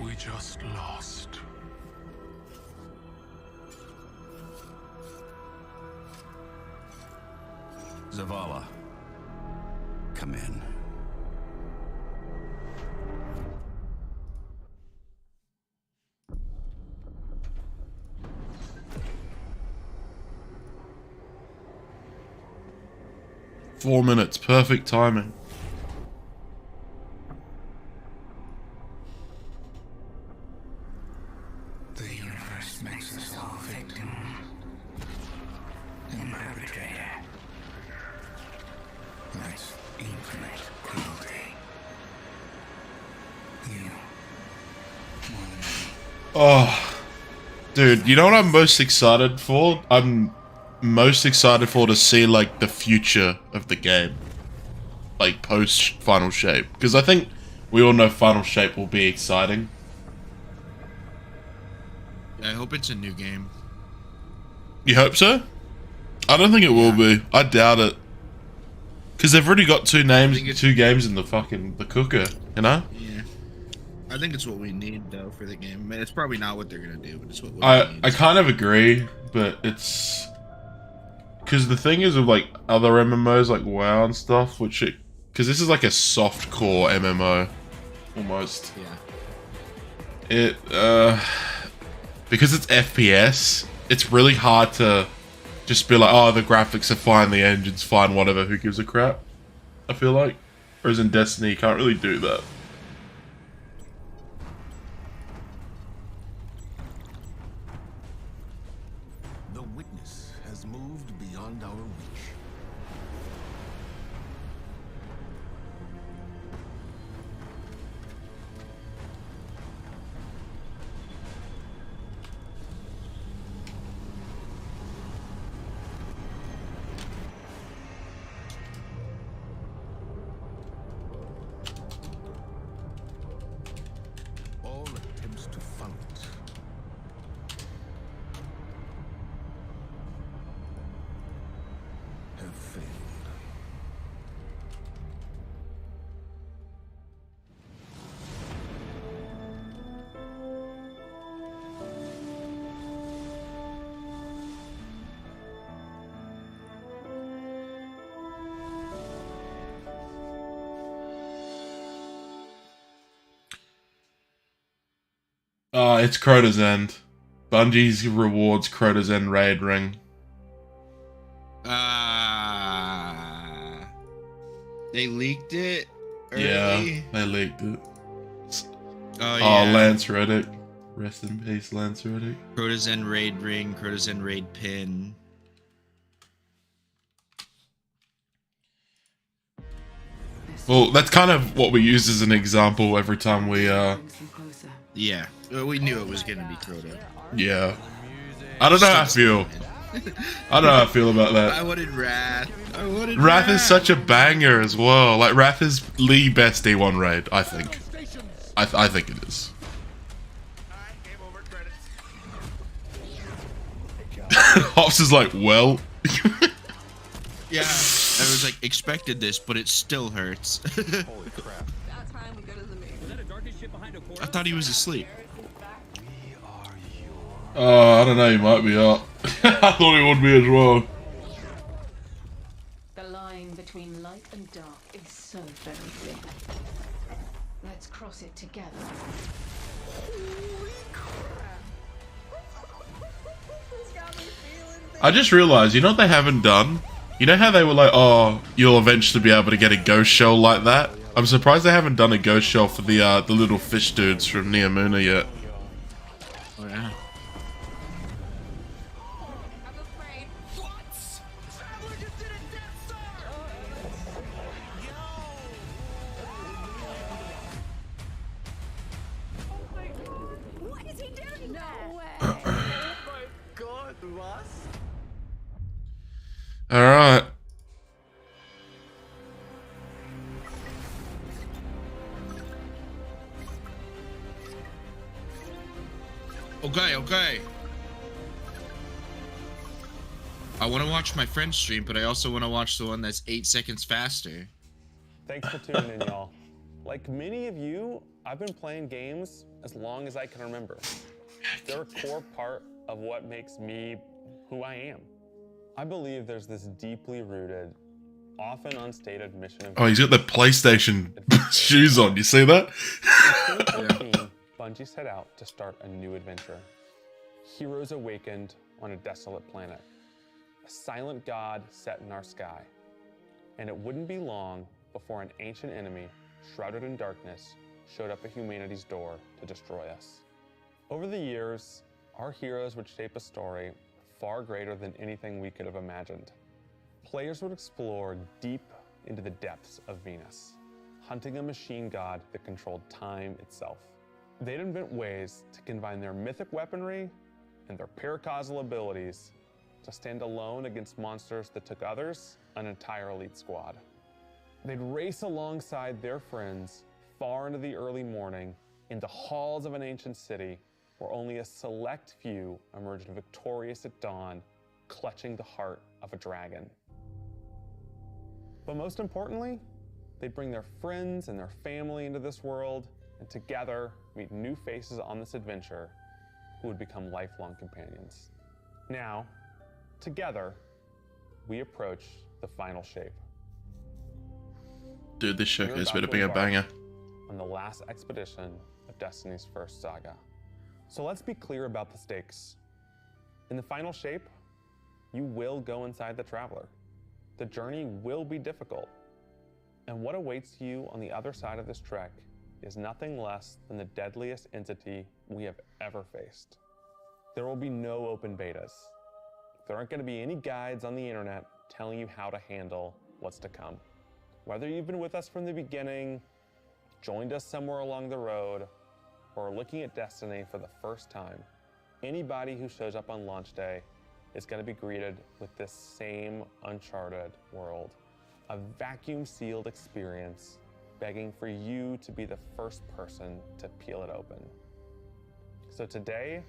we just lost. Zavala, come in. Four minutes, perfect timing. The universe makes us all victim. And my betrayer. That's infinite cruelty. You, more than me. Oh, dude, you know what I'm most excited for? I'm most excited for to see like the future of the game, like post Final Shape, because I think we all know Final Shape will be exciting. I hope it's a new game. You hope so? I don't think it will be. I doubt it, because they've already got two games in the cooker, you know. Yeah, I think it's what we need though for the game. I mean, it's probably not what they're gonna do, but it's what we need. I kind of agree, but it's because the thing is with like other MMOs like WoW and stuff, because this is like a soft core MMO almost. Yeah. Because it's FPS, it's really hard to just be like, oh, the graphics are fine, the engine's fine, whatever, who gives a crap? I feel like. Whereas in Destiny, you can't really do that. The witness has moved beyond our reach. All attempts to found it have failed. It's Crota's End. Bungie's rewards Crota's End raid ring. They leaked it early. Yeah, they leaked it. Oh Oh, yeah. Lance Reddick. Rest in peace, Lance Reddick. Crota's End raid ring, Crota's End raid pin. Well, that's kind of what we use as an example every time we, Yeah, well, we knew it was gonna be Crota. yeah. I don't know how I feel. I don't know how I feel about that. I wanted Wrath. Wrath is such a banger as well. Like, Wrath is the best D1 raid, I think. I think it is. Hops is like, well. Yeah, I was like, expected this, but it still hurts. Holy crap. I thought he was asleep. I don't know, he might be up. I thought he would be as well. The line between light and dark is so very thin. Let's cross it together. I just realized, you know what they haven't done? You know how they were like, oh, you'll eventually be able to get a ghost shell like that? I'm surprised they haven't done a ghost shell for the little fish dudes from Neomuna yet. Oh yeah. What is he doing there? No way. Oh my god, Russ. Alright. Okay. I want to watch my friend's stream, but I also want to watch the one that's 8 seconds faster. Thanks for tuning in, y'all. Like many of you, I've been playing games as long as I can remember. They're a core part of what makes me who I am. I believe there's this deeply rooted, often unstated mission of Oh, he's got the PlayStation shoes on. You see that? In 2014, Bungie set out to start a new adventure. Heroes awakened on a desolate planet. A silent god set in our sky. And it wouldn't be long before an ancient enemy, shrouded in darkness, showed up at humanity's door to destroy us. Over the years, our heroes would shape a story far greater than anything we could have imagined. Players would explore deep into the depths of Venus, hunting a machine god that controlled time itself. They'd invent ways to combine their mythic weaponry and their paracausal abilities to stand alone against monsters that took others an entire elite squad. They'd race alongside their friends far into the early morning in the halls of an ancient city where only a select few emerged victorious at dawn, clutching the heart of a dragon. But most importantly, they'd bring their friends and their family into this world and together meet new faces on this adventure who would become lifelong companions. Now, together, we approach the final shape. Dude, this We're showcase about better to be a embark banger. on the last expedition of Destiny's first saga. So let's be clear about the stakes. In the final shape, you will go inside the Traveler. The journey will be difficult. And what awaits you on the other side of this trek is nothing less than the deadliest entity we have ever faced. There will be no open betas. There aren't going to be any guides on the internet telling you how to handle what's to come. Whether you've been with us from the beginning, joined us somewhere along the road, or are looking at Destiny for the first time, anybody who shows up on launch day is going to be greeted with this same uncharted world. A vacuum-sealed experience begging for you to be the first person to peel it open. So today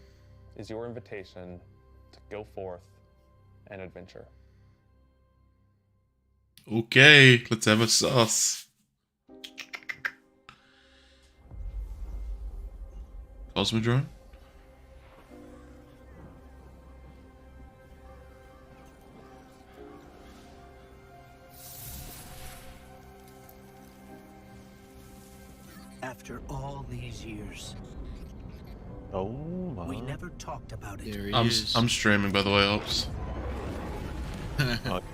is your invitation to go forth and adventure. Okay, let's have a sauce. Cosmodrome? After all these years, Oh my. we never talked about it. There he I'm is. I'm streaming, by the way, Ops.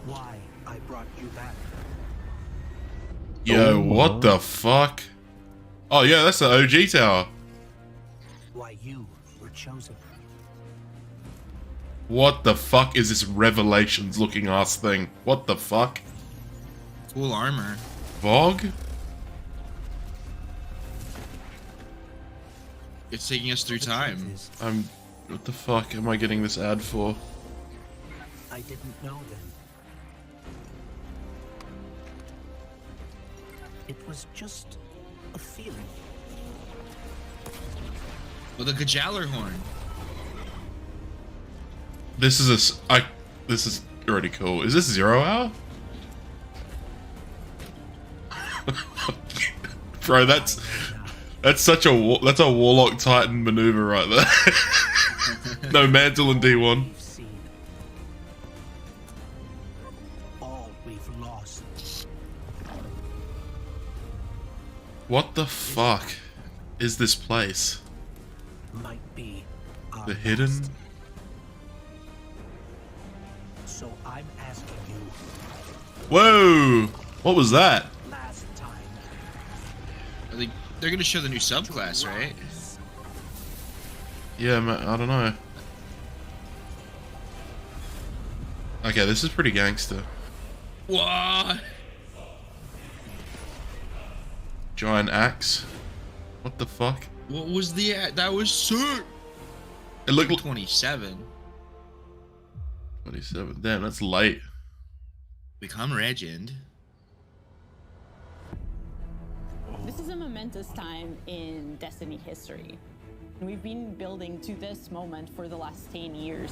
Why I brought you back. Yo, Oh, what wow. the fuck? Oh yeah, that's the OG tower. Why you were chosen. What the fuck is this Revelations looking ass thing? What the fuck? Cool armor. Vogue? It's taking us through The time. truth is, What the fuck am I getting this ad for? I didn't know then. It was just a feeling. Oh, the Kajaller horn. This is this is already cool. Is this 0 hour? Bro, that's such a that's a Warlock Titan maneuver right there. No mantle in D1. We've seen. All we've lost. What the fuck is this place? Might be our The hidden? last. So I'm asking you, Whoa! What was that? last time. They're gonna show the new subclass, right? Yeah, I don't know. Okay, this is pretty gangster. What? Giant axe. What the fuck? What was the that was sick. It looked like 27. 27. Damn, that's late. Become legend. This is a momentous time in Destiny history. We've been building to this moment for the last 10 years.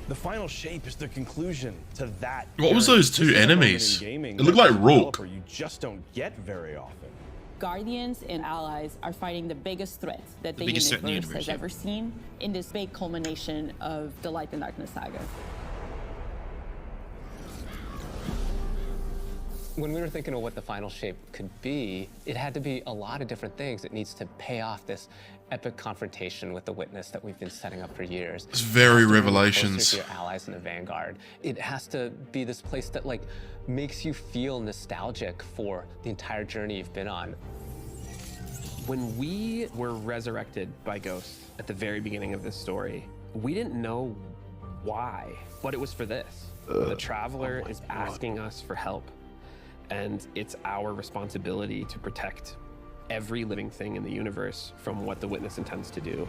The final shape is the conclusion to that. What was journey. those two This is a moment enemies? in gaming It looked that like as a Rourke. developer You just don't get very often. Guardians and allies are fighting the biggest threat that the biggest threat in the universe universe, has yeah. ever seen in this big culmination of the Light and Darkness saga. When we were thinking of what the final shape could be, it had to be a lot of different things. It needs to pay off this epic confrontation with the Witness that we've been setting up for years. It's very It has to bring you Revelations. closer to your allies in the Vanguard. It has to be this place that like makes you feel nostalgic for the entire journey you've been on. When we were resurrected by Ghost at the very beginning of this story, we didn't know why, but it was for this. The Traveler is asking us for help, and it's our responsibility to protect every living thing in the universe from what the Witness intends to do.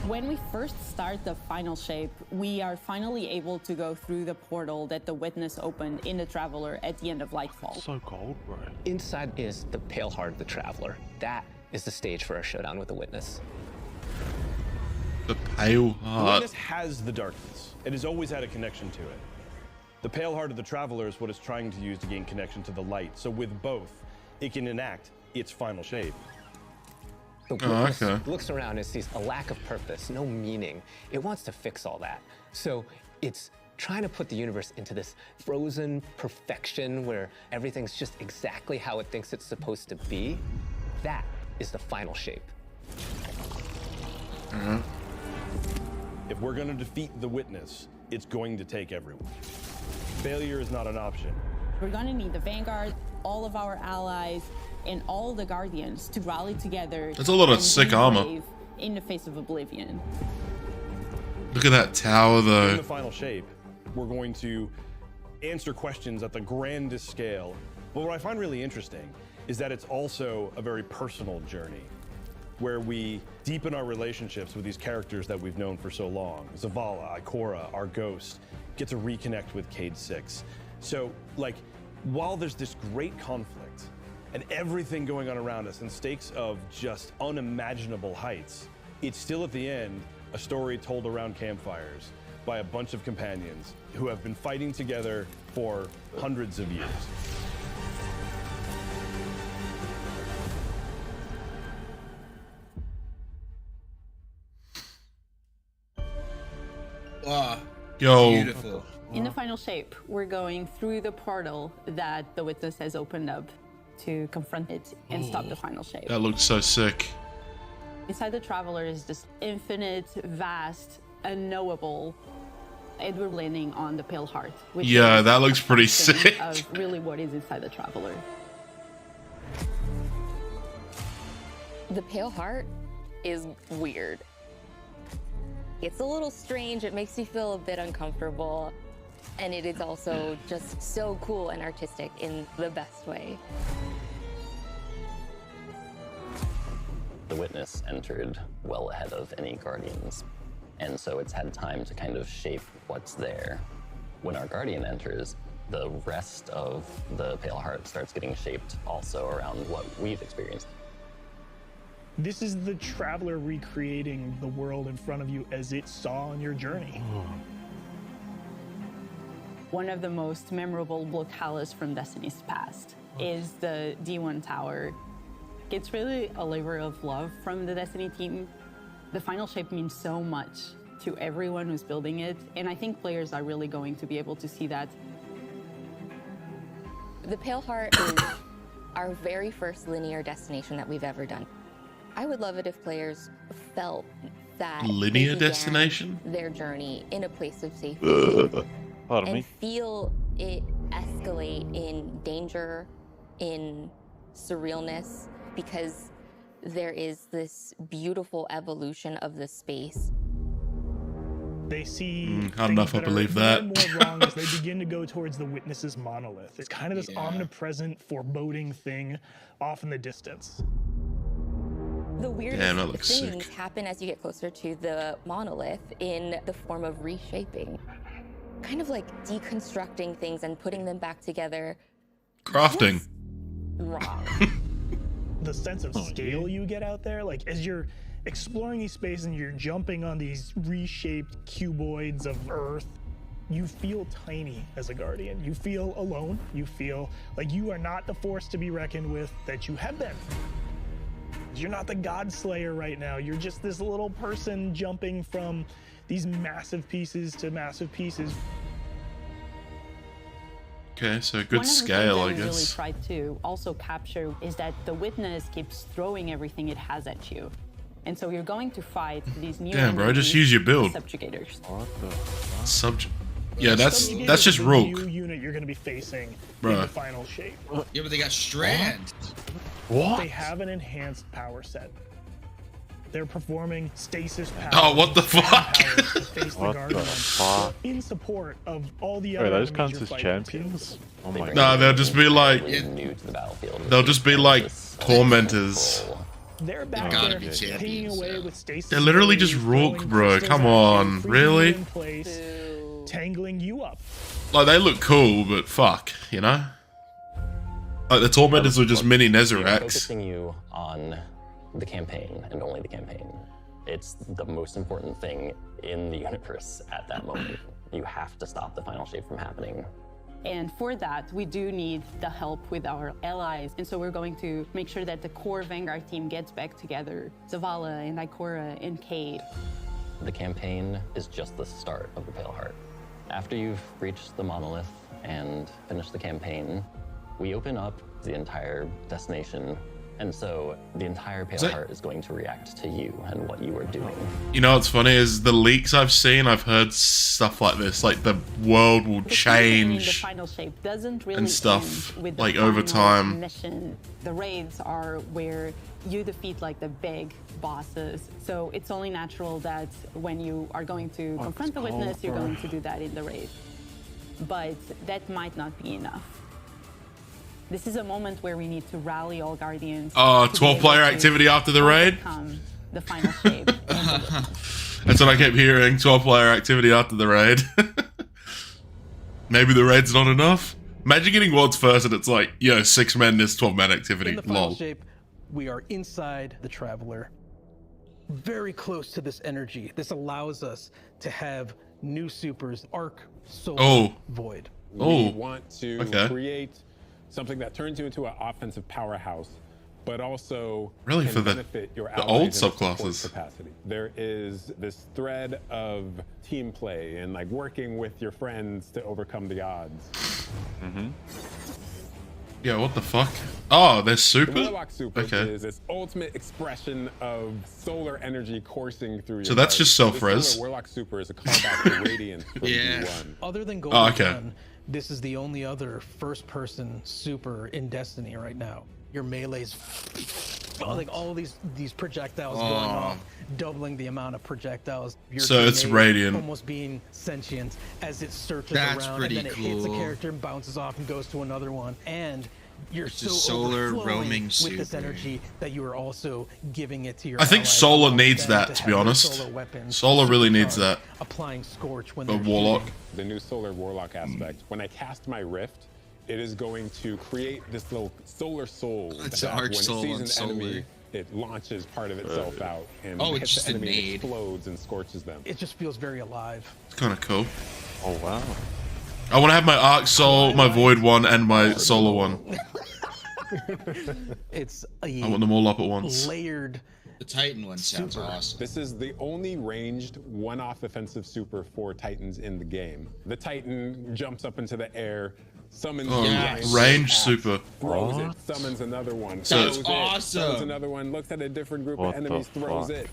When we first start the final shape, we are finally able to go through the portal that the Witness opened in the Traveler at the end of Lightfall. So cold, bro. Inside is the Pale Heart of the Traveler. That is the stage for our showdown with the Witness. The Pale The Heart. Witness has the darkness. It has always had a connection to it. The Pale Heart of the Traveler is what it's trying to use to gain connection to the light. So with both, it can enact its final shape. The Witness looks around and sees a lack of purpose, no meaning. It wants to fix all that. So it's trying to put the universe into this frozen perfection where everything's just exactly how it thinks it's supposed to be. That is the final shape. If we're going to defeat the Witness, it's going to take everyone. Failure is not an option. We're gonna need the Vanguard, all of our allies, and all the Guardians to rally together. That's a lot of and sick win the armor. wave in the face of Oblivion. Look at that tower, In though. the final shape, we're going to answer questions at the grandest scale. But what I find really interesting is that it's also a very personal journey where we deepen our relationships with these characters that we've known for so long. Zavala, Ikora, our Ghost, get to reconnect with Cayde 6. So, like, while there's this great conflict and everything going on around us and stakes of just unimaginable heights, it's still at the end a story told around campfires by a bunch of companions who have been fighting together for hundreds of years. Wow. Yo. Beautiful. In the final shape, we're going through the portal that the Witness has opened up to confront it and stop the final shape. That looks so sick. Inside the Traveler is this infinite, vast, unknowable. And we're landing on the Pale Heart. Which Yeah, is that looks a pretty fraction sick. Of really what is inside the Traveler. The Pale Heart is weird. It's a little strange, it makes you feel a bit uncomfortable, and it is also just so cool and artistic in the best way. The Witness entered well ahead of any Guardians, and so it's had time to kind of shape what's there. When our Guardian enters, the rest of the Pale Heart starts getting shaped also around what we've experienced. This is the Traveler recreating the world in front of you as it saw on your journey. One of the most memorable locales from Destiny's past is the D1 Tower. It's really a labor of love from the Destiny team. The final shape means so much to everyone who's building it, and I think players are really going to be able to see that. The Pale Heart is our very first linear destination that we've ever done. I would love it if players felt that Linear they began destination? their journey in a place of safety Pardon and me. feel it escalate in danger, in surrealness, because there is this beautiful evolution of the space. They see I don't know if I believe that. more and more wrong as they begin to go towards the Witness's monolith. It's kind of this omnipresent, foreboding thing off in the distance. The weirdest Damn, that looks things sick. happen as you get closer to the monolith in the form of reshaping. Kind of like deconstructing things and putting them back together. Crafting. Wrong. The sense of scale you get out there, like as you're exploring these spaces and you're jumping on these reshaped cuboids of Earth, you feel tiny as a Guardian. You feel alone. You feel like you are not the force to be reckoned with that you have been. You're not the God Slayer right now. You're just this little person jumping from these massive pieces to massive pieces. Okay, so good scale, I One of the things guess. we really tried to also capture is that the witness keeps throwing everything it has at you. And so you're going to fight these new Damn, bro, enemies, just use your build. subjugators. Yeah, that's just the Rogue. new unit you're going to be facing in Bruh. the final shape. Yeah, but they got Strand. They have an enhanced power set. They're performing stasis powers. Oh, what the and fuck? powers to face the What the Guardian fuck? in support of all the Wait, other those enemies counts you're as fighting champions? Oh my Nah, god. they'll just be like, New to the battlefield. they'll just be like tormentors. They're back gotta there be champions, pinging away with stasis. They're literally just abilities, Rook, throwing bro. crystals Come at you, on, freezing really? you in place, tangling you up. Like, they look cool, but fuck, you know? Like, the tormentors were just mini Nezerax. Focusing you on the campaign and only the campaign. It's the most important thing in the universe at that moment. You have to stop the final shape from happening. And for that, we do need the help with our allies. And so we're going to make sure that the core Vanguard team gets back together. Zavala and Ikora and Cade. The campaign is just the start of the Pale Heart. After you've reached the monolith and finished the campaign, we open up the entire destination. And so the entire Pale Heart is going to react to you and what you are doing. You know what's funny is the leaks I've seen, I've heard stuff like this, like the world will The change final shape doesn't really and stuff, end with the like over final time. Mission. The raids are where you defeat like the big bosses. So it's only natural that when you are going to confront the witness, you're going to do that in the raid. But that might not be enough. This is a moment where we need to rally all Guardians. Oh, to be 12-player able to activity after the raid? overcome the final shape. That's what I kept hearing, 12-player activity after the raid. Maybe the raid's not enough? Imagine getting worlds first and it's like, yo, 6 men, this 12-man activity, In the final lol. shape, we are inside the Traveler, very close to this energy. This allows us to have new supers, Arc, Soul, Void. We want to create something that turns you into an offensive powerhouse, but also Really, can for the benefit your old allies in a support subclasses. capacity. There is this thread of team play and like working with your friends to overcome the odds. Yeah, what the fuck? Oh, they're super? The Warlock Super Okay. is this ultimate expression of solar energy coursing through your So that's body. just This self-res? Solar Warlock Super is a callback to Radiant from D1. Other than Oh, Golden okay. Gun, this is the only other first-person super in Destiny right now. Your melee's like all these projectiles going off, doubling the amount of projectiles. Your So it's grenade Radiant. almost being sentient as it searches That's around, pretty and then it hits a cool. character and bounces off and goes to another one. And you're It's so just solar overflowing roaming with this super. energy that you are also giving it to your I think allies, Solar allowing needs them that, to have be their honest. solar weapons Solar really needs supercharged, that. applying Scorch when The they're Warlock. shooting. The new Solar Warlock aspect. When I cast my Rift, it is going to create this little solar soul It's that Arc when Soul it on sees an enemy, Solar. it launches part of itself out and Oh, it's hits just the a enemy and nade. explodes and scorches them. It just feels very alive. It's kind of cool. Oh wow. I want to have my Arc Soul, my Void one, and my Solar one. It's a I want them all up at once. layered. The Titan one sounds awesome. This is the only ranged one-off offensive super for Titans in the game. The Titan jumps up into the air, summons Oh, the yes. giant Range axe, super. throws What? it, summons another one, So- throws That's it, awesome. summons another one, looks at a different group What of the enemies, throws fuck? it.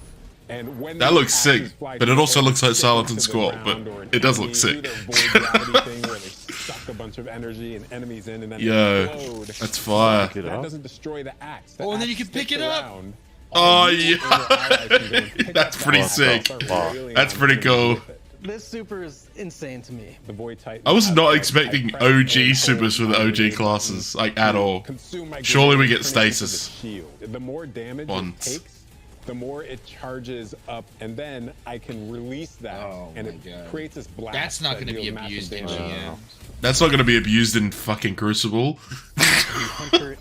And when That the looks sick, axes fly but to it the also air, looks like stick Silent into and the Squat, but ground or an it does enemy, look sick. do their void gravity thing where they suck a bunch of energy and enemies in and then Yo, explode. that's fire. Pick it That up. doesn't destroy the axe. The Oh, and then you axe can pick sticks it up. around. Oh, You and your allies can go and yeah. pick That's up pretty that sick. axe and start wailing That's on pretty enemies cool. with it. This super is insane to me. The Void Titan I was not aspect, expecting I press and OG hold supers for the my OG grenade classes, button like, at to all. consume my Surely we grenade, get turn it into stasis. the shield. The more damage Once. it takes, the more it charges up, and then I can release that, and it creates this blast. That's not that going to be deals massive abused in damage. GM. That's not going to be abused in fucking Crucible.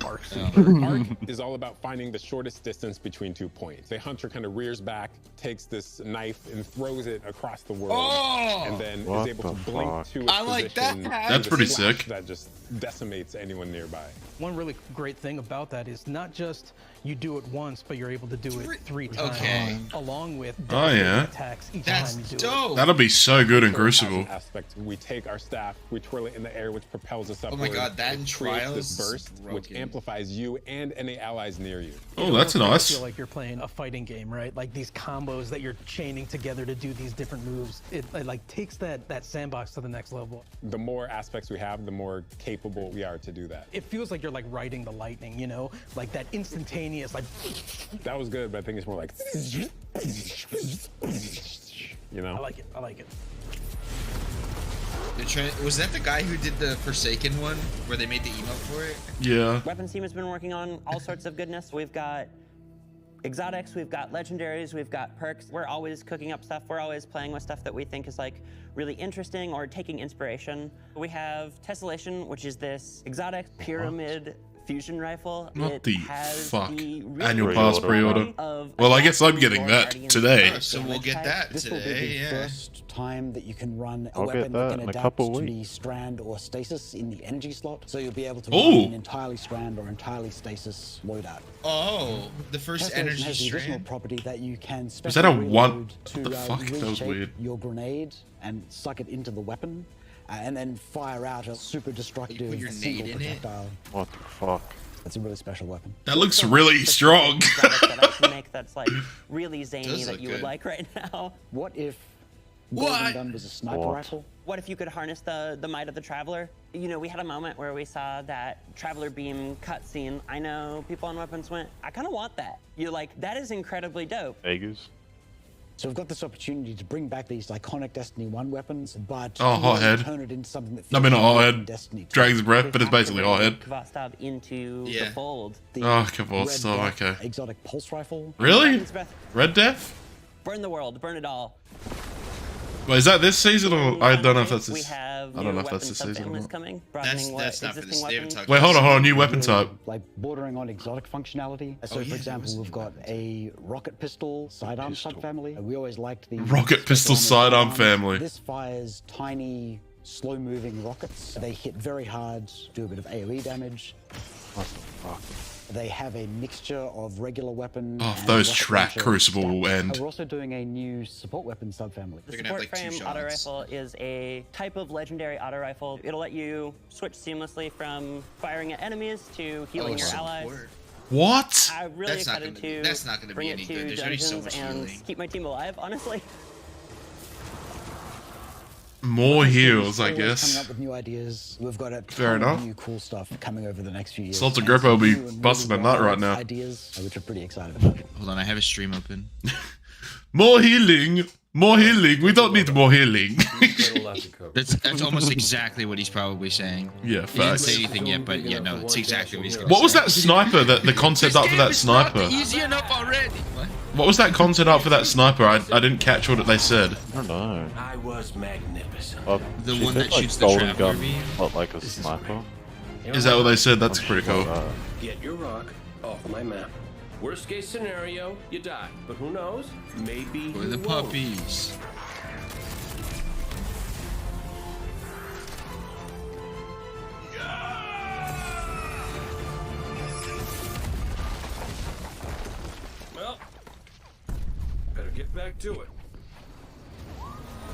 Arc is all about finding the shortest distance between 2 points. The hunter kind of rears back, takes this knife, and throws it across the world, and then is able to blink to its position. That's pretty sick. That just decimates anyone nearby. One really great thing about that is not just you do it once, but you're able to do it 3 times, along with attacks each time you do it. That'll be so good in So Crucible. as an aspect, we take our staff, we twirl it in the air, which propels us up. Oh my god, that in creates Trials this burst, which amplifies you and any allies near you. Oh, that's nice. I feel like you're playing a fighting game, right? Like these combos that you're chaining together to do these different moves. It like takes that sandbox to the next level. The more aspects we have, the more capable we are to do that. It feels like you're like riding the lightning, you know? Like that instantaneous, like... That was good, but I think it's more like... You know? I like it, I like it. Was that the guy who did the Forsaken one, where they made the emote for it? Yeah. Weapons team has been working on all sorts of goodness. We've got exotics, we've got legendaries, we've got perks. We're always cooking up stuff. We're always playing with stuff that we think is like really interesting or taking inspiration. We have Tessellation, which is this exotic pyramid fusion rifle. What the has fuck? the really Annual pass pre-order. of Well, I guess I'm getting that today. So we'll get that This will be today, the yeah. first time that you can run a I'll get weapon that that can in a adapt couple to weeks. be strand or stasis in the energy slot. So you'll be able to Ooh. run an entirely strand or entirely stasis loadout. Oh, the first Tessellation energy has the additional strand. property that you can Was that a specially one? reload to What the fuck? That was reshape weird. your grenade and suck it into the weapon, and then fire out a super destructive your single nade in it? projectile. What the fuck? It's a really special weapon. That looks really strong. that I can make that's like really zany Does that look you would good. like right now. What if What? Golden Gun was a sniper What? rifle? What if you could harness the might of the Traveler? You know, we had a moment where we saw that Traveler beam cutscene. I know people on Weapons went, I kind of want that. You're like, that is incredibly dope. Vegas. So we've got this opportunity to bring back these iconic Destiny 1 weapons, but Oh, Hothead. turn it into something that I mean, not feels like Hothead. Destiny 2. Dragon's Breath, but it's basically Hothead. Kvostov into the fold. Oh, Kvostov, Red Death okay. Exotic pulse rifle. Really? Dragon's Breath. Red Death? Burn the world, burn it all. Well, is that this season or I don't know if that's We this. have I don't know new if that's weapon this season or subfamilies not. coming, That's broadening what not for existing this. They haven't weapons. talked Wait, hold on, new weapon type. Like bordering on exotic functionality. So, Oh, yeah, for example, we've got a rocket pistol sidearm subfamily. We always liked the Rocket pistol sidearm family. This fires tiny, slow-moving rockets. They hit very hard, do a bit of AoE damage. What the fuck? They have a mixture of regular weapons. Oh, if those track Crucible will end. We're also doing a new support weapon subfamily. The support frame auto rifle is a type of legendary auto rifle. It'll let you switch seamlessly from firing at enemies to healing your allies. What? I'm really That's not excited gonna- to that's not gonna be bring any it to good. There's already so dungeons much and healing. keep my team alive, honestly. More heals, I Always coming guess. up with new ideas. We've got a Fair ton enough. of new cool stuff coming over the next few years. Salted And Grippo will be some new and busting a really nut right wild now. Ideas, which we're pretty excited about. Hold on, I have a stream open. More healing. More healing. We don't need more healing. That's almost exactly what he's probably saying. Yeah, He didn't facts. say anything yet, but yeah, no, it's exactly what he's going What was that sniper? The concept art for that sniper? Easy enough already. What? What was that concept art for that sniper? I didn't catch what they said. I don't know. I was magnificent. Oh, The she one said, that like, shoots the golden traveler gun, beam? not like a sniper. Is that what they said? That's pretty cool. Get your rock off my map. Worst case scenario, you die. But who knows? Maybe For you the won't. puppies. Well, better get back to it.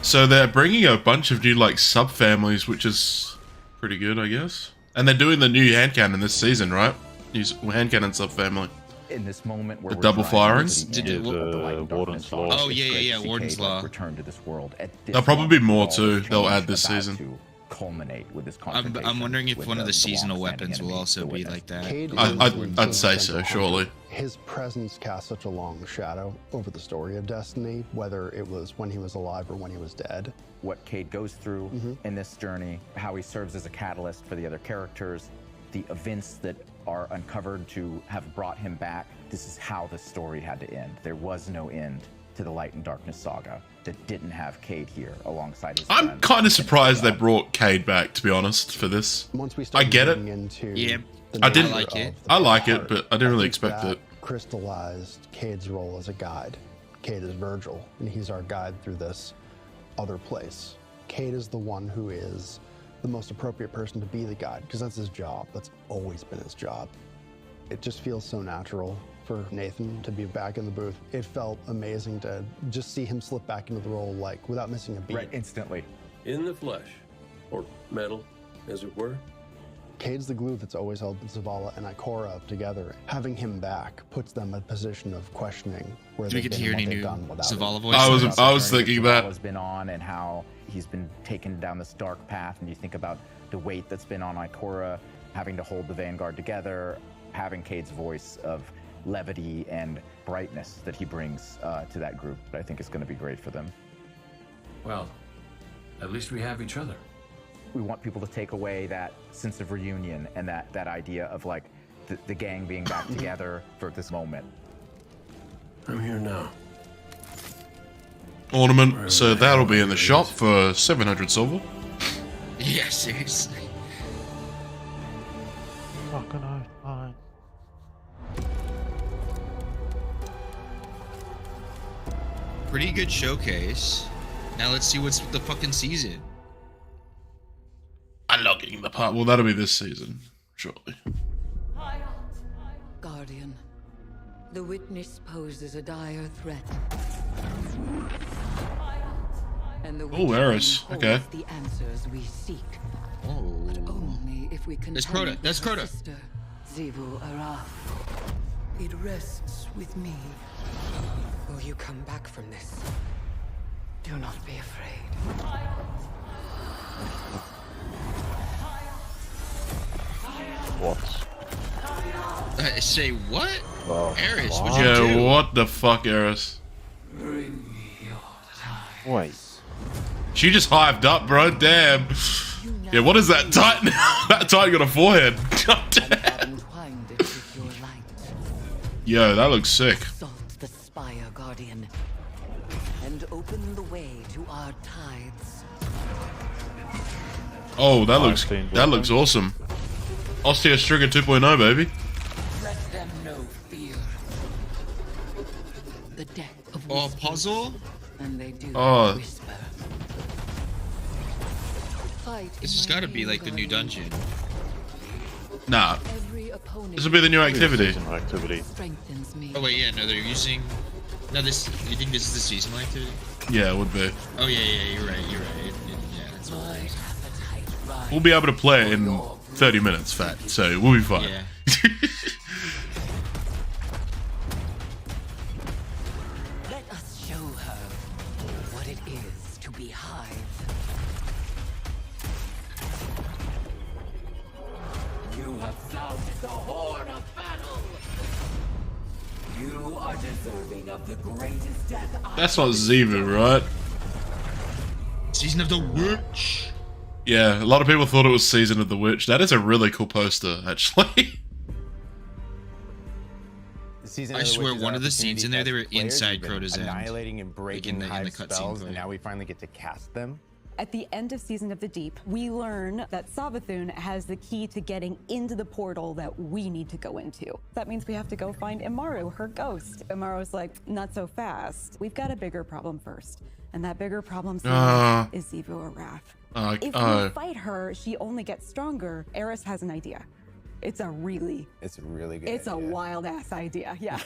So they're bringing a bunch of new like subfamilies, which is pretty good, I guess. And they're doing the new hand cannon this season, right? New hand cannon subfamily. In this moment where The we're double driving firings? into the Did end it- of the light and Warden's darkness Law. arc, Oh, it's yeah, great yeah, to see Warden's Cade, Law. like, return to this world. At this There'll probably be moment, more all too. the They'll change add this about season. to culminate with this I'm confrontation wondering if with one of the seasonal long-standing weapons will enemy, also the be Witness. like that. Cade is I'd influenced say by so, Central surely. Hunter. His presence cast such a long shadow over the story of Destiny, whether it was when he was alive or when he was dead. What Cade goes through in this journey, how he serves as a catalyst for the other characters, the events that are uncovered to have brought him back, this is how the story had to end. There was no end to the Light and Darkness saga that didn't have Cade here alongside his I'm friend. kind of surprised they brought Cade back, to be honest, for this. Once we I started get it. getting into Yeah, the I didn't. nature like it. of the I like Pale it, Heart, but I didn't really think expect that it. crystallized Cade's role as a guide. Cade is Virgil, and he's our guide through this other place. Cade is the one who is the most appropriate person to be the guide, because that's his job. That's always been his job. It just feels so natural for Nathan to be back in the booth. It felt amazing to just see him slip back into the role, like, without missing a beat. Right, instantly. In the flesh, or metal, as it were. Cade's the glue that's always held Zavala and Ikora together. Having him back puts them in a position of questioning where Do we they've get to been hear and any what they've new done without Zavala him. voices? I was thinking that. Zavala's been on and how he's been taken down this dark path, and you think about the weight that's been on Ikora, having to hold the Vanguard together, having Cade's voice of levity and brightness that he brings to that group. I think is going to be great for them. Well, at least we have each other. We want people to take away that sense of reunion and that idea of like the gang being back together for this moment. I'm here now. Ornament, so that'll be in the shop for 700 silver. Yeah, seriously. Fucking fine. Pretty good showcase. Now let's see what's the fucking season. Unlocking the part. Well, that'll be this season, shortly. Guardian, the witness poses a dire threat. And the Oh, Eris. Okay. holds the answers we seek. Oh. But only if we can That's Crota. That's Crota. Sister, Xivu Araf. It rests with me. Will you come back from this? Do not be afraid. What? Say what? Oh, Eris, what? what'd you Yeah, do? what the fuck, Eris? Wait. She just hived up, bro. Damn. Yeah, what is that Titan? That Titan got a forehead. God damn. Entwined it with your light. Yo, that looks sick. Salt the spire, Guardian, and open the way to our tides. Oh, that looks awesome. Ostia Striga 2.0, baby. Let them know fear. The death of Oh, puzzle? and they do Oh. whisper. Fight This has got to be like the new dungeon. Nah. Every opponent This will be the new activity. strengthens me. Oh wait, yeah, no, they're using. No, this. You think this is the seasonal activity? Yeah, it would be. Oh yeah, you're right. Yeah, that's what it is. We'll be able to play it in 30 minutes, fat. So we'll be fine. Yeah. Let us show her what it is to be Hive. You have found the horn of battle. You are deserving of the greatest death. That's not Xivu, right? Season of the Witch. Yeah, a lot of people thought it was Season of the Witch. That is a really cool poster, actually. Season I of the swear, Witch is one our of the scenes opportunity in there, as they were players, inside we've been Crota's end. annihilating and breaking in the Hive cutscene spells, going. and now we finally get to cast them. At the end of Season of the Deep, we learn that Savathun has the key to getting into the portal that we need to go into. That means we have to go find Imaru, her ghost. Imaru's like, not so fast. We've got a bigger problem first. And that bigger problem is Xivu Araf. If we fight her, she only gets stronger. Eris has an idea. It's a really good It's idea. a wild ass idea, yeah.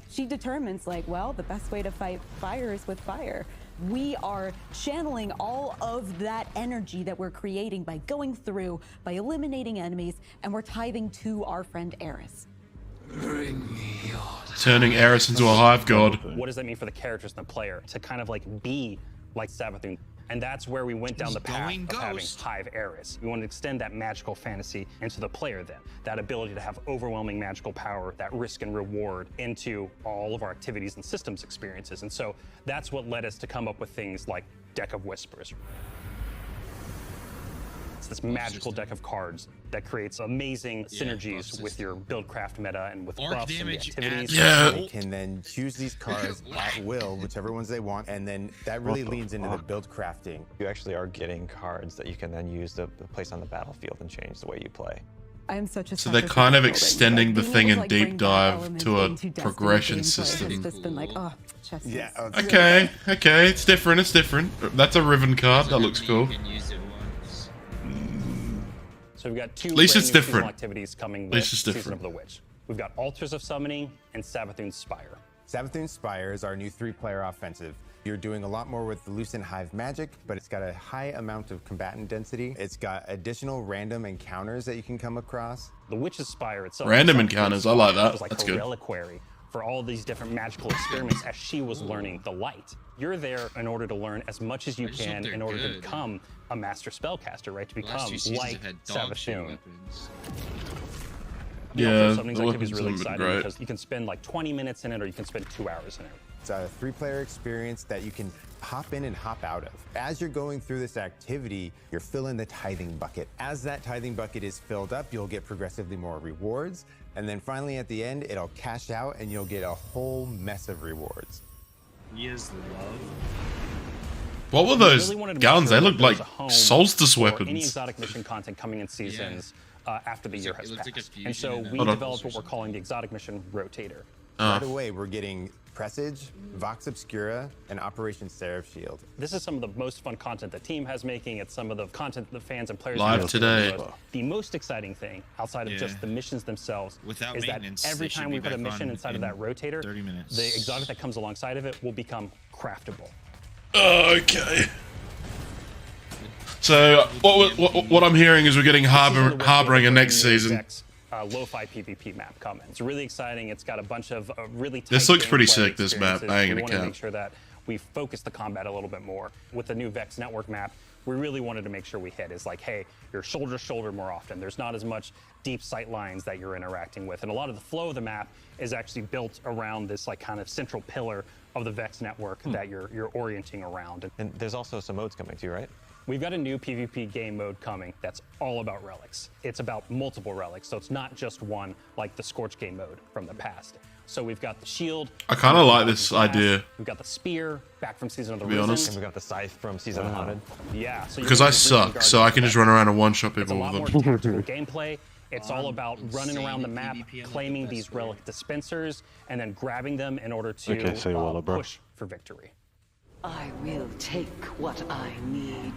She determines, like, well, the best way to fight fire is with fire. We are channeling all of that energy that we're creating by going through, by eliminating enemies, and we're tithing to our friend Eris. Turning Eris into a hive god. What does that mean for the characters and the player to kind of like be like Savathun? And that's where we went down the path of having Hive Eris. We want to extend that magical fantasy into the player then. That ability to have overwhelming magical power, that risk and reward into all of our activities and systems experiences. And so that's what led us to come up with things like Deck of Whispers. It's this magical deck of cards that creates amazing synergies with your buildcraft meta and with buffs and the activities. They can then choose these cards at will, whichever ones they want, and then that really leans into the build crafting. You actually are getting cards that you can then use to place on the battlefield and change the way you play. I'm such a So they're kind of extending the thing in Deep Dive to a progression system. It's just been like, oh, chess. Yeah. Okay, okay, it's different, it's different. That's a Riven card, that looks cool. So we've got two At least brand it's new different. seasonal activities coming At with least it's Season different. of the Witch. We've got Altars of Summoning and Savathun's Spire. Savathun's Spire is our new 3-player offensive. You're doing a lot more with the Lucent Hive magic, but it's got a high amount of combatant density. It's got additional random encounters that you can come across. The Witch's Spire itself. Random itself encounters, is I like that. was like That's a good. reliquary for all these different magical experiments as she was learning the light. You're there in order to learn as much as you just hope can they're in order to good. become a master spellcaster, right? To The last become two seasons like have had dog shit Savathun. weapons. The Yeah, Altars of the Summoning's activity is weapons really haven't been exciting great. because you can spend like 20 minutes in it or you can spend 2 hours in it. It's a 3-player experience that you can hop in and hop out of. As you're going through this activity, you're filling the tithing bucket. As that tithing bucket is filled up, you'll get progressively more rewards. And then finally at the end, it'll cash out and you'll get a whole mess of rewards. Years love. What were We those really wanted to make guns? sure They that look there like was a home solstice for Any weapons. exotic mission content coming in seasons after the year has looks like a passed. fusion And so in we Hold on. developed what we're calling the exotic mission rotator. Right away, we're getting Presage, Vox Obscura, and Operation Seraph Shield. This is some of the most fun content the team has making. It's some of the content that the fans and players Live are today. doing. The most exciting thing, outside of just the missions themselves, Without is that maintenance, every they should time be we put a back mission on inside of in that rotator, 30 minutes. the exotic that comes alongside of it will become craftable. Okay. So what I'm hearing is we're getting Harbinger next season. Lo-fi PvP map coming. It's really exciting. It's got a bunch of really tight This looks pretty gameplay sick, this map. experiences. I ain't We gonna wanted to cap. make sure that we focus the combat a little bit more. With the new Vex network map, we really wanted to make sure we hit is like, hey, you're shoulder to shoulder more often. There's not as much deep sight lines that you're interacting with. And a lot of the flow of the map is actually built around this like kind of central pillar of the Vex network that you're orienting around. And there's also some modes coming too, right? We've got a new PvP game mode coming that's all about relics. It's about multiple relics, so it's not just one like the Scorch game mode from the past. So we've got the shield. I kind of we've like got this the glass, idea. We've got the spear back from Season of the To be Risen. honest. And we got the scythe from Season of the Haunted. Yeah. So Because I suck, so I can just run around and one-shot It's a people lot more with tactical them. gameplay. It's all about running around the map, claiming these relic dispensers, and then grabbing them in order to Okay, say Walla, bro. push for victory. I will take what I need.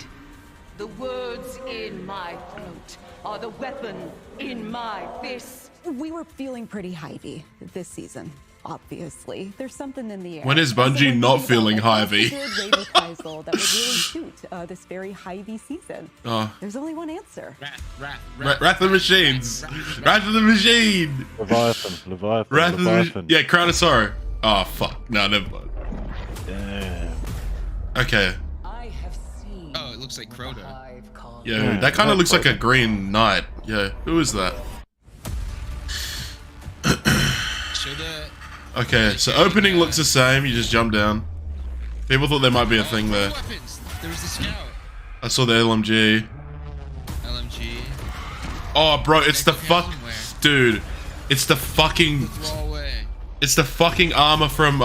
The words in my throat are the weapon in my fist. We were feeling pretty Hyvey this season. Obviously, there's something in the air. When is Bungie not feeling Hyvey? Good raid reprisal that would really suit this very Hyvey season. Oh. There's only one answer. Wrath of the Machines. Wrath of the Machine. Leviathan. Wrath of the Leviathan. Yeah, Crown of Sorrow. Oh, fuck. No, never mind. Damn. Okay. Oh, it looks like Crota. Yeah, that kind of looks like a Green Knight. Yeah, who is that? Show the Okay, so opening looks the same. You just jump down. People thought there might be a thing there. weapons. There was the scout. I saw the LMG. LMG. Oh, bro, it's the fuck, dude. It's the fucking. Throw away. It's the fucking armor from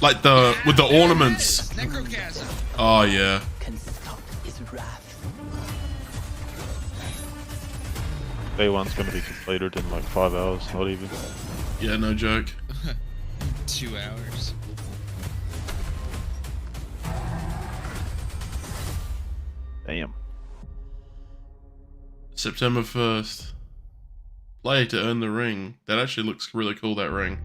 like the with the ornaments. Necrochasm. Oh yeah. Day one's gonna be completed in like 5 hours, not even. Yeah, no joke. 2 hours. Damn. September 1st. Play to earn the ring. That actually looks really cool, that ring.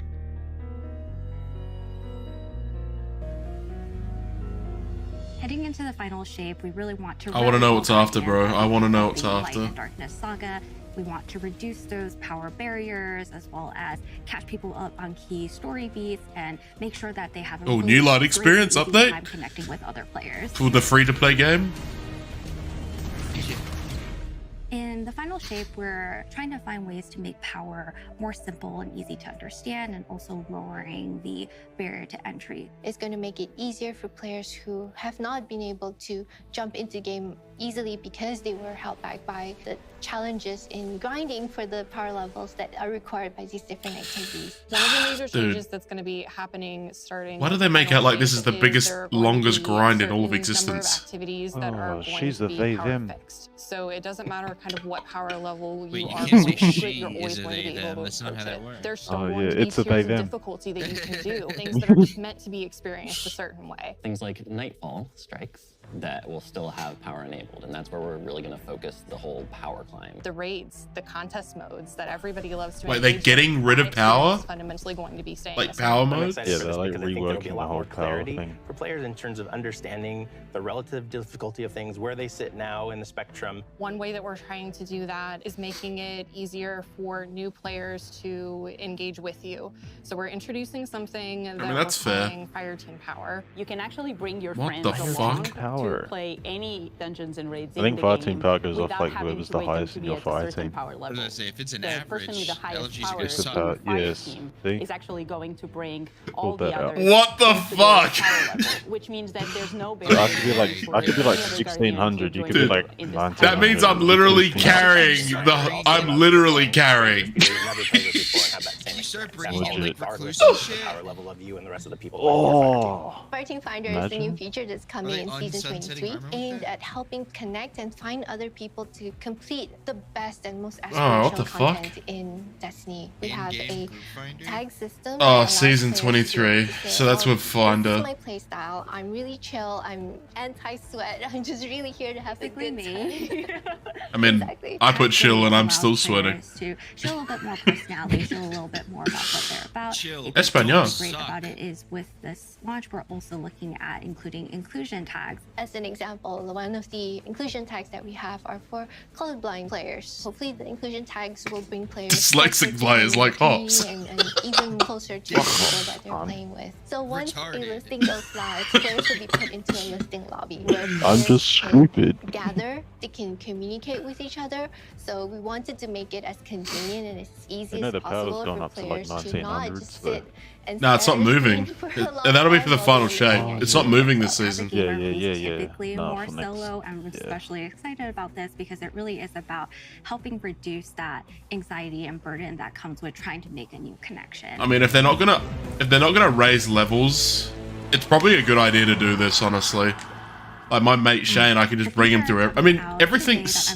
Heading into the final shape, we really want to. I want to know what's after, bro. I want to know what's the Light after. and Darkness saga. We want to reduce those power barriers as well as catch people up on key story beats and make sure that they have a Oh, really new light great experience easy update? time connecting with other players. For the free-to-play game. In the final shape, we're trying to find ways to make power more simple and easy to understand and also lowering the barrier to entry. It's going to make it easier for players who have not been able to jump into game easily because they were held back by the challenges in grinding for the power levels that are required by these different activities. One of the major Dude. changes that's going to be happening starting. Why do with they make Final out like this Shape is the there biggest, are going to longest be grind in all of certain number existence? activities that are going she's to a be they, power them. fixed. So it doesn't matter kind of what power level you Wait, you are can't going say to she complete, you're always is a going to they, be able them. to That's not approach how that it. works. There's still Oh, going yeah, to be it's a tiers they, of them. difficulty that you can do, things that are just meant to be experienced a certain way. Things like Nightfall strikes that will still have power enabled, and that's where we're really going to focus the whole power climb. The raids, the contest modes that everybody loves to Wait, they're engage getting in, rid of my power? experience is fundamentally going to be staying Like the same. power I'm mode? excited Yeah, for they're this like because I think there'll be reworking a the lot whole more power clarity thing. for players in terms of understanding the relative difficulty of things, where they sit now in the spectrum. One way that we're trying to do that is making it easier for new players to engage with you. So we're introducing something that that's we're fair. calling Fire Team Power. You can actually bring your What friends the along fuck? Power. to play any dungeons and raids I in think the Fire game Team Power goes off without like having whoever's to the wait them highest to in be your at a fire certain team. power I was level. gonna say, if it's an The average, person with the highest LG's power gonna It's suck. about, in the fire yes, team see? is actually going to bring all pulled the that out. others What the into their fuck? power level, which means that there's no So barrier. I could be like, for I could be like any other 1600. You could be Dude, like in this 1900. That means I'm literally carrying the. I'm literally carrying. You start bringing in Legit. like Regardless reclusive of the shit. power level of you and the rest of the people. Oh, Fighting Finder is the new Imagine. feature that's coming Are in they season unsunsetting 23, armor with aimed that? at helping connect and find other people to complete the best and most Oh, aspirational what the fuck? content in Destiny. We have In-game a group finder? tag system. Oh, that allows season players to 23. say, So that's "Oh, with Finder." This is my playstyle. I'm really chill. I'm anti-sweat. I'm just really here to have a good time. I mean, Exactly. I put chill and I'm still Allows sweating. players to show a little bit more personality, show a little bit more about what they're about. Chill. What's Espanol. great about it is with this launch, we're also looking at including inclusion tags. As an example, one of the inclusion tags that we have are for colorblind players. Hopefully the inclusion tags will bring players Dyslexic closer to players the like community hops. and even closer to the people that they're playing with. So once a Retarded. listing goes live, players will be put into a listing lobby where I'm players just can stupid. gather, they can communicate with each other. So we wanted to make it as convenient and as easy know as the power's possible gone for up to, like, players to not 1900s, just though. sit and Nah, it's stare not at a moving. screen for a long And that'll be for the time final while shape. they're It's not moving this As a season. gamer Yeah, who's yeah. typically No, more for next- solo, I'm yeah. especially excited about this because it really is about helping reduce that anxiety and burden that comes with trying to make a new connection. I mean, if they're not gonna raise levels, it's probably a good idea to do this. Honestly, like my mate Shane, I can just bring him through. I mean, everything's,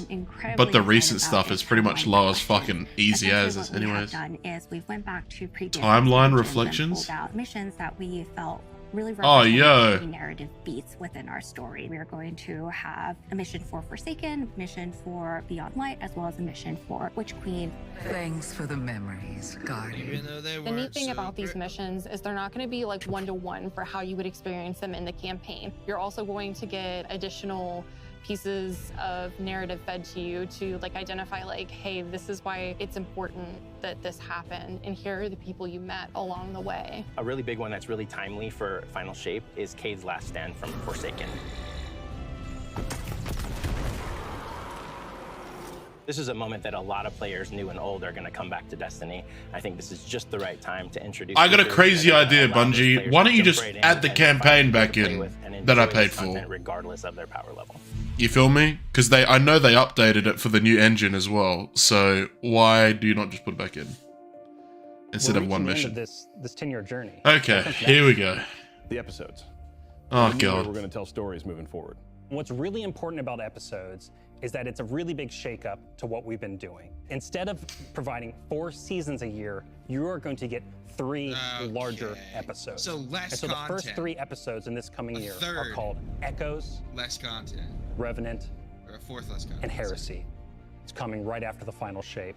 but the recent stuff is pretty much low as fucking easy as. What we Anyways, have done is we went back to previous Timeline expansions and reflections? pulled out missions that we felt really Oh, represented yo. key narrative beats within our story. We are going to have a mission for Forsaken, a mission for Beyond Light, as well as a mission for Witch Queen. Thanks for the memories, Guardian. Even though they The weren't neat thing so about these great. missions is they're not going to be like one-to-one for how you would experience them in the campaign. You're also going to get additional pieces of narrative fed to you to like identify like, hey, this is why it's important that this happened, and here are the people you met along the way. A really big one that's really timely for Final Shape is Cade's last stand from Forsaken. This is a moment that a lot of players, new and old, are going to come back to Destiny. I think this is just the right time to introduce. I got a features crazy that idea, allow those Bungie. players Why to don't you jump just right in add the and campaign find back people to play in with and that I enjoy paid this for? content regardless of their power level. You feel me? Because I know they updated it for the new engine as well. So why do you not just put it back in instead We're of one reaching the mission? end of this 10-year journey. Okay, here we go. The episodes. Oh The new way god. We're going to tell stories moving forward. What's really important about episodes is that it's a really big shakeup to what we've been doing. Instead of providing 4 seasons a year, you are going to get 3 larger episodes. So less and so the first content. 3 episodes in this coming year are third. called Echoes, Less content. Revenant, Or a fourth less content. and Heresy. It's coming right after the final shape.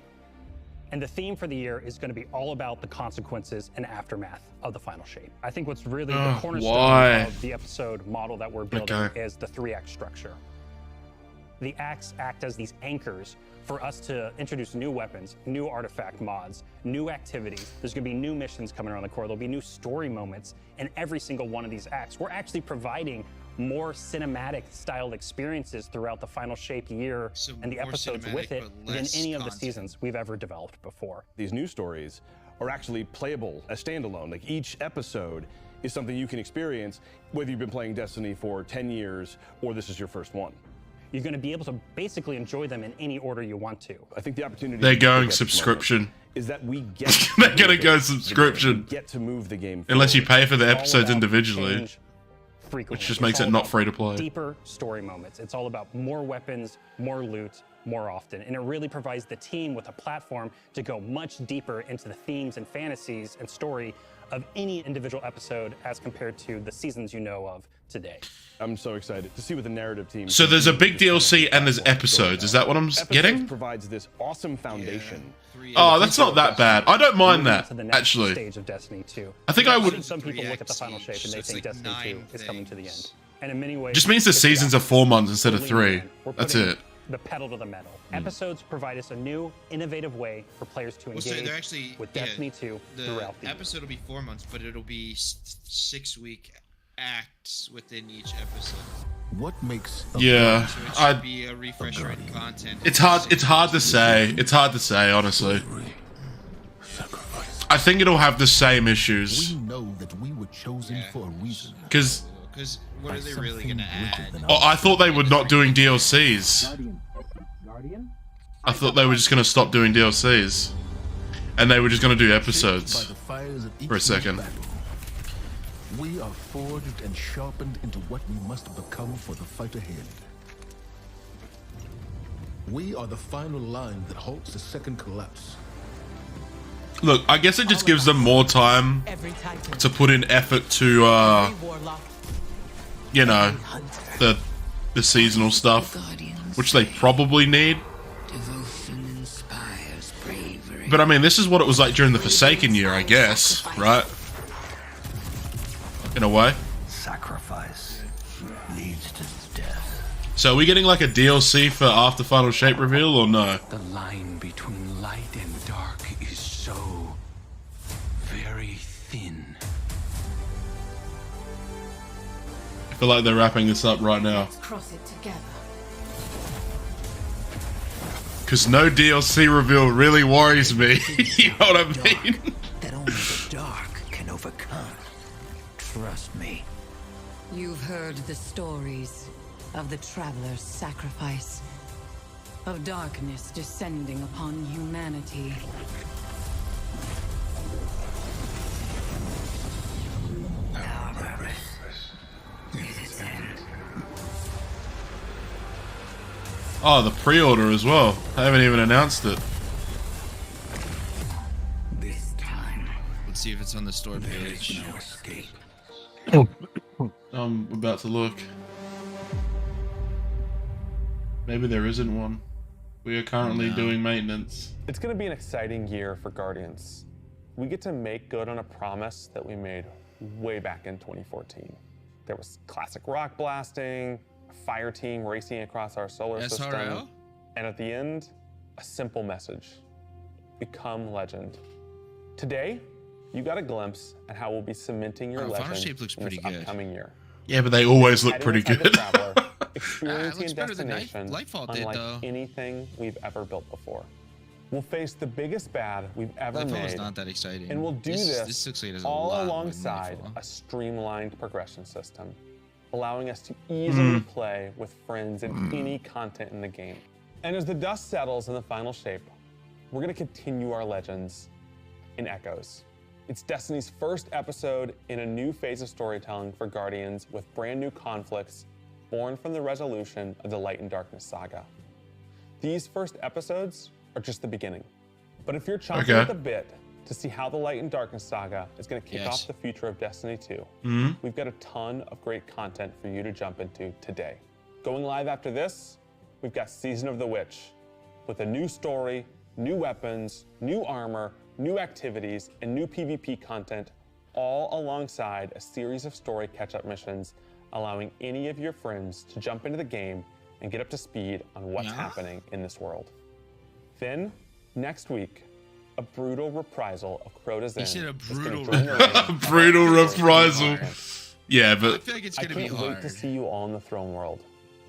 And the theme for the year is going to be all about the consequences and aftermath of the final shape. I think what's really the cornerstone why? of the episode model that we're building Okay. is the 3-act structure. The acts act as these anchors for us to introduce new weapons, new artifact mods, new activities. There's going to be new missions coming around the core. There'll be new story moments in every single one of these acts. We're actually providing more cinematic styled experiences throughout the final shape year and the more episodes with cinematic, it but than less any of the content. seasons we've ever developed before. These new stories are actually playable as standalone. Like each episode is something you can experience, whether you've been playing Destiny for 10 years or this is your first one. you're going to be able to basically enjoy them in any order you want to. I think the opportunity They're going subscription. is that we get They're gonna go subscription. We get to move the game Unless you forward. pay for the episodes individually, Frequently. which just It's makes all it not about free to play. Deeper story moments. It's all about more weapons, more loot, more often. And it really provides the team with a platform to go much deeper into the themes and fantasies and story of any individual episode as compared to the seasons you know of today. I'm so excited to see what the narrative team. So there's a big DLC and there's episodes. Is that what I'm getting? Provides this awesome foundation. Oh, that's not that bad. I don't mind that, To the next actually. stage of Destiny 2. I think I would- Some people look at the final shape and they think Destiny 2 is coming to the end. And in many ways, Just means the it's seasons are 4 months instead of We're 3. That's putting it. The pedal to the metal. Episodes provide us a new, innovative way for players to Well, so engage they're actually with Destiny 2 the throughout the year. episode will be 4 months, but it'll be 6-week acts within each episode. What makes Yeah, So it I. should be a refresher in content. It's hard. It's hard to say. It's hard to say, honestly. I think it'll have the same issues. We know that we were chosen for a reason. Because what are they really gonna add? oh, I thought they were not doing DLCs. I thought they were just gonna stop doing DLCs, and they were just gonna do episodes for a second. We are forged and sharpened into what we must become for the fight ahead. We are the final line that halts the second collapse. Look, I guess it just gives them more time to put in effort to, you know, the seasonal stuff, which they probably need. But I mean, this is what it was like during the Forsaken year, I guess, right? In a way. Sacrifice leads to death. So are we getting like a DLC for after Final Shape reveal or no? The line between light and dark is so very thin. I feel like they're wrapping this up right now. Let's cross it together. Because no DLC reveal really worries me. You know what I mean? That only the dark can overcome. Trust me. You've heard the stories of the Traveler's sacrifice, of darkness descending upon humanity. Our purpose is its end. Oh, the pre-order as well. I haven't even announced it. This time, Let's see if it's on the store page. no escape. I'm about to look. Maybe there isn't one. We are currently doing maintenance. It's going to be an exciting year for Guardians. We get to make good on a promise that we made way back in 2014. There was classic rock blasting, a fire team racing across our solar system, SRL? and at the end, a simple message: become legend. Today, you got a glimpse at how we'll be cementing your Oh, Final legend Shape looks in this pretty good. upcoming year. Yeah, but they always look Heading pretty inside the good. Traveler, looks experiencing a better than destination Lightfall did, unlike though. anything we've ever built before. We'll face the biggest bad we've ever Lightfall made. was not that exciting. And we'll do This looks like it has a all lot more than alongside Lightfall. a streamlined progression system, allowing us to easily Hmm. play with friends in any content in the game. And as the dust settles in the final shape, we're going to continue our legends in Echoes. It's Destiny's first episode in a new phase of storytelling for Guardians, with brand new conflicts born from the resolution of the Light and Darkness saga. These first episodes are just the beginning. But if you're chomping Okay. at the bit to see how the Light and Darkness saga is going to kick Yes. off the future of Destiny 2, Mhm. we've got a ton of great content for you to jump into today. Going live after this, we've got Season of the Witch, with a new story, new weapons, new armor, new activities, and new PvP content, all alongside a series of story catch-up missions, allowing any of your friends to jump into the game and get up to speed on what's happening in this world. Then, next week, a brutal reprisal of Crota's He End said a is gonna brutal join the ranks of Brutal our reprisal. Yeah, but I feel like it's I gonna be can't wait hard. to see you all in the throne world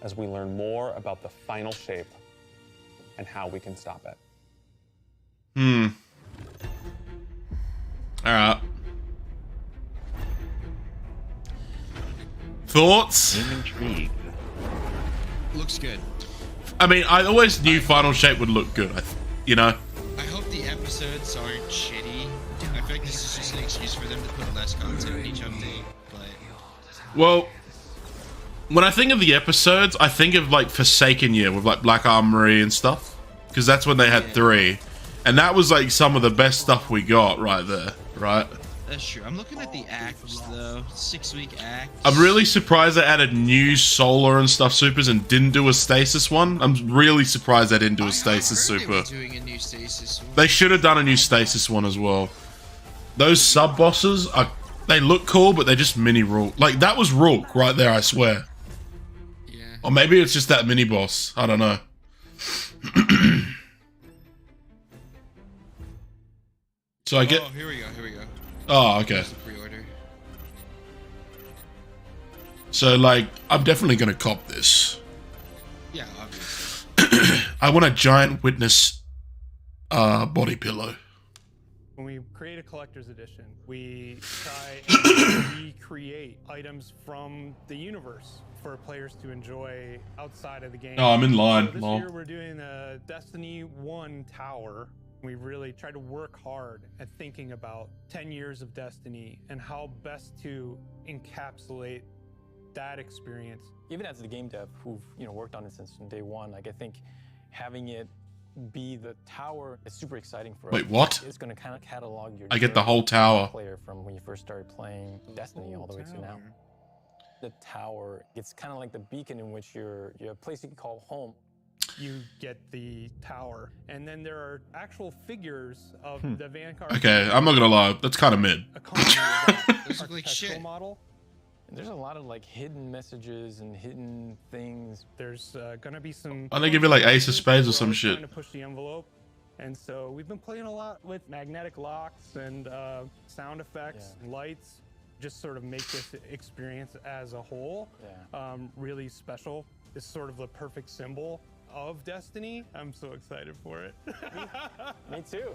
as we learn more about the final shape and how we can stop it. Alright. Thoughts? I'm intrigued. looks good. I mean, I always knew Final Shape would look good. You know. I hope the episodes aren't shitty. I feel like this is just an excuse for them to put less content in each update. But Well, when I think of the episodes, I think of like Forsaken Year with like Black Armory and stuff, because that's when they had 3, and that was like some of the best stuff we got right there, right? that's true. I'm looking at the acts though. 6-week act. I'm really surprised they added new solar and stuff supers and didn't do a stasis one. I'm really surprised they didn't do a stasis super. Doing a new stasis one. They should have done a new stasis one as well. Those sub bosses are, they look cool, but they're just mini Rourke. Like that was Rourke right there, I swear. Yeah. Or maybe it's just that mini boss. I don't know. So I get. Oh, here we go. Here we go. Oh, okay. There's the pre-order. So like, I'm definitely gonna cop this. Yeah, obviously. I want a giant witness body pillow. When we create a collector's edition, we try and recreate items from the universe for players to enjoy outside of the game. Oh, I'm in line, So this Mom. year we're doing a Destiny 1 tower. We really try to work hard at thinking about 10 years of Destiny and how best to encapsulate that experience. Even as the game dev who've worked on it since day one, like I think having it be the tower is super exciting for us. Wait, what? It's going to kind of catalog your I get the journey whole tower. as a player from when you first started playing Destiny all the way to now. The tower, it's kind of like the beacon in which you're a place you can call home. You get the tower, and then there are actual figures of the Vanguard. Okay, I'm not gonna lie, that's kind of mid. Those look like shit. Model. And there's a lot of like hidden messages and hidden things. There's gonna be some. Why don't they give you like Ace of Spades or some Trying shit? to push the envelope, and so we've been playing a lot with magnetic locks and sound effects, and lights, just sort of make this experience as a whole really special. It's sort of the perfect symbol of Destiny. I'm so excited for it. Me too.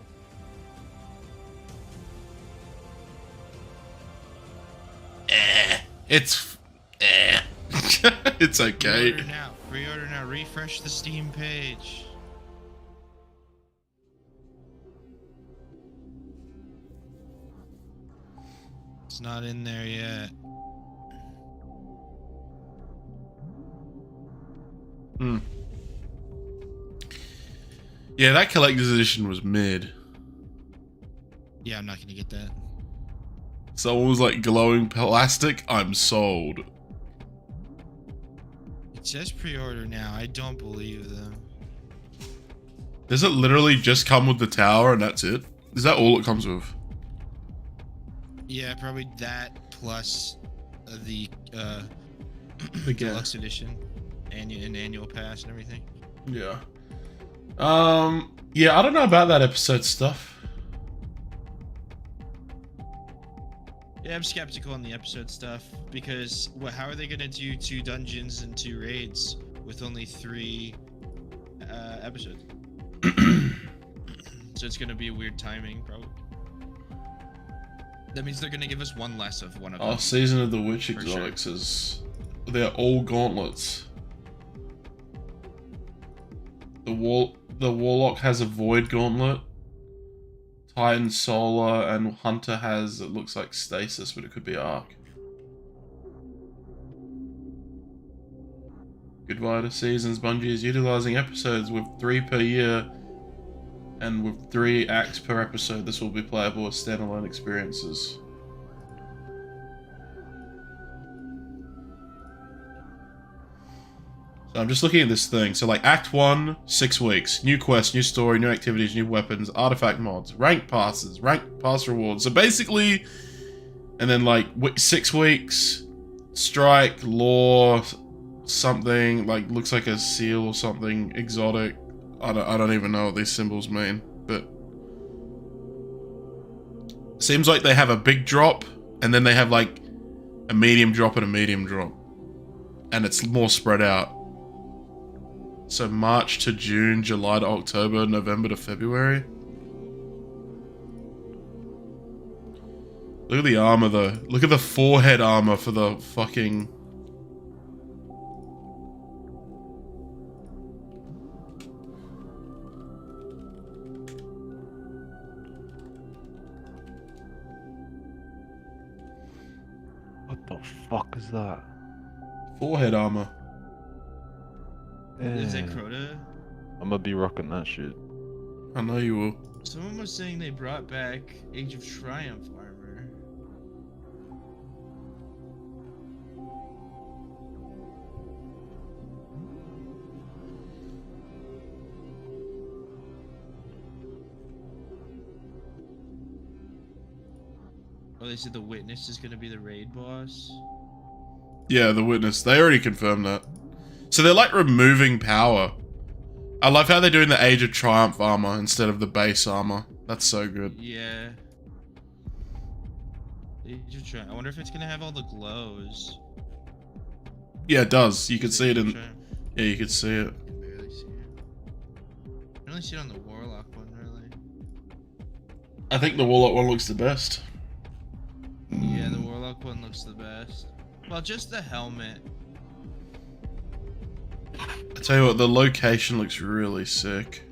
It's it's okay. Pre-order now. Pre-order now. Refresh the Steam page. It's not in there yet. Hmm. Yeah, that collector's edition was mid. Yeah, I'm not gonna get that. Someone was like glowing plastic. I'm sold. It says pre-order now. I don't believe them. Does it literally just come with the tower and that's it? Is that all it comes with? Yeah, probably that plus the Yeah. deluxe edition, annual pass and everything. Yeah. Yeah, I don't know about that episode stuff. Yeah, I'm skeptical on the episode stuff because how are they gonna do 2 dungeons and 2 raids with only 3 episodes? So it's gonna be a weird timing, probably. That means they're gonna give us one less of one of them. Oh, Season of the Witch For sure. exotics is... They're all gauntlets. The Warlock has a Void Gauntlet. Titan Solar and Hunter has, it looks like Stasis, but it could be Arc. Goodbye to Seasons. Bungie is utilizing episodes with 3 per year and with 3 acts per episode. This will be playable as standalone experiences. So I'm just looking at this thing. So like Act 1, 6 weeks. New quests, new story, new activities, new weapons, artifact mods, rank passes, rank pass rewards. So basically, and then like 6 weeks, strike, lore, something, like looks like a seal or something, exotic. I don't even know what these symbols mean, but seems like they have a big drop and then they have like a medium drop and a medium drop. And it's more spread out. So March to June, July to October, November to February. Look at the armor though. Look at the forehead armor for the fucking... the fuck is that? Forehead armor. Is that Yeah. Crota? I'm gonna be rocking that shit. I know you will. Someone was saying they brought back Age of Triumph armor. Oh, they said the Witness is gonna be the raid boss. Yeah, the Witness. They already confirmed that. So they're like removing power. I love how they're doing the Age of Triumph armor instead of the base armor. That's so good. Yeah. Age of Triumph. I wonder if it's gonna have all the glows. Yeah, it does. You can Is see it Age of in... Triumph? Yeah, you can see it. I can barely see it. I only see it on the Warlock one, really. I think the Warlock one looks the best. Yeah, the Warlock one looks the best. Well, just the helmet. I tell you what, the location looks really sick.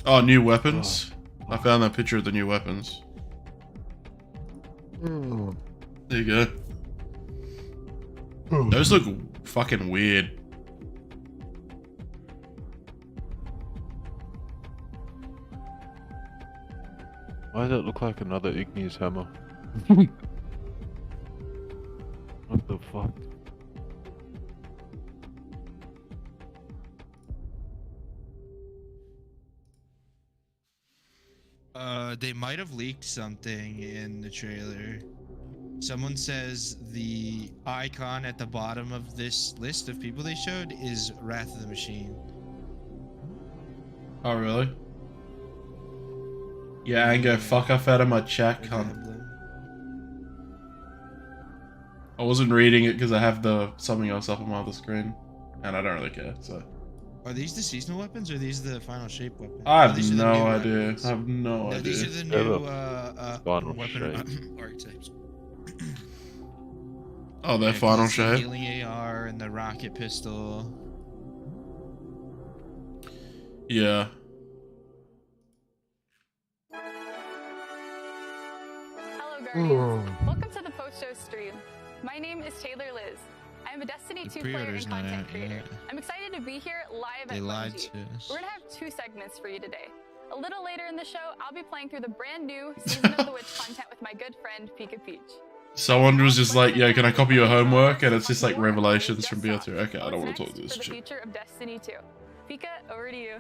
Oh, new weapons. I found that picture of the new weapons. There you go. Those look fucking weird. Why does it look like another Igneous hammer? What the fuck? They might have leaked something in the trailer. Someone says the icon at the bottom of this list of people they showed is Wrath of the Machine. Oh, really? Yeah, and go fuck off out of my chat, cunt. I wasn't reading it because I have the something else up on my other screen, and I don't really care, so. Are these the seasonal weapons or are these the final shape weapons? I Oh, have these are the no new idea. weapons. I have no No, idea. these are the They're new the final weapon shape. archetypes. Oh, their Yeah, 'cause final it's the shape. healing AR and the rocket pistol. Yeah. Hello, Guardians. Welcome to the post-show stream. My name is Taylor Liz. I am a Destiny 2 player and pre-order's not content out creator. yet. I'm excited to be here live They at lied Bungie. to us. We're gonna have 2 segments for you today. A little later in the show, I'll be playing through the brand new Season of the Witch content with my good friend Pika Peach. Someone was just like, yo, can I copy your homework? And it's just like revelations from BO3. Okay, I don't want to talk to this For the shit. future of Destiny 2. Pika, over to you.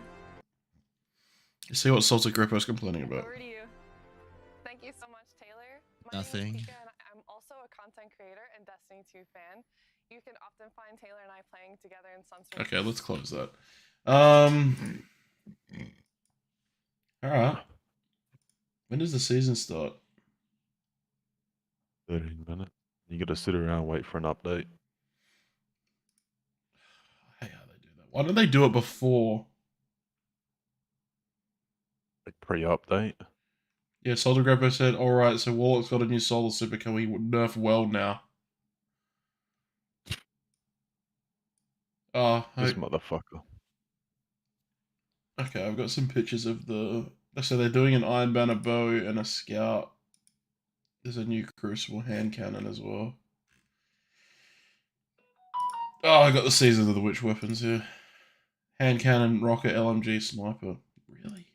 See what Salted Grippo's complaining about. Over to you. Thank you so much, Taylor. Nothing. Pika, and I'm also a content creator and Destiny 2 fan. You can often find Taylor and I playing together in some sort Okay, let's close that. Alright. When does the season start? 13 minutes. You gotta sit around and wait for an update. Why don't they do it before? Like pre-update. Yeah, Salted Grippo said, alright, so Warlock's got a new Solar Super. Can we nerf Weld now? Oh, This motherfucker. okay, I've got some pictures of the... So they're doing an Iron Banner bow and a Scout. There's a new Crucible hand cannon as well. Oh, I got the Season of the Witch weapons here. Hand cannon, rocket, LMG, sniper. Really?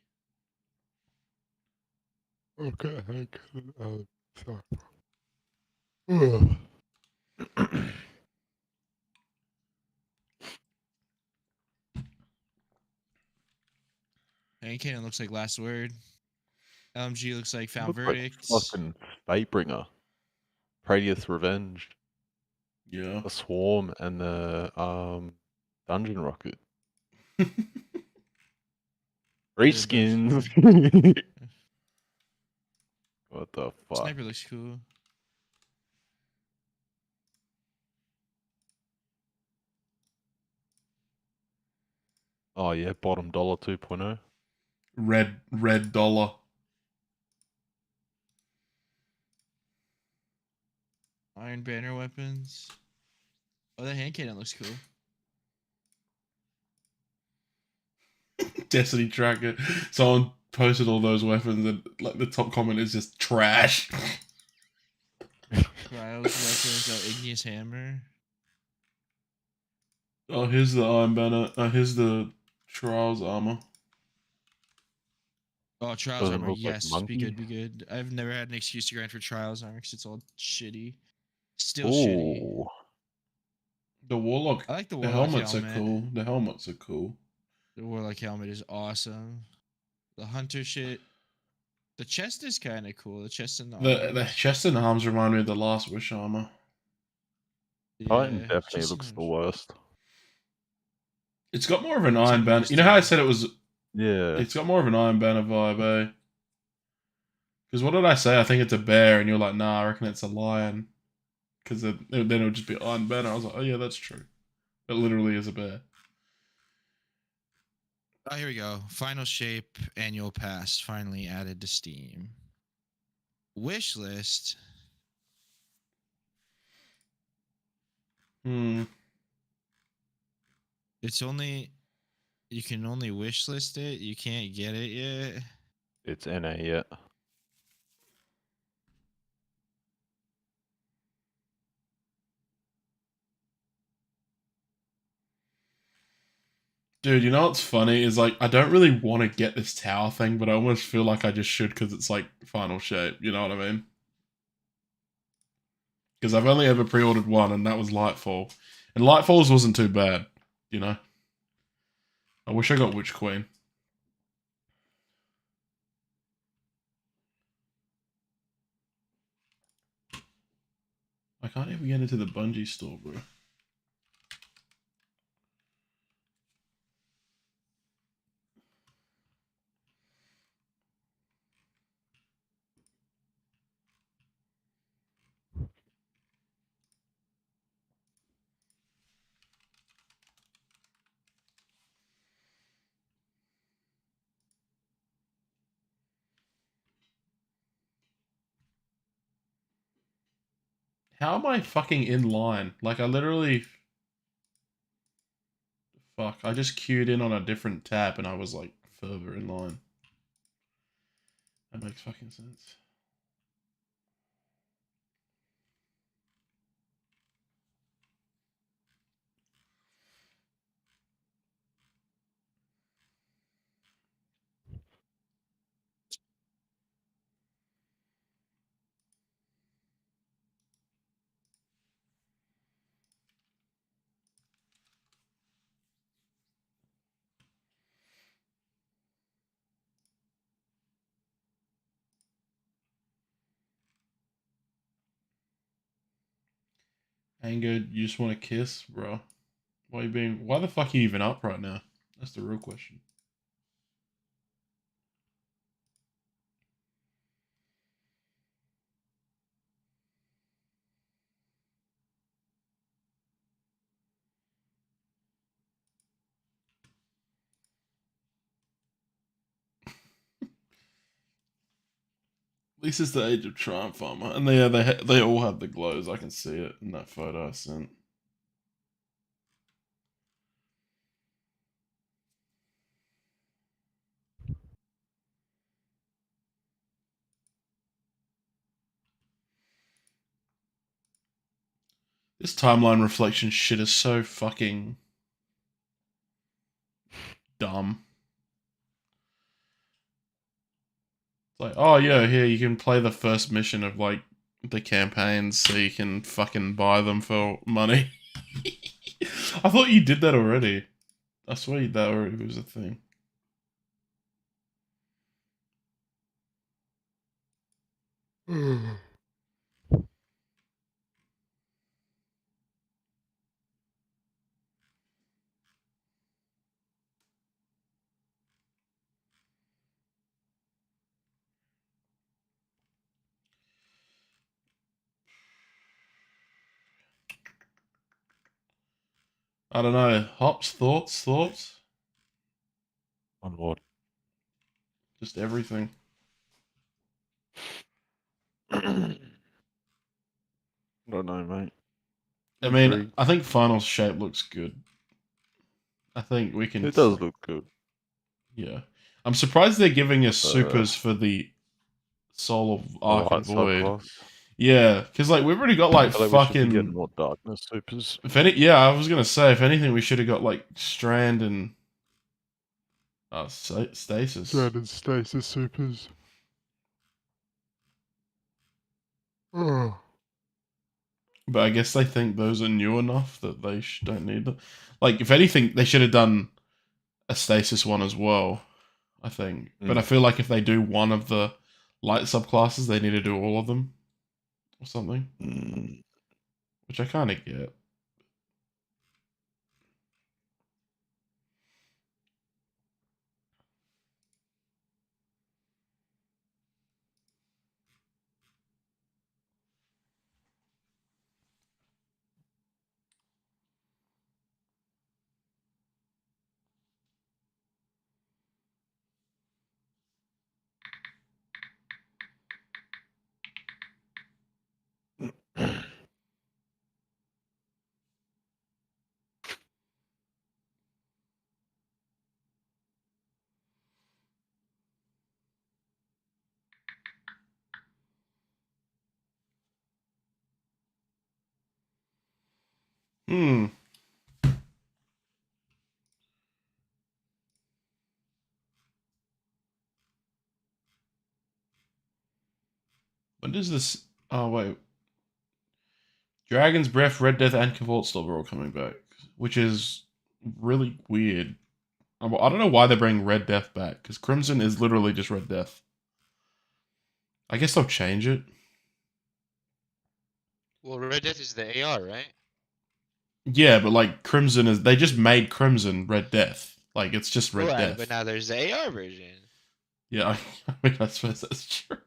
Okay, sorry. Hand cannon looks like Last Word. LMG looks like Found Looks like Verdict. fucking Fatebringer. Proteus Revenge. Yeah. The Swarm and the Dungeon Rocket. Reskins. What the fuck? Sniper looks cool. Oh yeah, bottom dollar 2.0. Red dollar. Iron Banner weapons. Oh, that hand cannon looks cool. Destiny tracker. Someone posted all those weapons, and like the top comment is just trash. Trials weapons, Igneous Hammer. Oh, here's the Iron Banner. Here's the Trials armor. Oh, Trials Doesn't armor, look like yes, monkey. be good. I've never had an excuse to grind for Trials armor because it's all shitty. Still shitty. Ooh. The Warlock. I like the The Warlock helmets helmet. are cool. The helmets are cool. The Warlock helmet is awesome. The Hunter shit. The chest is kind of cool. The chest and The chest and arms remind me of the Last Wish armor. Titan Yeah, definitely chest looks and the worst. It's got more of an Iron Banner. You know how I said it was? Yeah. It's got more of an Iron Banner vibe, eh? Because what did I say? I think it's a bear, and you're like, nah, I reckon it's a lion. Because then it would just be Iron Banner. I was like, oh yeah, that's true. It literally is a bear. Oh, here we go. Final Shape Annual Pass finally added to Steam. Wish list. It's only you can only wish list it. You can't get it yet. It's NA yet. Dude, you know what's funny is like I don't really want to get this tower thing, but I almost feel like I just should because it's like Final Shape. You know what I mean? Because I've only ever pre-ordered one, and that was Lightfall, and Lightfall's wasn't too bad. You know. I wish I got Witch Queen. I can't even get into the Bungie store, bro. How am I fucking in line? Like, I literally... Fuck, I just queued in on a different tab and I was, like, further in line. That makes fucking sense. Anger, you just want to kiss, bro? Why the fuck are you even up right now? That's the real question. At least it's the Age of Triumph armor, and they all have the glows. I can see it in that photo I sent. This timeline reflection shit is so fucking dumb. It's like, oh yeah, here you can play the first mission of like the campaigns so you can fucking buy them for money. I thought you did that already. I swear that already was a thing. I don't know. Hops, thoughts? On what? Just everything. I don't know, mate. I mean, I think Final Shape looks good. I think we can... It does look good. Yeah. I'm surprised they're giving us supers for the Soul of Ark and Void. subclass. Yeah, because like we've already got like I feel like we should be fucking. getting more darkness supers. If any, yeah, I was gonna say if anything, we should have got like Strand and Stasis. Strand and Stasis supers. Oh. But I guess they think those are new enough that they don't need them. Like, if anything, they should have done a Stasis one as well, I think. But I feel like if they do one of the light subclasses, they need to do all of them or something. Which I kind of get. Hmm. When does this... Oh, wait. Dragon's Breath, Red Death, and Cavort Storm are all coming back. Which is really weird. I don't know why they bring Red Death back. Because Crimson is literally just Red Death. I guess they'll change it. Well, Red Death is the AR, right? Yeah, but like Crimson is... They just made Crimson Red Death. Like, it's just Red Right, Death. but now there's the AR version. Yeah, I mean, I suppose that's true.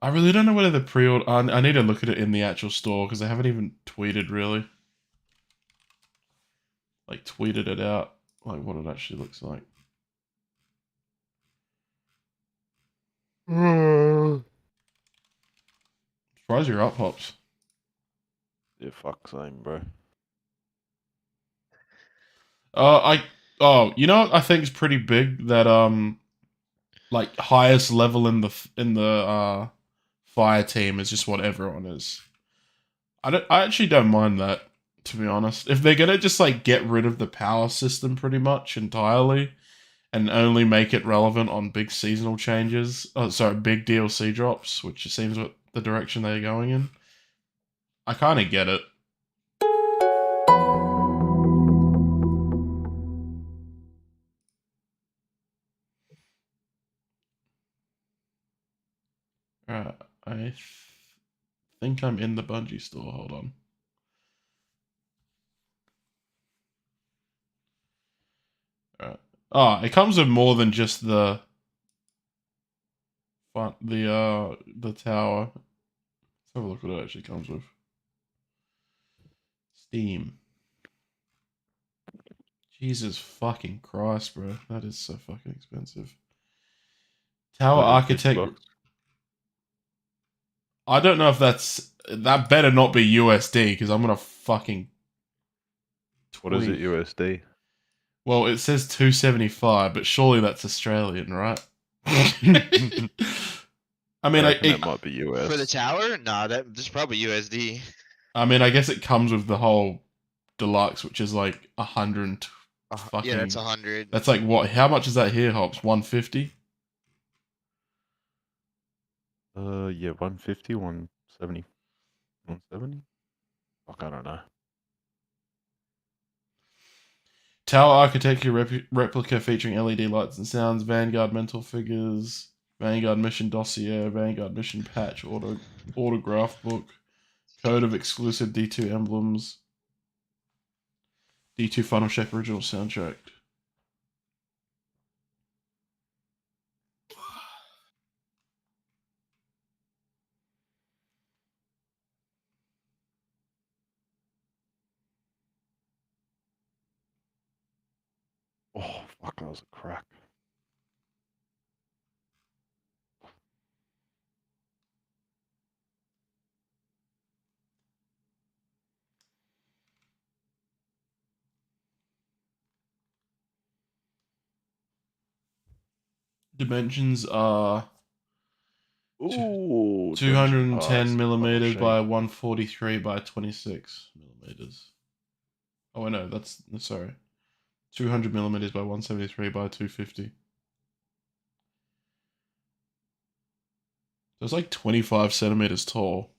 I really don't know whether the pre-order... I need to look at it in the actual store, because they haven't even tweeted, really. Like, tweeted it out. Like, what it actually looks like. Surprised you're up, Hops. Yeah, fuck same, bro. You know what I think is pretty big? That, like, highest level in the fire team is just what everyone is. I actually don't mind that, to be honest. If they're gonna just, like, get rid of the power system pretty much entirely and only make it relevant on big seasonal changes, big DLC drops, which seems what the direction they're going in, I kind of get it. I think I'm in the Bungie store. Hold on. Oh, it comes with more than just the tower. Let's have a look what it actually comes with. Steam. Jesus fucking Christ, bro. That is so fucking expensive. Tower Architect. I don't know if that better not be USD, because I'm gonna fucking What is it, USD? Well, it says 275, but surely that's Australian, right? I mean, it might be US. For the tower? Nah, that's probably USD. I mean, I guess it comes with the whole deluxe, which is like 100. Yeah, that's 100. That's like what? How much is that here, Hops? 150? Yeah, 150, 170. 170? Fuck, I don't know. Tower architecture replica featuring LED lights and sounds, Vanguard mental figures, Vanguard mission dossier, Vanguard mission patch, autograph book, code of exclusive D2 emblems, D2 Final Shape original soundtrack. Oh, fuck, that was a crack. Dimensions are Ooh, 210 millimeters by 143 by 26 millimeters. Oh, I know. That's sorry. 200 millimeters by 173 by 250. So it's like 25 centimeters tall.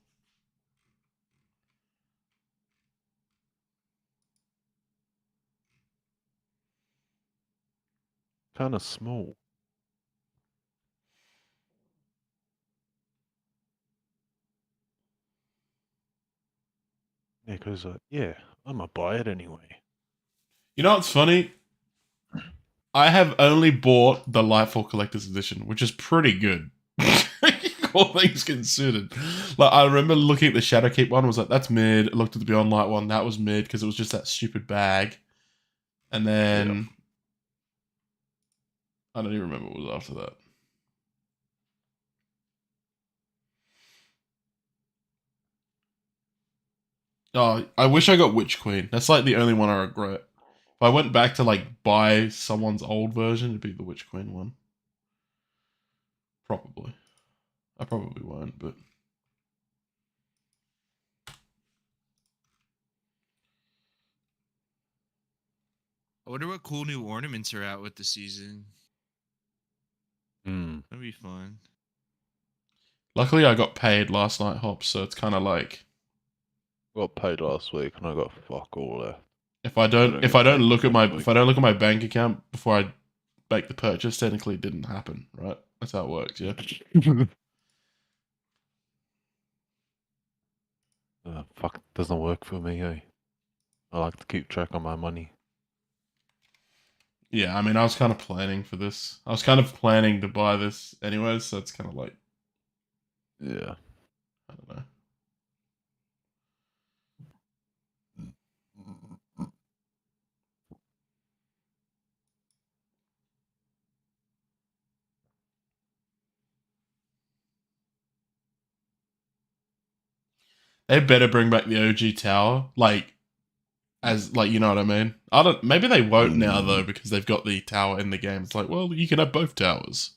Kind of small. Yeah, because yeah, I'm gonna buy it anyway. You know what's funny? I have only bought the Lightfall Collector's Edition, which is pretty good. All things considered. Like, I remember looking at the Shadowkeep one, was like, that's mid. I looked at the Beyond Light one, that was mid, because it was just that stupid bag. And then... I don't even remember what was after that. Oh, I wish I got Witch Queen. That's like the only one I regret. If I went back to like buy someone's old version, it'd be the Witch Queen one. Probably. I probably won't, but... I wonder what cool new ornaments are out with the season. That'd be fun. Luckily, I got paid last night, Hops, so it's kind of like... Got paid last week and I got fuck all left. If I don't look at my bank account before I make the purchase, technically it didn't happen, right? That's how it works, yeah. Fuck, doesn't work for me, eh? I like to keep track of my money. Yeah, I mean, I was kind of planning for this. I was kind of planning to buy this anyways, so it's kind of like... Yeah. I don't know. They better bring back the OG tower, like, as, like, you know what I mean? Maybe they won't now, though, because they've got the tower in the game. It's like, well, you can have both towers.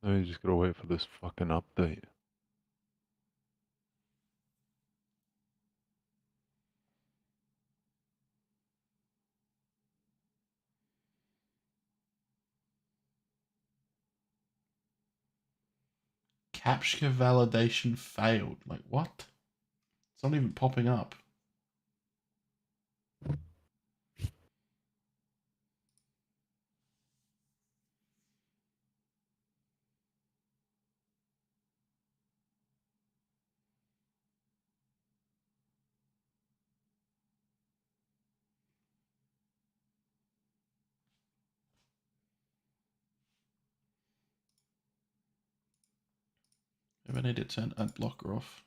No, you just gotta wait for this fucking update. Captcha validation failed. Like, what? It's not even popping up. Maybe I need to turn ad blocker off.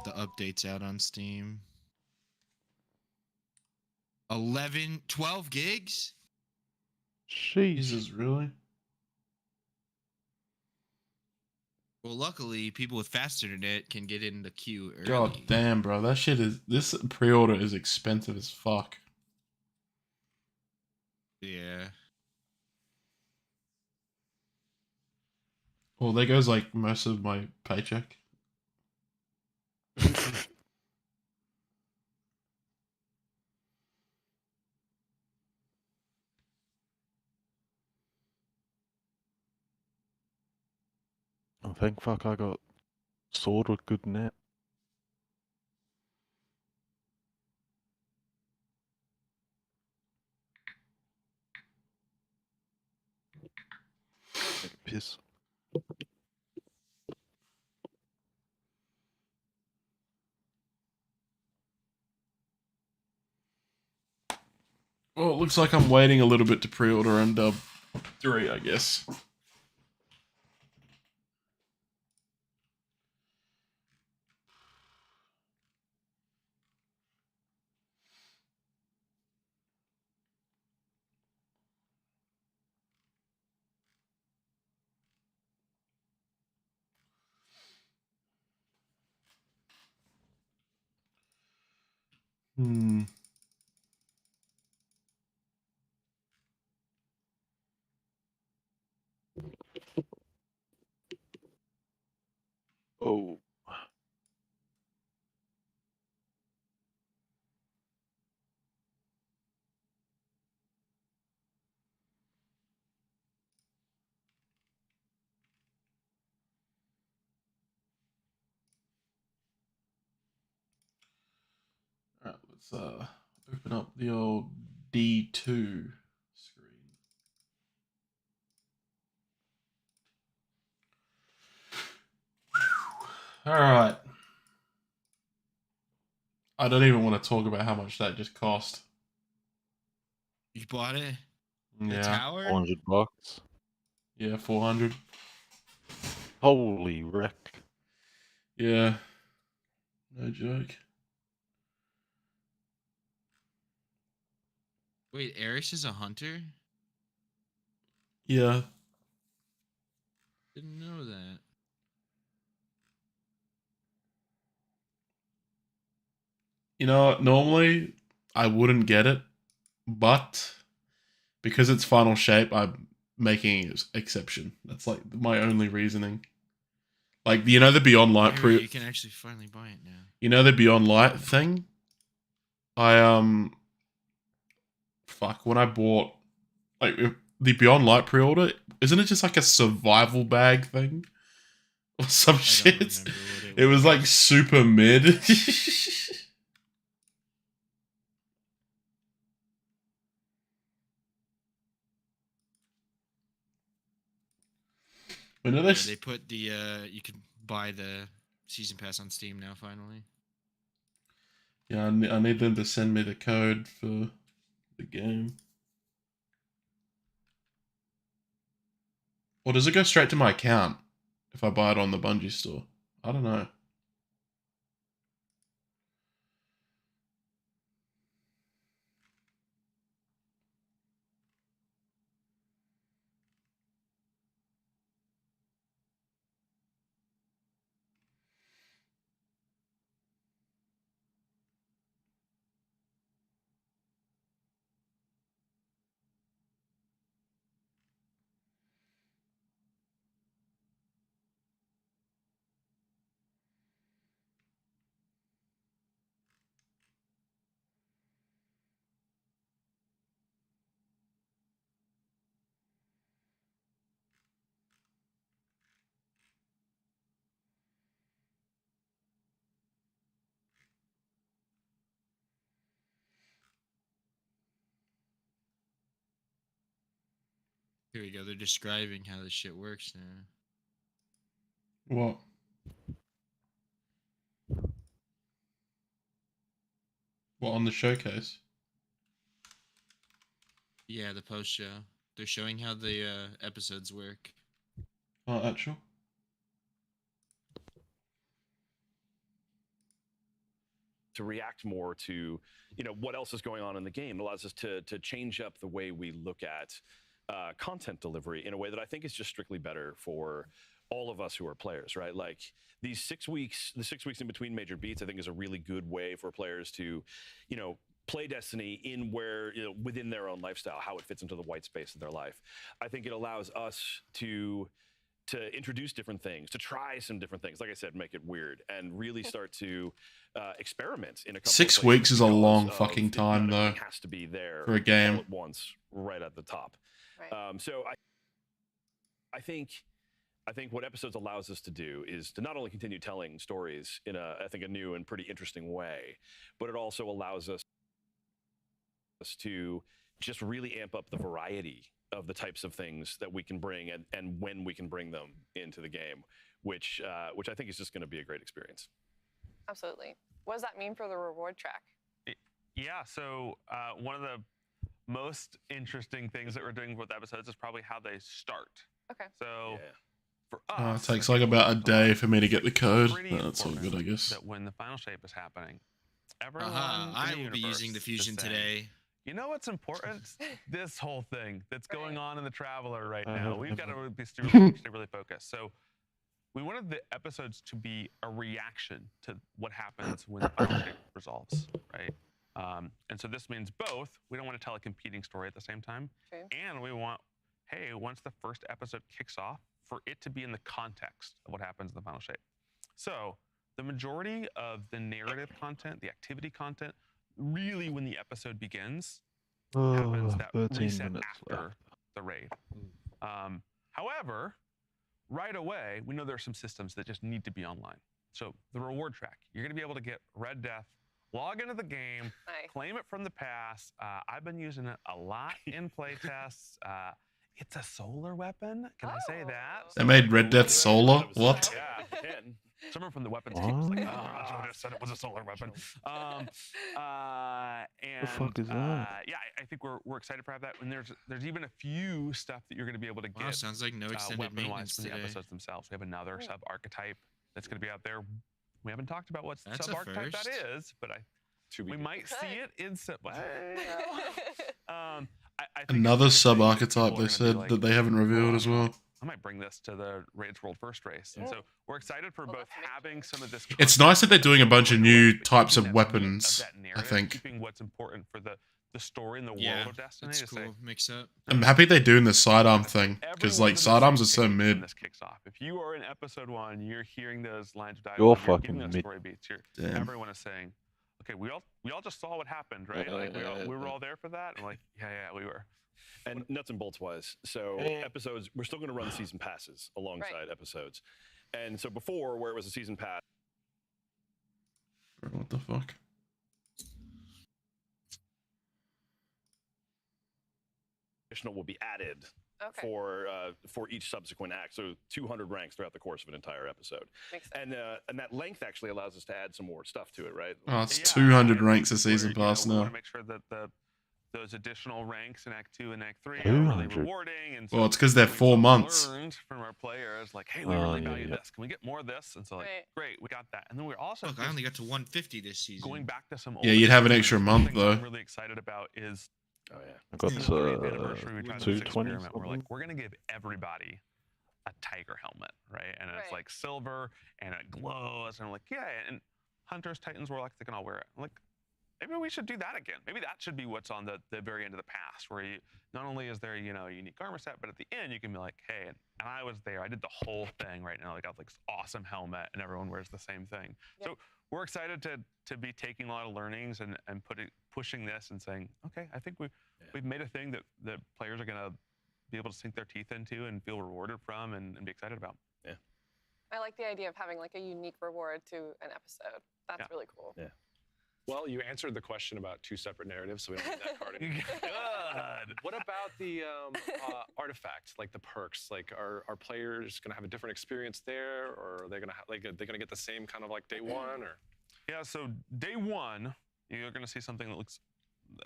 The update's out on Steam. 12 gigs? Jesus, really? Well, luckily, people with fast internet can get in the queue early. God damn, bro. That shit is... This pre-order is expensive as fuck. Yeah. Well, there goes, like, most of my paycheck. I think fuck I got sword with good net. Take a piss. Well, it looks like I'm waiting a little bit to pre-order Undub 3, I guess. Hmm. Oh. Alright, let's open up the old D2 screen. Alright. I don't even want to talk about how much that just cost. You bought it? The Yeah. tower? $400. Yeah, 400. Holy wreck. Yeah. No joke. Wait, Eris is a hunter? Yeah. Didn't know that. You know, normally I wouldn't get it, but because it's Final Shape, I'm making an exception. That's like my only reasoning. Like, you know the Beyond Light You can actually finally buy it now. You know the Beyond Light thing? Fuck, when I bought like the Beyond Light pre-order, isn't it just like a survival bag thing? Or some shit? It was like super mid. When are Yeah, they put the you can buy the season pass on Steam now finally. Yeah, I need them to send me the code for the game. Or does it go straight to my account if I buy it on the Bungie store? I don't know. Here we go. They're describing how this shit works now. What? What, on the showcase? Yeah, the post show. They're showing how the episodes work. Oh, actual? To react more to, what else is going on in the game. It allows us to change up the way we look at content delivery in a way that I think is just strictly better for all of us who are players, right? Like these 6 weeks, the 6 weeks in between major beats, I think is a really good way for players to, you know, play Destiny in where, you know, within their own lifestyle, how it fits into the white space of their life. I think it allows us to introduce different things, to try some different things. Like I said, make it weird and really start to experiment in a couple 6 of weeks is a long because fucking time, though, it has to be there for a game. all at once, right at the top. So I think what episodes allows us to do is to not only continue telling stories in I think a new and pretty interesting way, but it also allows us to just really amp up the variety of the types of things that we can bring and when we can bring them into the game, which I think is just going to be a great experience. Absolutely. What does that mean for the reward track? Yeah, so one of the most interesting things that we're doing with episodes is probably how they start. Okay. So for It us, takes like about a day for me to get the code. That's all good, I guess. that when the final shape is happening, everyone I in the will be using the universe fusion is saying, today. You know what's important? This whole thing that's going on in the Traveler right now. We've got to be stay really focused. So we wanted the episodes to be a reaction to what happens when the final shape resolves, right? And so this means both. We don't want to tell a competing story at the same time. True. And we want, hey, once the first episode kicks off, for it to be in the context of what happens in the final shape. So the majority of the narrative content, the activity content, really when the episode begins, happens that 13 reset minutes after left. the raid. However, right away, we know there are some systems that just need to be online. So the reward track, you're going to be able to get Red Death, log into the game, claim it from the past. I've been using it a lot in playtests. It's a solar weapon. Can I say that? They made Red Death solar? What? Yeah, someone from the weapons team was like, oh, I just said it was a solar weapon. And The fuck is that? yeah, I think we're excited for that. And there's even a few stuff that you're going to be able to get. Wow, sounds like no extended weapon-wise maintenance from the today. episodes themselves. We have another sub archetype that's going to be out there. We haven't talked about what That's sub a archetype that first. is, but we might see it in sub. I think Another it's one of the things sub-archetype people are they gonna be said like, that they haven't revealed as well. I might bring this to the Raids World First race. And so we're excited for both having some of this. It's nice that they're doing a bunch of new types of weapons, I think. Keeping what's important for the story and the Yeah, world of Destiny. that's to say, cool. Mix up. I'm happy they're doing the sidearm thing, because like sidearms are so mid. This kicks off. If you are in episode 1, you're hearing those lines of dialogue. You're You're fucking getting those mid. story beats. Damn. Everyone is saying, "Okay, we all just saw what happened, right? Like we were all there for that." And like, yeah, we were. And nuts and bolts wise, so episodes, we're still going to run season passes alongside episodes. And so before, where it was a season pass, What the fuck? additional will be added for each subsequent act. So 200 ranks throughout the course of an entire episode. And that length actually allows us to add some more stuff to it, right? Oh, it's 200 ranks a season pass We now. want to make sure that those additional ranks in Act 2 and Act 3 are really 200. rewarding. And Well, it's 'cause they're 4 months. Learned from our players, like, hey, we Oh, really yeah, value yeah. this. Can we get more of this? And so, like, great, we got that. And then we're also Look, I only got to 150 this season. going back to some. Yeah, older you'd have an games, extra one month, thing that though. I'm really excited about is. Oh yeah. I got the 40th anniversary, we tried this 220 experiment. We're like, something. we're gonna give everybody a tiger helmet, right? And it's like silver and it glows. And I'm like, yeah. And Hunters, Titans, Warlocks, they can all wear it. I'm like, maybe we should do that again. Maybe that should be what's on the very end of the past, where you not only is there a unique armor set, but at the end you can be like, hey, and I was there. I did the whole thing right now. I got like this awesome helmet, and everyone wears the same thing. So we're excited to be taking a lot of learnings and pushing this and saying, okay, I think we've made a thing that players are gonna be able to sink their teeth into and feel rewarded from and be excited about. Yeah. I like the idea of having like a unique reward to an episode. That's really cool. Yeah. Well, you answered the question about 2 separate narratives, so we don't need that card anymore. Good. What about the artifact, like the perks? Like, are players going to have a different experience there, or are they going to get the same kind of like day one, or? Yeah. So day 1, you're going to see something that looks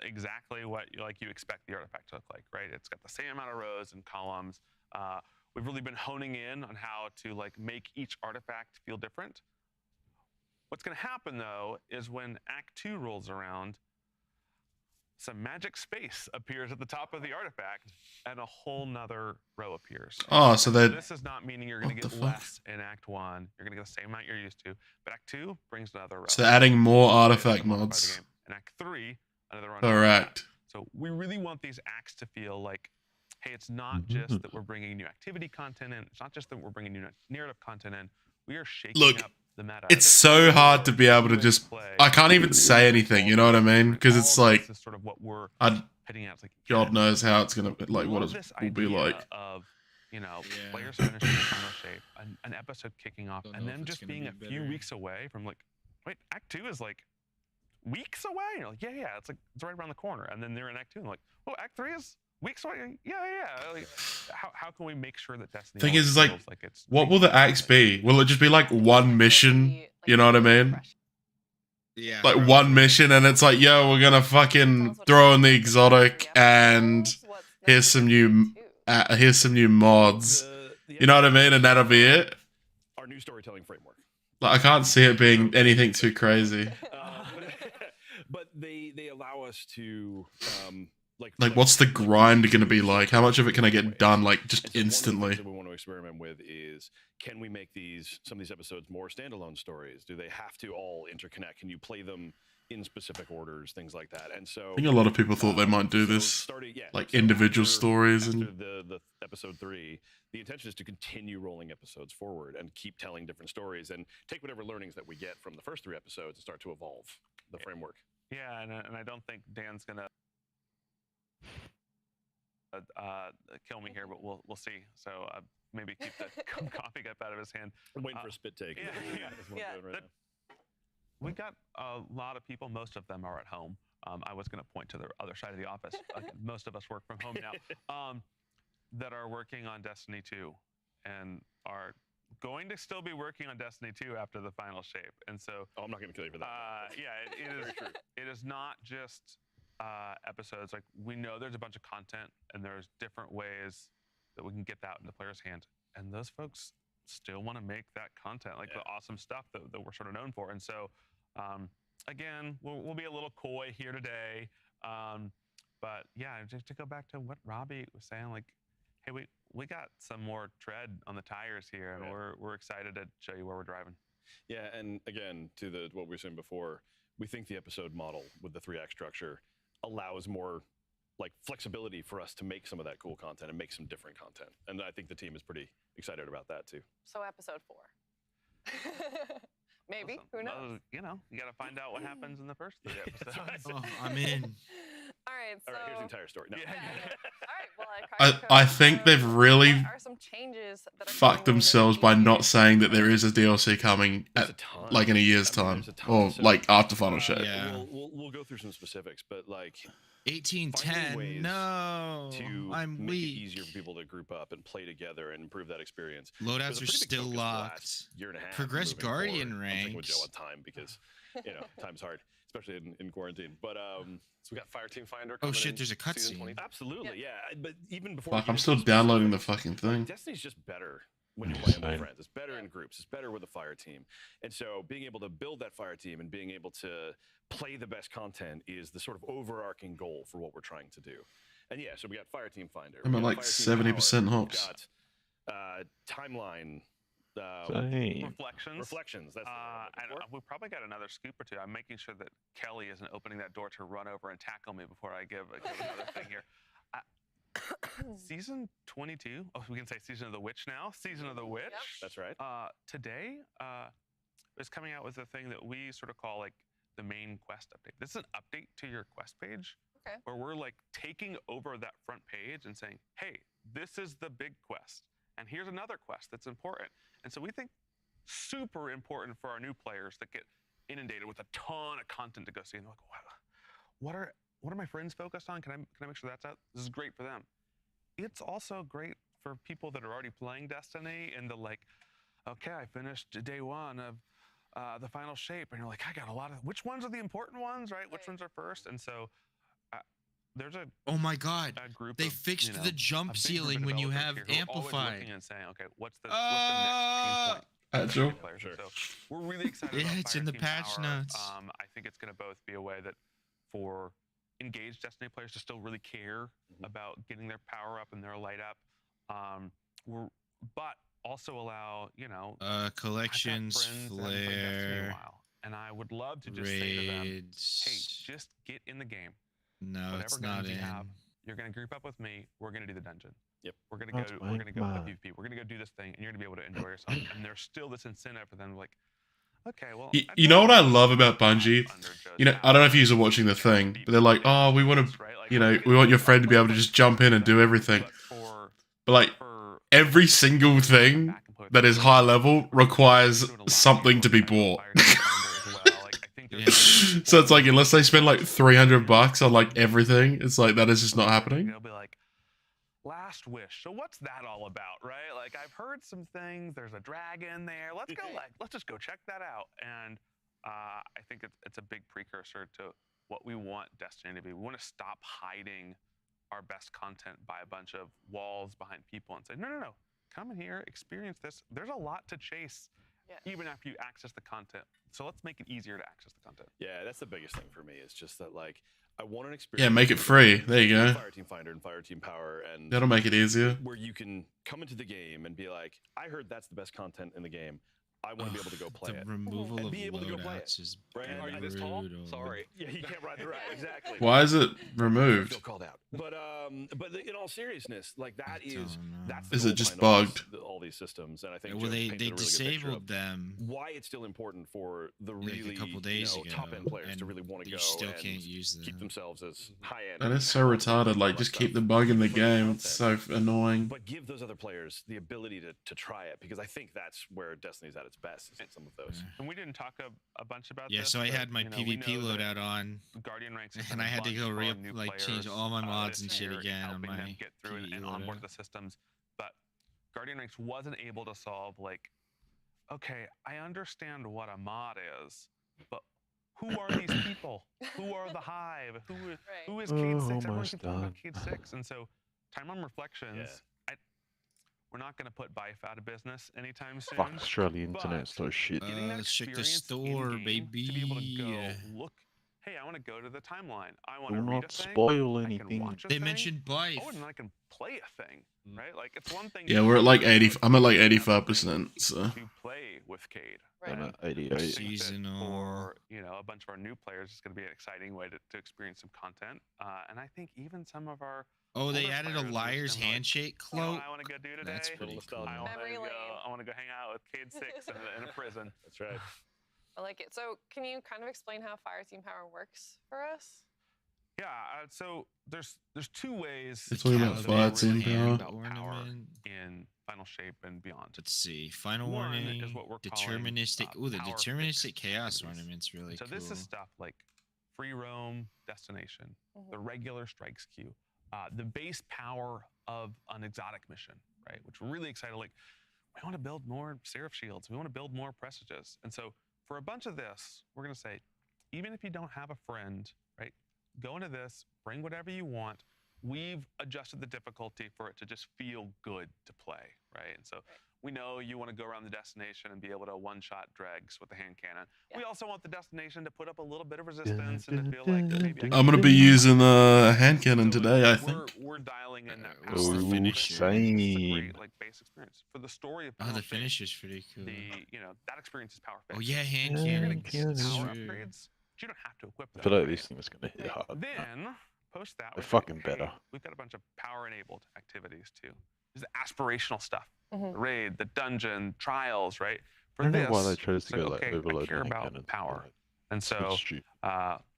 exactly what you expect the artifact to look like, right? It's got the same amount of rows and columns. We've really been honing in on how to like make each artifact feel different. What's going to happen though is when Act 2 rolls around, some magic space appears at the top of the artifact, and a whole nother row appears. Oh, so that. This is not meaning you're going to get less in Act 1. You're going to get the same amount you're used to. But Act 2 brings another row. So they're adding more artifact mods. And Act 3, another row. Correct. So we really want these acts to feel like, hey, it's not just that we're bringing new activity content in. It's not just that we're bringing new narrative content in. We are shaking up the meta. It's so hard to be able to just. I can't even say anything. You know what I mean? Because it's like, sort of what we're hitting out. It's like, God knows how it's gonna like. What it will be like. Of, you know, players finishing the final shape, an episode kicking off, and then just being a few weeks away from like, wait, Act 2 is like weeks away. And you're like, yeah, it's like it's right around the corner, and then they're in Act 2, and like, oh, Act 3 is weeks away. Yeah. Like, how can we make sure that Destiny? Thing is, like, it's what will the acts be? Will it just be like one mission? You know what I mean? Yeah. Like one mission, and it's like, yo, we're gonna fucking throw in the exotic, and here's some new mods. You know what I mean? And that'll be it. Our new storytelling framework. Like, I can't see it being anything too crazy. But they allow us to like what's the grind gonna be like? How much of it can I get done like just instantly? One of the things that we want to experiment with is, can we make some of these episodes more standalone stories? Do they have to all interconnect? Can you play them in specific orders, things like that? And so I think a lot of people thought they might do this, like individual stories. And after the episode 3, the intention is to continue rolling episodes forward and keep telling different stories and take whatever learnings that we get from the first 3 episodes and start to evolve the framework. Yeah, and I don't think Dan's gonna kill me here, but we'll see. So maybe keep the coffee cup out of his hand. I'm waiting for a spit take. We got a lot of people. Most of them are at home. I was going to point to the other side of the office. Most of us work from home now. That are working on Destiny 2 and are going to still be working on Destiny 2 after the final shape. And so, I'm not going to kill you for that. It is not just episodes. Like, we know there's a bunch of content, and there's different ways that we can get that into players' hands. And those folks still want to make that content, like the awesome stuff that we're sort of known for. And so, again, we'll be a little coy here today. But yeah, just to go back to what Robbie was saying, like, hey, we got some more tread on the tires here, and we're excited to show you where we're driving. Yeah, and again, to what we were saying before, we think the episode model with the 3-act structure allows more like flexibility for us to make some of that cool content and make some different content. And I think the team is pretty excited about that too. So episode 4. Maybe. Who knows? You know, you got to find out what happens in the first 3 episodes. I'm in. All right, so... All right, here's the entire story. No. All right, well, I think they've really are some changes that are fucked themselves by not saying that there is a DLC coming at like in a year's time or like after Final Shape. Yeah. We'll go through some specifics, but like 1810. No, to I'm make weak. it easier for people to group up and play together and improve that experience. Loadouts are still locked. Year and a half. Progress Guardian I'm ranks. with Joe on time because time's hard, especially in quarantine. But so we got Fireteam Finder. Oh shit, there's a cutscene. Absolutely, yeah. But even before, Fuck, I'm still downloading the fucking thing. Destiny's just better when you're playing with friends. It's better in groups. It's better with a fire team. And so being able to build that fire team and being able to play the best content is the sort of overarching goal for what we're trying to do. And yeah, so we got Fireteam Finder. I'm at like 70% hops. We got timeline. Reflections. That's we probably got another scoop or two. I'm making sure that Kelly isn't opening that door to run over and tackle me before I give another thing here. Season 22. Oh, we can say Season of the Witch now. Season of the Witch. Yep. That's right. Today is coming out with a thing that we sort of call like the main quest update. This is an update to your quest page, where we're like taking over that front page and saying, hey, this is the big quest, and here's another quest that's important. And so we think super important for our new players that get inundated with a ton of content to go see, and they're like, wow, what are my friends focused on? Can I make sure that's out? This is great for them. It's also great for people that are already playing Destiny and the like, okay, I finished day 1 of the final shape, and you're like, I got a lot of, which ones are the important ones, right? Which ones are first? And so there's a oh my god, a group they of, fixed the jump ceiling when you have amplified. And saying, okay, what's the next pain point? Joe. So we're really excited. Yeah, about it's in the Fireteam patch Power. notes. I think it's going to both be a way that for engaged Destiny players to still really care about getting their power up and their light up. But also allow, you know, collections, friends that haven't played Destiny in a flare, while, and I would love to just say to them, hey, just get in the game. No, Whatever it's guns not you in. have, you're gonna group up with me. We're gonna do the dungeon. Yep. We're gonna That's go. We're gonna go mad. PvP. We're gonna go do this thing, and you're gonna be able to enjoy yourself. And there's still this incentive for them, like, okay, well, You know what I love about Bungie? You know, I don't know if you are watching the thing, but they're like, oh, we want to, you know, we want your friend to be able to just jump in and do everything. But like, every single thing that is high level requires something to be bought. So it's like, unless they spend like $300 on like everything, it's like, that is just not happening. They'll be like, Last Wish. So what's that all about, right? Like, I've heard some things. There's a dragon there. Let's go. Let's just go check that out. And I think it's a big precursor to what we want Destiny to be. We want to stop hiding our best content by a bunch of walls behind people and say, no, come in here, experience this. There's a lot to chase, even after you access the content. So let's make it easier to access the content. Yeah, that's the biggest thing for me. Is just that, like, I want an experience. Yeah, make it free. There you go. Fireteam Finder and Fireteam Power, and That'll make it easier. Where you can come into the game and be like, I heard that's the best content in the game. I want to be able to go play it. Removal and of be able to go play it. loadouts is Right? Are you this tall? Sorry. Yeah, you can't ride the ride. Exactly. Why is it removed? Feel called out. But in all seriousness, like that's the Is it gold just mine of bugged? all these systems, and I think Well, Joe they painted a really good picture disabled of them why it's still important for the like really a couple days ago, top end players to and really want to you go still and can't use them. keep themselves as high end. That is so retarded. Like, just keep the bug in the game. It's so annoying. But give those other players the ability to try it, because I think that's where Destiny's at its best. Is in some of those. And we didn't talk a bunch about Yeah, this. so I but, had my you know, we PvP know that loadout on, Guardian ranks has and been I a had to bunch go for our new change players, all my mods and this shit year again on helping my them get through and PvE onboard loadout. the systems. But Guardian ranks wasn't able to solve, like, okay, I understand what a mod is, but who are these people? Who are the Hive? Who is Cade 6? Everyone keeps talking about Cade 6. And so, Time on Reflections, we're not going to put Bife out of business anytime soon. Fuck Australian internet, so shit. Let's check the store, baby. To be able to go look, hey, I want to go to the timeline. I want Do to read not a thing. spoil I can anything. watch a They thing. mentioned Bife. Oh, and I can play a thing, right? Like, it's one thing. Yeah, we're at like 80. I'm at like 85%. So To play with Cade. I'm And at 88. I think that Seasonal. For a bunch of our new players, it's going to be an exciting way to experience some content. And I think even some of our Oh, they older added a players are liar's gonna be like, handshake "You know cloak. what I want to go do today. That's pretty cool. I want to Memory go. lane. I want to go hang out with Cade 6 in a prison. That's right. I like it. So, can you kind of explain how Fireteam Power works for us? Yeah. So there's two ways. It's talking about Fireteam Power. Ornament. In Final Shape and beyond. Let's see. Final One warning. is what we're Deterministic. calling, Oh, the power deterministic fix chaos activities. ornament's really So cool. this is stuff like free roam destination, the regular strikes queue, the base power of an exotic mission, right? Which we're really excited. Like, we want to build more Seraph shields. We want to build more Presages. And so for a bunch of this, we're going to say, even if you don't have a friend, right? Go into this, bring whatever you want. We've adjusted the difficulty for it to just feel good to play, right? And so we know you want to go around the destination and be able to one-shot dregs with the hand cannon. We also want the destination to put up a little bit of resistance and to feel like maybe I'm gonna be using a hand cannon today, I think. we're dialing in that power. What's the Oh, finisher? It's a same. great like base experience for the story of Oh, Final the Shape, finisher's pretty cool. that experience is power Oh fixed. yeah, hand So you're gonna cannon. get That's power true. upgrades, but you don't have to equip I them. feel like right? these things are gonna hit hard. Then post that. They're we say, fucking hey, better. We've got a bunch of power-enabled activities too. There's the aspirational stuff, Mhm. the raid, the dungeon, trials, right? For I don't know this, why they chose it's to go like okay, overload I care hand about cannon. power, and It's so stupid.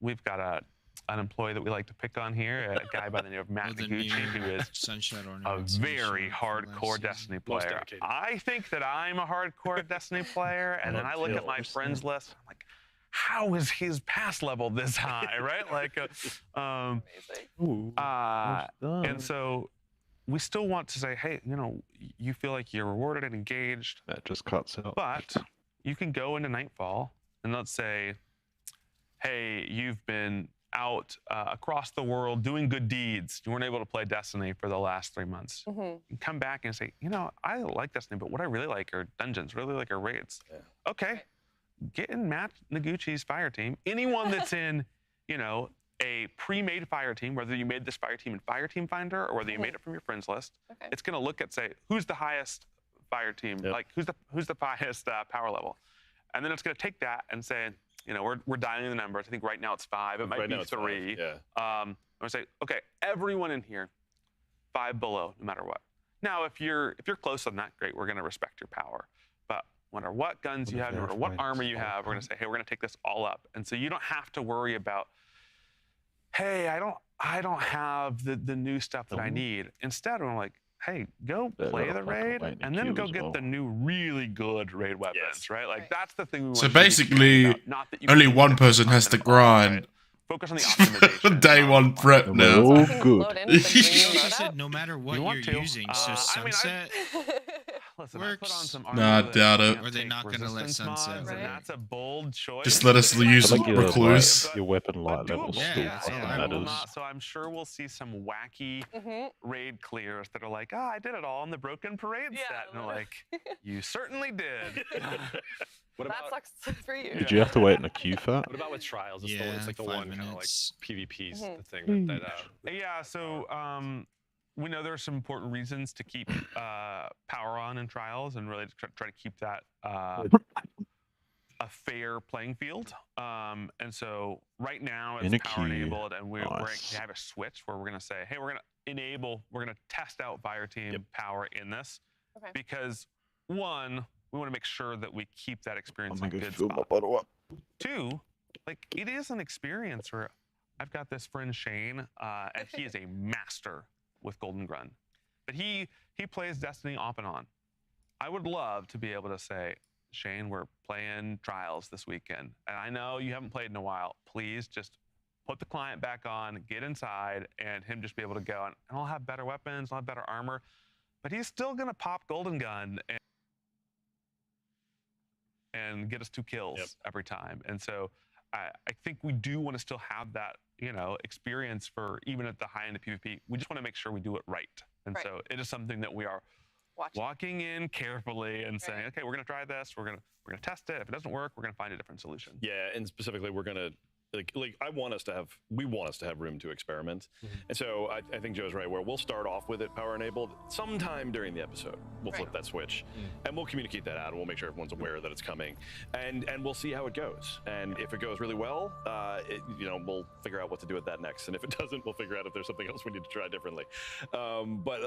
we've got an employee that we like to pick on here, a guy by the name of Matt Oh, the Noguchi, who new is Sunshot a ornaments. very hardcore Destiny player. I think that I'm a hardcore Destiny player, and then I look at my friends list. I'm like, how is his pass level this high, right? Like, and so we still want to say, hey, you feel like you're rewarded and engaged. That just cuts out. But you can go into Nightfall and let's say, hey, you've been out across the world doing good deeds. You weren't able to play Destiny for the last 3 months. Mm-hmm. You come back and say, I like Destiny, but what I really like are dungeons, really like are raids. Okay, get in Matt Noguchi's fire team. Anyone that's in, a pre-made fire team, whether you made this fire team in Fireteam Finder or whether you made it from your friends list. Okay. It's going to look at, say, who's the highest fire team, like who's the highest power level, and then it's going to take that and say, you know, we're dialing the numbers. I think right now it's 5. It might be 3. Yeah. I'm gonna say, okay, everyone in here, 5 below, no matter what. Now, if you're close on that, great. We're gonna respect your power. But no matter what guns you have, no matter what armor you have, we're gonna say, hey, we're gonna take this all up. And so you don't have to worry about, hey, I don't have the new stuff that I need. Instead, I'm like, hey, go play the raid and then go get the new really good raid weapons, right? Like that's the thing we want. So you to be basically, about, not that you only can one get person has to grind. Focus on the optimization. Day one prep now. Oh, good. I said no matter what You you're want to. using. So Sunset Listen, I put on some Nah, armor that doubt it. can't Or they're take not gonna let resistance Sunset mods, work. and that's a bold choice. Just let us use I think Recluse. your weapon light level doable. still Yeah, fucking I will matters. not, so I'm sure we'll see some wacky raid clears that are like, I did it all in the Broken Parade set. And they're like, you certainly did. What That about sucks for you. Did you have to wait in a queue for that? what about with trials? It's, Yeah, it's like the 5 one kind of like minutes. PvP 's the thing that Yeah, so we know there are some important reasons to keep power on in trials and really try to keep that a fair playing field. And so right now In a it's power queue. enabled, and we're going Nice. to have a switch where we're going to say, hey, we're going to test out Fireteam power in this Okay. because one, we want to make sure that we keep that I'm experience in a gonna go good fill my spot. bottle up. 2, like it is an experience where I've got this friend Shane, and he is a master with Golden Gun, but he plays Destiny off and on. I would love to be able to say, Shane, we're playing Trials this weekend, and I know you haven't played in a while. Please just put the client back on, get inside, and him just be able to go, and I'll have better weapons, I'll have better armor, but he's still gonna pop Golden Gun and get us 2 kills every time. And so I think we do want to still have that, you know, experience for even at the high end of PvP. We just want to make sure we do it right. And so it is something that we are walking in carefully and saying, okay, we're going to try this. We're going to test it. If it doesn't work, we're going to find a different solution. Yeah, and specifically, we're gonna like we want us to have room to experiment, and so I think Joe's right. Where we'll start off with it power enabled sometime during the episode. We'll flip that switch, and we'll communicate that out, and we'll make sure everyone's aware that it's coming, and we'll see how it goes. And if it goes really well, we'll figure out what to do with that next. And if it doesn't, we'll figure out if there's something else we need to try differently. But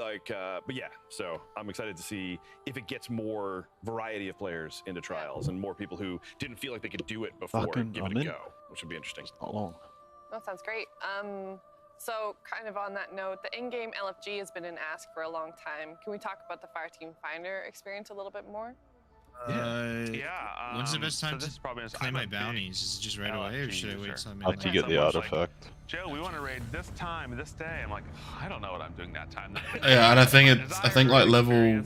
yeah. So I'm excited to see if it gets more variety of players into trials and more people who didn't feel like they could do it before Fucking give it I'm a in. go, which would be interesting. It's not long. That sounds great. So kind of on that note, the in-game LFG has been an ask for a long time. Can we talk about the Fireteam Finder experience a little bit more? When's the best time so this is probably to claim my bounties? Is it just right away, or should I wait till I'm in? After you get the artifact. Joe, we want to raid this time, this day. I'm like, I don't know what I'm doing that time. Yeah, and I think like level. You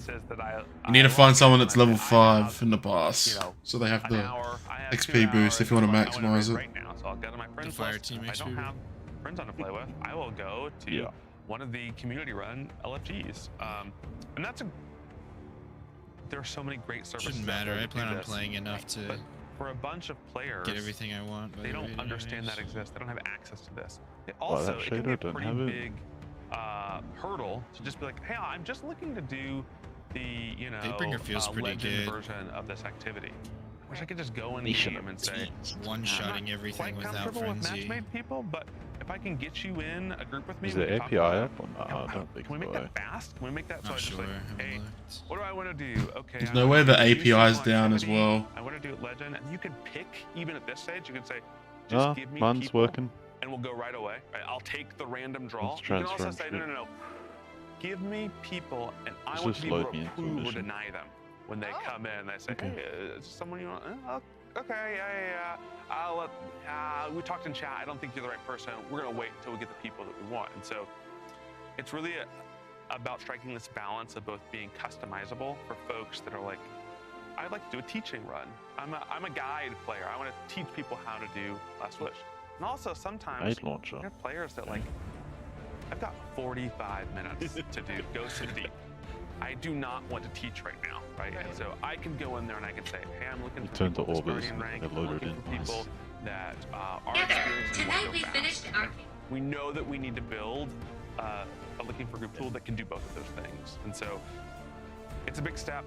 need to find someone that's level 5 in the boss, so they have the XP boost if you want to maximize it. Right now, so I'll go to my friends list. If I don't have friends on to play with, I will go to one of the community-run LFGs, and that's a. There are so many great services. Shouldn't matter. I plan on this, playing enough to but for a bunch of players, get everything I want. They don't understand that exists. They don't have access to this. It Wow, also, that it can be a shader don't pretty have it. big hurdle to just be like, hey, I'm just looking to do the Datebringer feels pretty legend good. version of this activity. I wish I could just go in game and say, one-shotting everything quite without comfortable with frenzy. matchmade people, but if I can get you in a group with me, Is we the can talk API about it. up or not? I don't think Can we make so. that fast? Can we make that so Not I just sure, like, haven't hey, looked. what do I want to do? Okay, There's I no wanna way the do some API is down as activity. well. I want to do it legend, and you can pick even at this stage. You can say, just Ah, give me mine's people, working. and we'll go right away. Right? I'll take the random draw. It's You can also say, transferring no. Give me people, and I It's want to just be able load to me into approve or mission. deny them when they come in. They say, Okay. hey, is someone you want? Okay, yeah. We talked in chat. I don't think you're the right person. We're gonna wait until we get the people that we want. And so, it's really about striking this balance of both being customizable for folks that are like, I'd like to do a teaching run. I'm a guide player. I want to teach people how to do Last Wish. And also sometimes Aid launcher. you have players that like, I've got 45 minutes to do Ghost of the Deep. I do not want to teach right now, right? And so I can go in there and I can say, hey, I'm looking for Turn to people with orbers Guardian and rank. they I'm load it looking in. for people that our experience and what we finished we know that we need to build a looking for group tool that can do both of those things. And so it's a big step.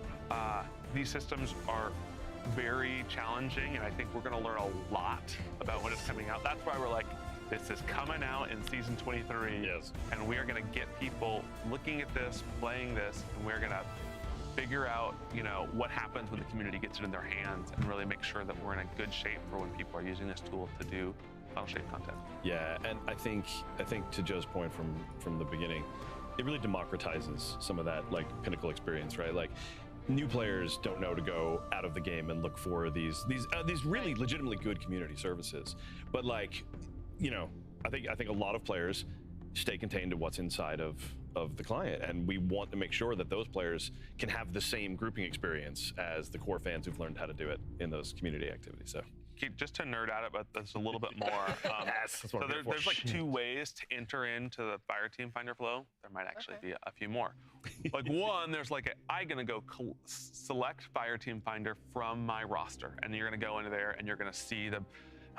These systems are very challenging, and I think we're going to learn a lot about when it's coming out. That's why we're like, this is coming out in season 23, and we are going to get people looking at this, playing this, and we're going to figure out, you know, what happens when the community gets it in their hands, and really make sure that we're in a good shape for when people are using this tool to do Final Shape content. Yeah, and I think to Joe's point from the beginning, it really democratizes some of that like Pinnacle experience, right? Like, new players don't know to go out of the game and look for these really legitimately good community services, but like, you know, I think a lot of players stay contained to what's inside of the client, and we want to make sure that those players can have the same grouping experience as the core fans who've learned how to do it in those community activities. So Just to nerd out about this a little bit more. So there's like 2 ways to enter into the Fireteam Finder flow. There might actually be a few more. Like one, there's like I'm gonna go select Fireteam Finder from my roster, and you're gonna go into there and you're gonna see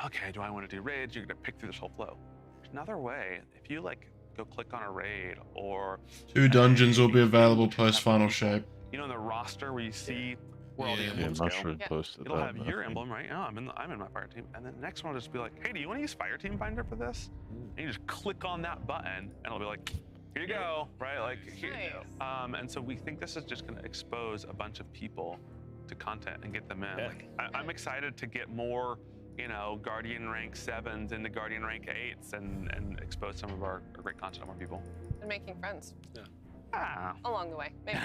okay, do I want to do raids? You're gonna pick through this whole flow. There's another way. If you like go click on a raid or 2 dungeons will be available post Final Shape. You know, in the roster where you see where all the emblems go. It'll have your emblem, right? Oh, I'm in my fire team, and then the next one will just be like, hey, do you want to use Fireteam Finder for this? And you just click on that button, and it'll be like, here you go, right? Like, here. And so we think this is just going to expose a bunch of people to content and get them in. Yeah. Like, I'm excited to get more, you know, Guardian rank 7s into Guardian rank 8s and expose some of our great content to more people. And making friends. Yeah. Along the way, maybe.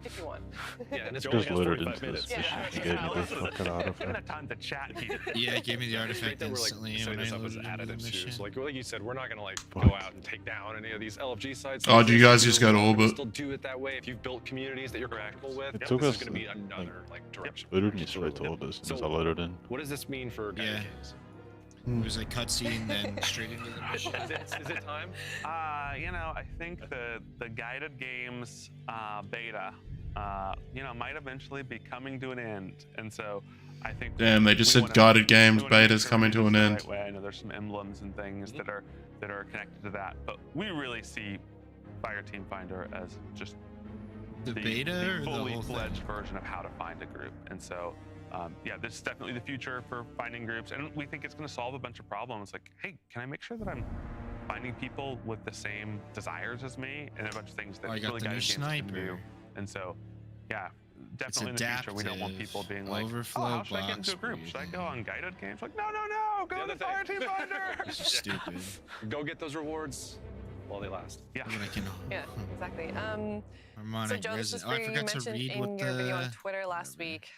If you want. Yeah, and it's just loaded into this mission. Get the fucking artifact. Time to chat here. Yeah, it gave me the artifact That we're instantly like setting when this I up as loaded into the additive mission. too. So like you said, we're not gonna like go out and take down any of these LFG sites. Oh, do you guys just go to We'll Orbit? Still do it that way. If you've built communities that you're comfortable with, It took this us is gonna be another like direction. loaded me straight to Orbis as I loaded in. What does this mean for guided games? It was like cutscene, then straight into the mission. Is it time? You know, I think the guided games beta, you know, might eventually be coming to an end, and so I think. Damn, they just said guided games beta's coming to an end. I know there's some emblems and things that are connected to that, but we really see Fireteam Finder as just the beta or the fully whole fledged thing? version of how to find a group, and so. Yeah, this is definitely the future for finding groups, and we think it's going to solve a bunch of problems. Like, hey, can I make sure that I'm finding people with the same desires as me, and a bunch of things that I got really the new guided games can sniper. do. And so, yeah, definitely in the future, we don't want people being like, Overflow oh, how should I get into a box group? Should I go on guided games? Like, no, go to Fireteam Finder. This is stupid. Go get those rewards while they last. Yeah. Yeah, exactly. Harmonic So Joe, this is for you. You mentioned in your video on Twitter last week,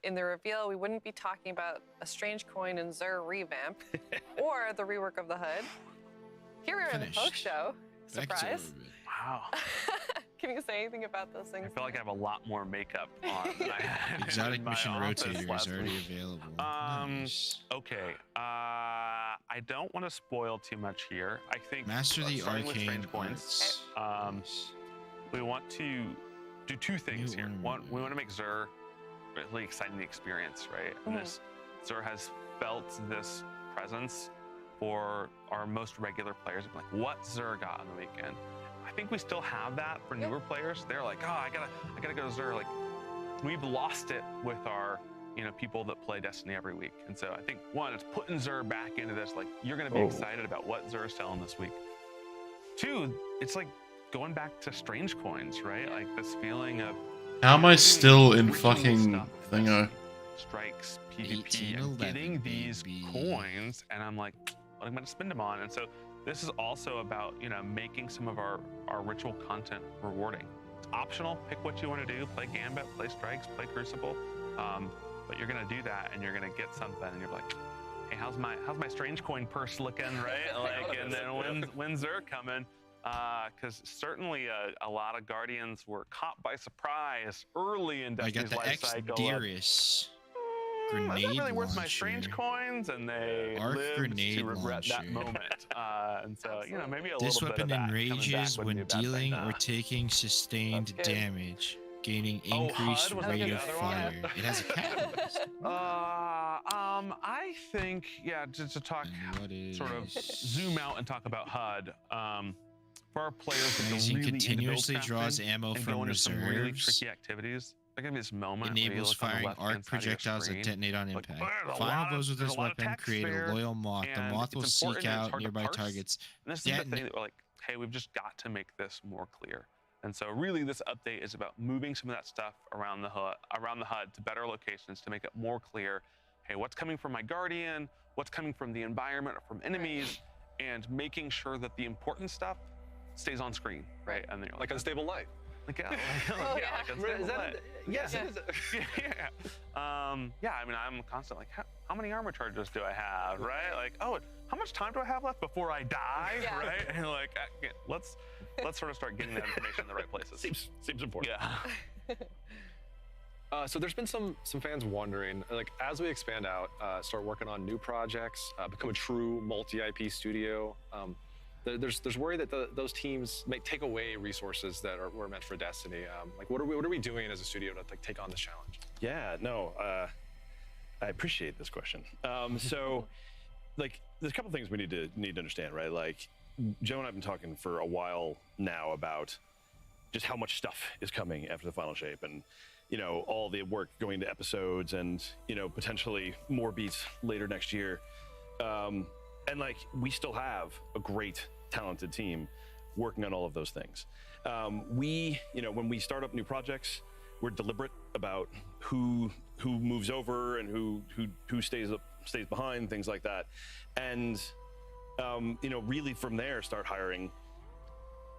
in the reveal, we wouldn't be talking about a Strange Coin and Xur revamp or the rework of the HUD. Here we are in the post-show. Surprise. Wow. Can you say anything about those things? I feel like I have a lot more makeup on. than I had Exotic in my Mission office Rotator is last already week. available. Okay. I don't want to spoil too much here. I think Master the starting with Arcane Strange Coins, we want to do 2 things here. One, we want to make Xur really exciting the experience, right? And Xur has felt this presence for our most regular players. Like, what Xur got on the weekend? I think we still have that for newer players. They're like, oh, I gotta go to Xur. Like, we've lost it with our, you know, people that play Destiny every week. And so I think, one, it's putting Xur back into this. Like, you're gonna be excited about what Xur is selling this week. 2, it's like going back to Strange Coins, right? Like this feeling of How am I still in fucking thingo? strikes, PvP, and getting these coins, and I'm like, what am I gonna spend them on? And so this is also about, you know, making some of our ritual content rewarding. It's optional. Pick what you want to do. Play Gambit, play Strikes, play Crucible. But you're gonna do that, and you're gonna get something, and you're like, hey, how's my Strange Coin purse looking, right? Like, and then when's Xur coming? Because certainly a lot of Guardians were caught by surprise early in I got Destiny's the life cycle. X-Dyrus Is grenade that really worth my launcher. Strange Coins? And they Arc lived grenade to regret that launcher. moment. And so, you know, maybe a This little bit weapon of that coming back enrages wouldn't when be a bad thing. dealing or taking sustained That's good. damage. Gaining increased HUD was rate the of other one? fire. It has a catalyst. I think, yeah, to talk, sort of zoom out and talk about HUD. For our players that Magazine really continuously into draws build ammo and from go into some really reserves. tricky activities. There can be this moment where you Enables look on the firing left-hand arc side of your projectiles that screen, detonate on like, impact. there's a Final lot of- blows with there's this a lot of weapon text create a there, loyal moth. The and moth will it's seek important and it's out hard to nearby parse. targets. And this is the thing that we're like, hey, we've just got to make this more clear. And so really this update is about moving some of that stuff around the HUD to better locations to make it more clear, hey, what's coming from my Guardian, what's coming from the environment or from enemies, and making sure that the important stuff stays on screen, right? And then Like Unstable Light. like Oh, yeah. like Unstable Is that Light. it? Yes, it is. Yeah, I mean, I'm constantly like, how many armor charges do I have, right? Like, oh, how much time do I have left before I die, right? And like, let's sort of start getting that information in the right places. Seems important. Yeah. So there's been some fans wondering, like, as we expand out, start working on new projects, become a true multi-IP studio. There's worry that those teams may take away resources that were meant for Destiny. Like, what are we doing as a studio to like take on this challenge? Yeah, no, I appreciate this question. So, like, there's a couple things we need to understand, right? Like, Joe and I've been talking for a while now about just how much stuff is coming after the final shape, and you know, all the work going to episodes, and you know, potentially more beats later next year. And like, we still have a great, talented team working on all of those things. We, you know, when we start up new projects, we're deliberate about who moves over and who stays behind, things like that. And you know, really from there, start hiring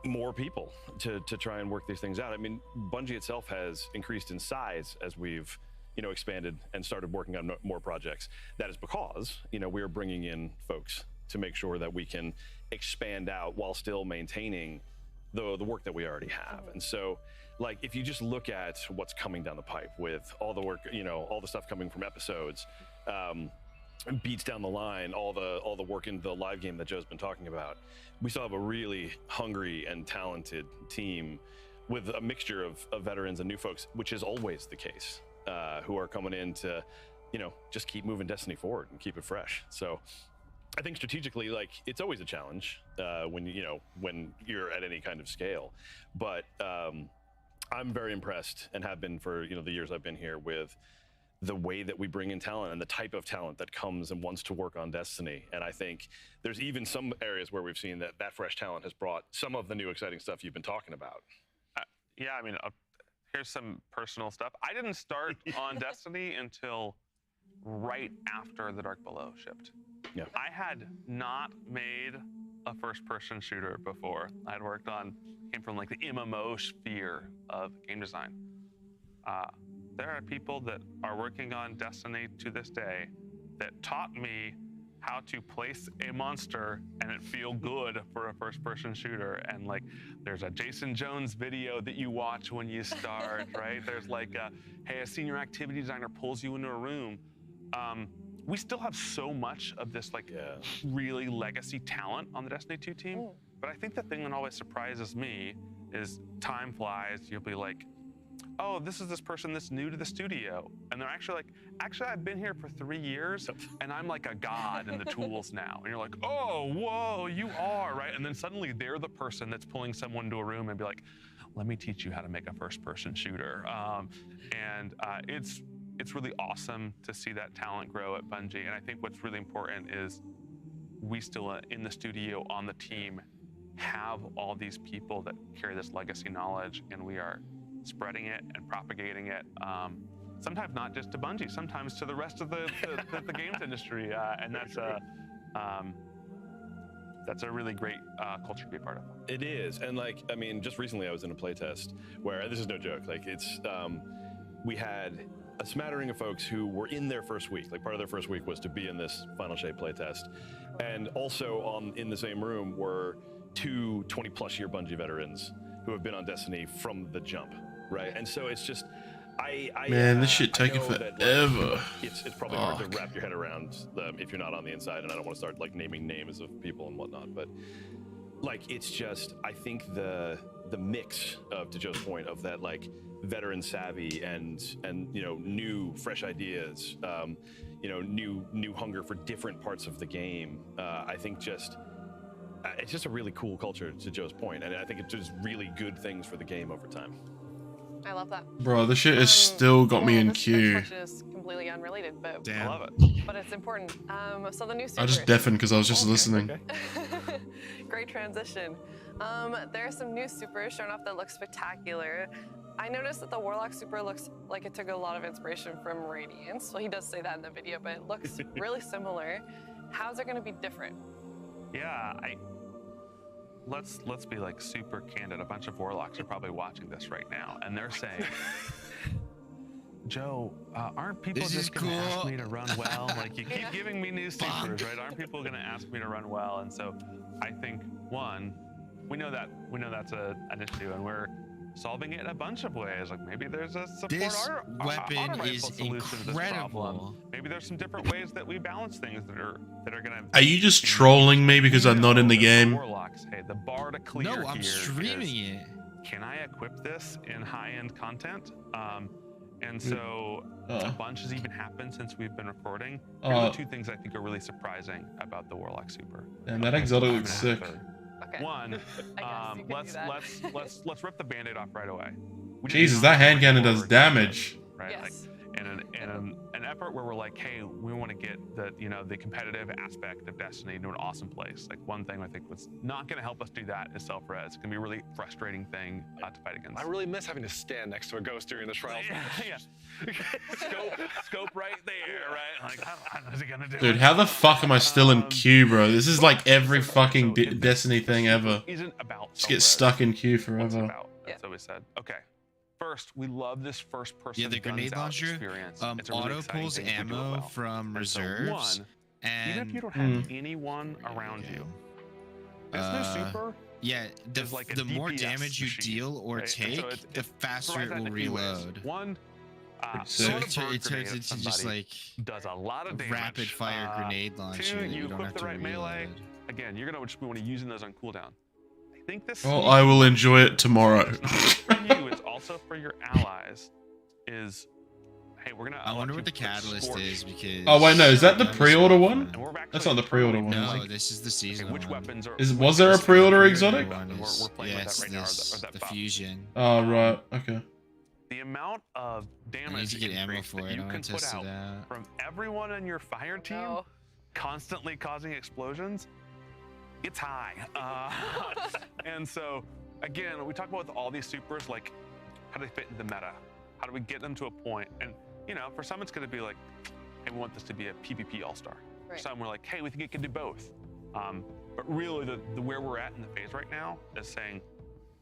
more people to try and work these things out. I mean, Bungie itself has increased in size as we've, you know, expanded and started working on more projects. That is because, you know, we're bringing in folks to make sure that we can expand out while still maintaining the work that we already have. And so, like, if you just look at what's coming down the pipe with all the work, you know, all the stuff coming from episodes, beats down the line, all the work in the live game that Joe's been talking about, we still have a really hungry and talented team with a mixture of veterans and new folks, which is always the case, who are coming in to, you know, just keep moving Destiny forward and keep it fresh. So I think strategically, like, it's always a challenge when you're at any kind of scale, but I'm very impressed, and have been for, you know, the years I've been here, with the way that we bring in talent and the type of talent that comes and wants to work on Destiny. And I think there's even some areas where we've seen that fresh talent has brought some of the new exciting stuff you've been talking about. Yeah, I mean, here's some personal stuff. I didn't start on Destiny until right after The Dark Below shipped. Yeah. I had not made a first-person shooter before. I'd came from like the MMO sphere of game design. There are people that are working on Destiny to this day that taught me how to place a monster and it feel good for a first-person shooter. And like, there's a Jason Jones video that you watch when you start, right? There's like a senior activity designer pulls you into a room. We still have so much of this like really legacy talent on the Destiny 2 team. But I think the thing that always surprises me is time flies. You'll be like, oh, this is this person that's new to the studio. And they're actually I've been here for 3 years and I'm like a god in the tools now. And you're like, oh, whoa, you are, right? And then suddenly they're the person that's pulling someone into a room and be like, let me teach you how to make a first-person shooter. It's really awesome to see that talent grow at Bungie. And I think what's really important is we still in the studio, on the team, have all these people that carry this legacy knowledge, and we are spreading it and propagating it. Sometimes not just to Bungie, sometimes to the rest of the games industry. And that's a really great culture to be a part of. It is. And like, I mean, just recently I was in a playtest where, this is no joke, like it's, we had a smattering of folks who were in their first week. Like, part of their first week was to be in this Final Shape playtest. And also in the same room were 2 20+ year Bungie veterans who have been on Destiny from the jump, right? And so it's just, Man, this shit taking that, forever. It's probably hard to wrap your head around if you're not on the inside, and I don't want to start like naming names of people and whatnot, but like it's just I think the mix of, to Joe's point, of that like veteran savvy and you know, new fresh ideas, you know, new hunger for different parts of the game. I think just it's just a really cool culture, to Joe's point, and I think it does really good things for the game over time. I love that. Bro, this shit has still got me in This queue. question is completely unrelated, but Damn. I love it. But it's important. So the new I just supers. deafened because I was just listening. Great transition. There are some new supers showing off that look spectacular. I noticed that the Warlock super looks like it took a lot of inspiration from Radiance. Well, he does say that in the video, but it looks really similar. How's it going to be different? Yeah, let's be like super candid. A bunch of warlocks are probably watching this right now, and they're saying, Joe, aren't people This is just gonna ask cool. me to run well? Like, you keep giving me new supers, right? Aren't people gonna ask me to run well? And so I think, one, we know that's an issue, and we're solving it in a bunch of ways. Like, maybe there's a support This weapon auto is rifle solution to this problem. incredible. Maybe there's some different ways that we balance things that are gonna. Are you just trolling me because I'm not in the game? Warlocks, hey, the bar to clear No, I'm here streaming is, it. Can I equip this in high-end content? And so a bunch has even happened since we've been recording. Here are the two things I think are really surprising about the Warlock Super. And that exotic looks sick. Okay. One, let's rip the Band-Aid off right away. We did Jesus, not that hand bring cannon does forward damage. right? Yes. Like, in an effort where we're like, hey, we want to get the competitive aspect of Destiny to an awesome place. Like, one thing I think was not going to help us do that is self-res. It's going to be a really frustrating thing to fight against. I really miss having to stand next to a ghost during the trials. Yeah. scope right there, right? Like, how's he gonna do? Dude, how the fuck am I still in queue, bro? This is like every fucking Destiny thing ever. Isn't about Just get self-res. stuck in queue What's it forever. about? That's what we said. Okay. First, we love this first-person Yeah, the guns grenade out launcher experience. It's a really auto exciting pulls thing to do it ammo well. from And so, reserves, one, even and if you don't have anyone around you, this new super yeah, is like a the more DPS damage you machine, deal or right? And take, so the faster provides it that will in a few ways. reload. One, So throwing a it bird turns grenade at into just somebody like does a lot of damage. rapid fire grenade launcher. Two, that you you don't equip have the to right melee. reload. Again, you're gonna just want to using those on cooldown. I think this. Well, I will enjoy it tomorrow. It's not just for you, it's also for your allies. Is hey, we're gonna. I wonder what the catalyst is because. Oh wait, no, is that the that was pre-order so one? fun. And we're That's not the pre-order one. No, this is the season which one. weapons are? Was there a pre-order exotic? One is, We're playing with yes, that right now. Or this, that the buff. fusion. Oh right, okay. The amount of I need damage to get ammo increase for that it. you I can want to put test out it out. from everyone on your fire team, constantly causing explosions, it's high. And so, again, we talk about with all these supers, like, how do they fit into the meta? How do we get them to a point? And, you know, for some, it's going to be like, hey, we want this to be a PvP all-star. For some, we're like, hey, we think it can do both. But really, the where we're at in the phase right now is saying,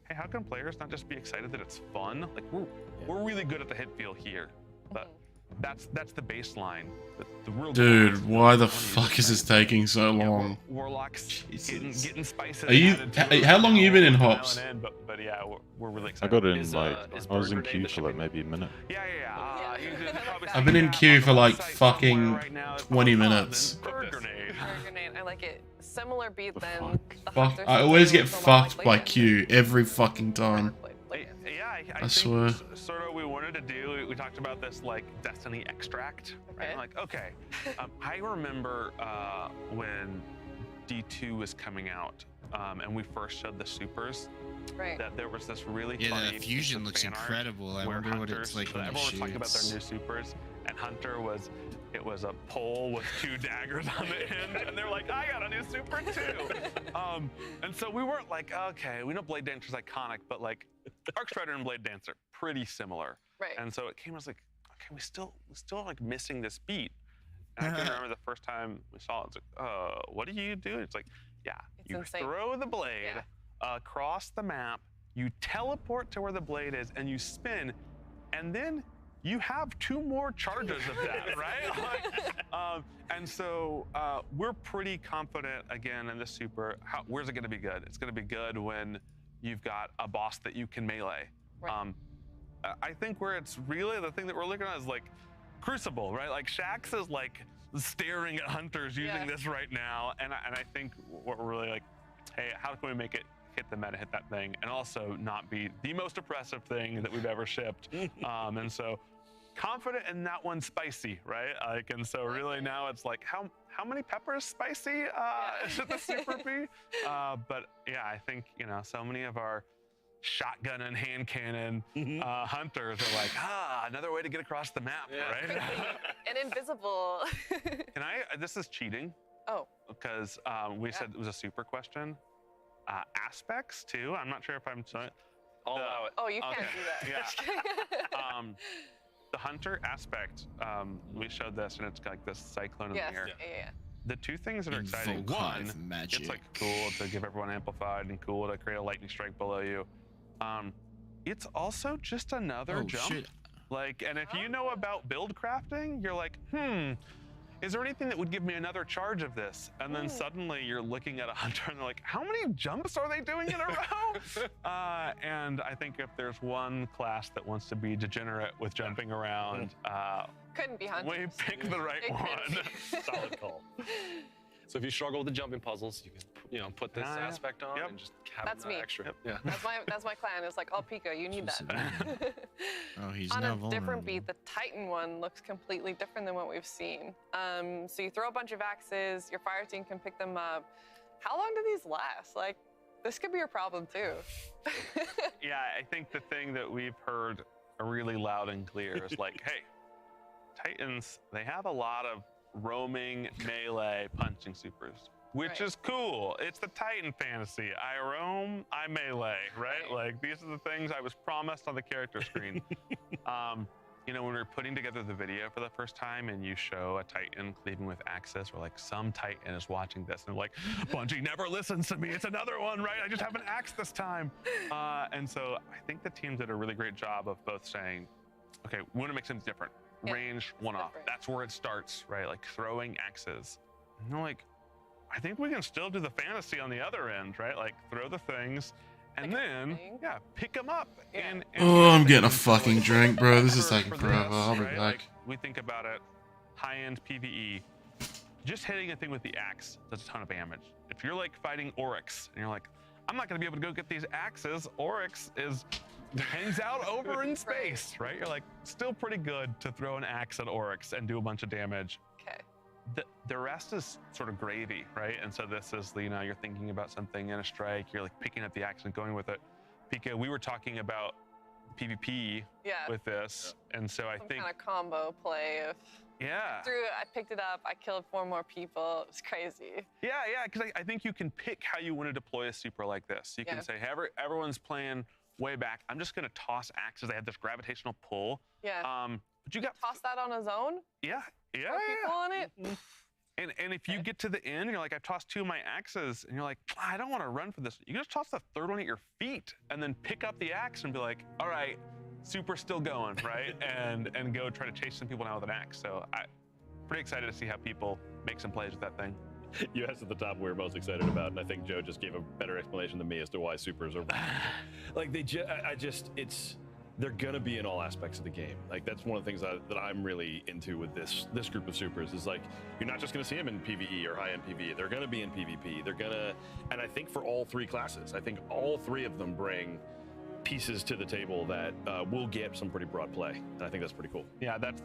hey, how can players not just be excited that it's fun? Like, we're really good at the hit feel here, but that's the baseline. The real Dude, why the fuck is this taking so long? Warlocks getting spices. Are you? How long have you been in dialing hops? in, but yeah, we're really I excited. got in like I was in queue for like maybe a minute. Yeah. I've been in queue for like fucking 20 minutes. Bird grenade. I like it. Similar beat than the Fuck, Hunter I always get System, so a lot fucked like by Blade queue every fucking time. I swear. think sort of we wanted to do. We talked about this like Destiny extract, right? Like, okay, I remember when D2 was coming out, and we first showed the supers. Right. That there was this really Yeah, funny the piece fusion of looks fan art incredible. I where wonder what it's Hunters- like when it everyone was talking about their shoots. new supers, and Hunter was. It was a pole with 2 daggers on the end, and they're like, I got a new super too. And so we weren't like, okay, we know Blade Dancer's iconic, but like Arc Strider and Blade Dancer, pretty similar. Right. And so it came as like, okay, we still like missing this beat. And I can remember the first time we saw it, it's like, what do you do? It's like, yeah, you insane. throw the blade across the map, you teleport to where the blade is, and you spin, and then you have 2 more charges of that, right? And so we're pretty confident, again, in this super. Where's it going to be good? It's going to be good when you've got a boss that you can melee. Right. I think where it's really the thing that we're looking at is like Crucible, right? Like Shaxx is like staring at Hunters using this right now, and I think what we're really like, hey, how can we make it hit the meta, hit that thing, and also not be the most oppressive thing that we've ever shipped. And so confident in that one spicy, right? Like, and so really now it's like, how many peppers spicy should the super be? But yeah, I think, you know, so many of our shotgun and hand cannon hunters are like, another way to get across the map, right? And invisible. Can I, this is cheating. Oh. Because we said it was a super question. Aspects too. I'm not sure if I'm saying. I'll allow it. Oh, you can't do that. Yeah. The hunter aspect. We showed this, and it's like this cyclone in the air. Yeah. The two things that are exciting. Invoke One, hive magic. it's like cool to give everyone amplified and cool to create a lightning strike below you. It's also just another jump. Shit. Like, and if you know about build crafting, you're like, is there anything that would give me another charge of this? And then suddenly you're looking at a hunter and they're like, how many jumps are they doing in a row? And I think if there's one class that wants to be degenerate with jumping around, couldn't be hunters. we picked the right one. Solid call. So if you struggle with the jumping puzzles, you can, you know, put this aspect on and just have That's me. extra. Yeah. That's my clan. It's like, oh, Pika, you need that. Oh, he's On now a vulnerable. different beat, the Titan one looks completely different than what we've seen. So you throw a bunch of axes, your fire team can pick them up. How long do these last? Like, this could be your problem too. Yeah, I think the thing that we've heard really loud and clear is like, hey, Titans, they have a lot of roaming melee punching supers, which is cool. It's the Titan fantasy. I roam, I melee, right? Like, these are the things I was promised on the character screen. You know, when we were putting together the video for the first time and you show a Titan cleaving with axes, or like some Titan is watching this and like, Bungie never listens to me. It's another one, right? I just have an axe this time. And so I think the teams did a really great job of both saying, okay, we want to make something different. Range one off. That's where it starts, right? Like throwing axes. And they're like, I think we can still do the fantasy on the other end, right? Like throw the things and then pick them up. And I'm getting a fucking drink, bro. This is taking forever. I'll be right? back. Like, we think about it, high-end PvE. Just hitting a thing with the axe does a ton of damage. If you're like fighting Oryx and you're like, I'm not gonna be able to go get these axes. Oryx hangs out over in space, right? You're like, still pretty good to throw an axe at Oryx and do a bunch of damage. Okay. The rest is sort of gravy, right? And so this is, you know, you're thinking about something in a strike, you're like picking up the axe and going with it. Pika, we were talking about PvP with this, and so I think kind of combo play of I picked it up, I killed 4 more people. It was crazy. Yeah, because I think you can pick how you want to deploy a super like this. You can say, hey, everyone's playing way back. I'm just gonna toss axes. They have this gravitational pull. Yeah. But you got toss that on a zone. Yeah. People on it. And if you get to the end, you're like, I've tossed 2 of my axes, and you're like, I don't want to run for this. You can just toss the 3rd one at your feet, and then pick up the axe and be like, all right, super's still going, right? and go try to chase some people down with an axe. So I'm pretty excited to see how people make some plays with that thing. You asked at the top we're most excited about, and I think Joe just gave a better explanation than me as to why supers are like they're gonna be in all aspects of the game. Like that's one of the things that I'm really into with this group of supers is like you're not just gonna see them in PvE or high-end PvE. They're gonna be in PvP. And I think for all 3 classes, I think all 3 of them bring pieces to the table that will get some pretty broad play, and I think that's pretty cool. Yeah, that's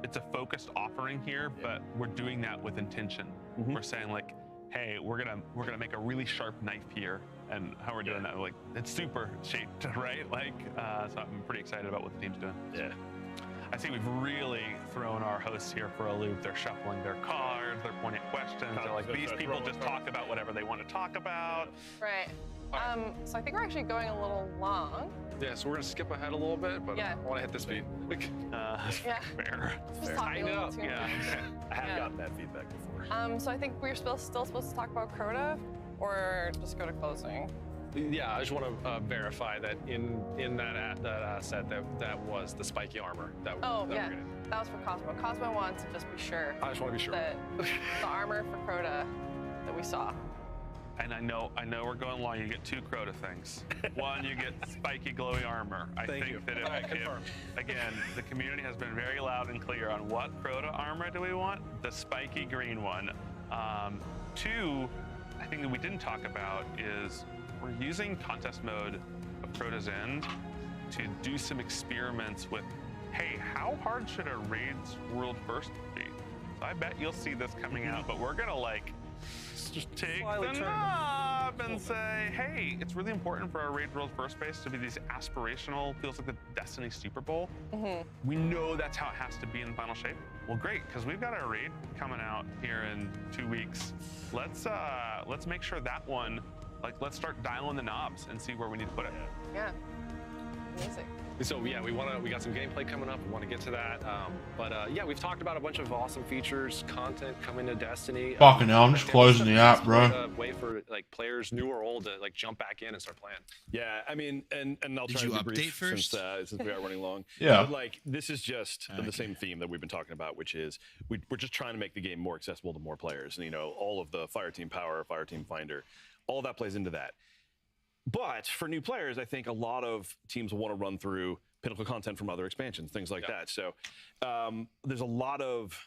it's a focused offering here, but we're doing that with intention. We're saying like, hey, we're gonna make a really sharp knife here, and how we're doing that, like it's super shaped, right? Like, so I'm pretty excited about what the team's doing. Yeah. I see we've really thrown our hosts here for a loop. They're shuffling their cards, they're pointing at questions. They're like, these people just talk about whatever they want to talk about. Right. So I think we're actually going a little long. Yeah, so we're gonna skip ahead a little bit, but I want to hit this beat. Fair. Just talking a little too much. I have gotten that feedback before. So I think we're still supposed to talk about Crota, or just go to closing. Yeah, I just want to verify that in that asset that was the spiky armor. That was for Cosmo. Cosmo wants to just be sure. I just want to be sure. That the armor for Crota that we saw. And I know we're going long. You get 2 Crota things. One, you get spiky glowy armor. I think that again, the community has been very loud and clear on what Crota armor do we want? The spiky green one. 2, I think that we didn't talk about is we're using contest mode of Crota's End to do some experiments with, hey, how hard should a Raids World First be? So I bet you'll see this coming out, but we're gonna like just take the knob and say, hey, it's really important for our Raid World First base to be these aspirational, feels like the Destiny Super Bowl. We know that's how it has to be in final shape. Well, great, because we've got our raid coming out here in 2 weeks. Let's make sure that one, like, let's start dialing the knobs and see where we need to put it. Yeah. Amazing. So yeah, we got some gameplay coming up. We want to get to that. Yeah, we've talked about a bunch of awesome features, content coming to Destiny. Fucking hell, I'm just closing the app, bro. A way for like players, new or old, to like jump back in and start playing. Yeah, I mean, and I'll Did try you to be update brief first? since we are running long. Yeah. But like, this is just the same theme that we've been talking about, which is we're just trying to make the game more accessible to more players. And, you know, all of the Fireteam Power, Fireteam Finder, all that plays into that. But for new players, I think a lot of teams will want to run through Pinnacle content from other expansions, things like that. So there's a lot of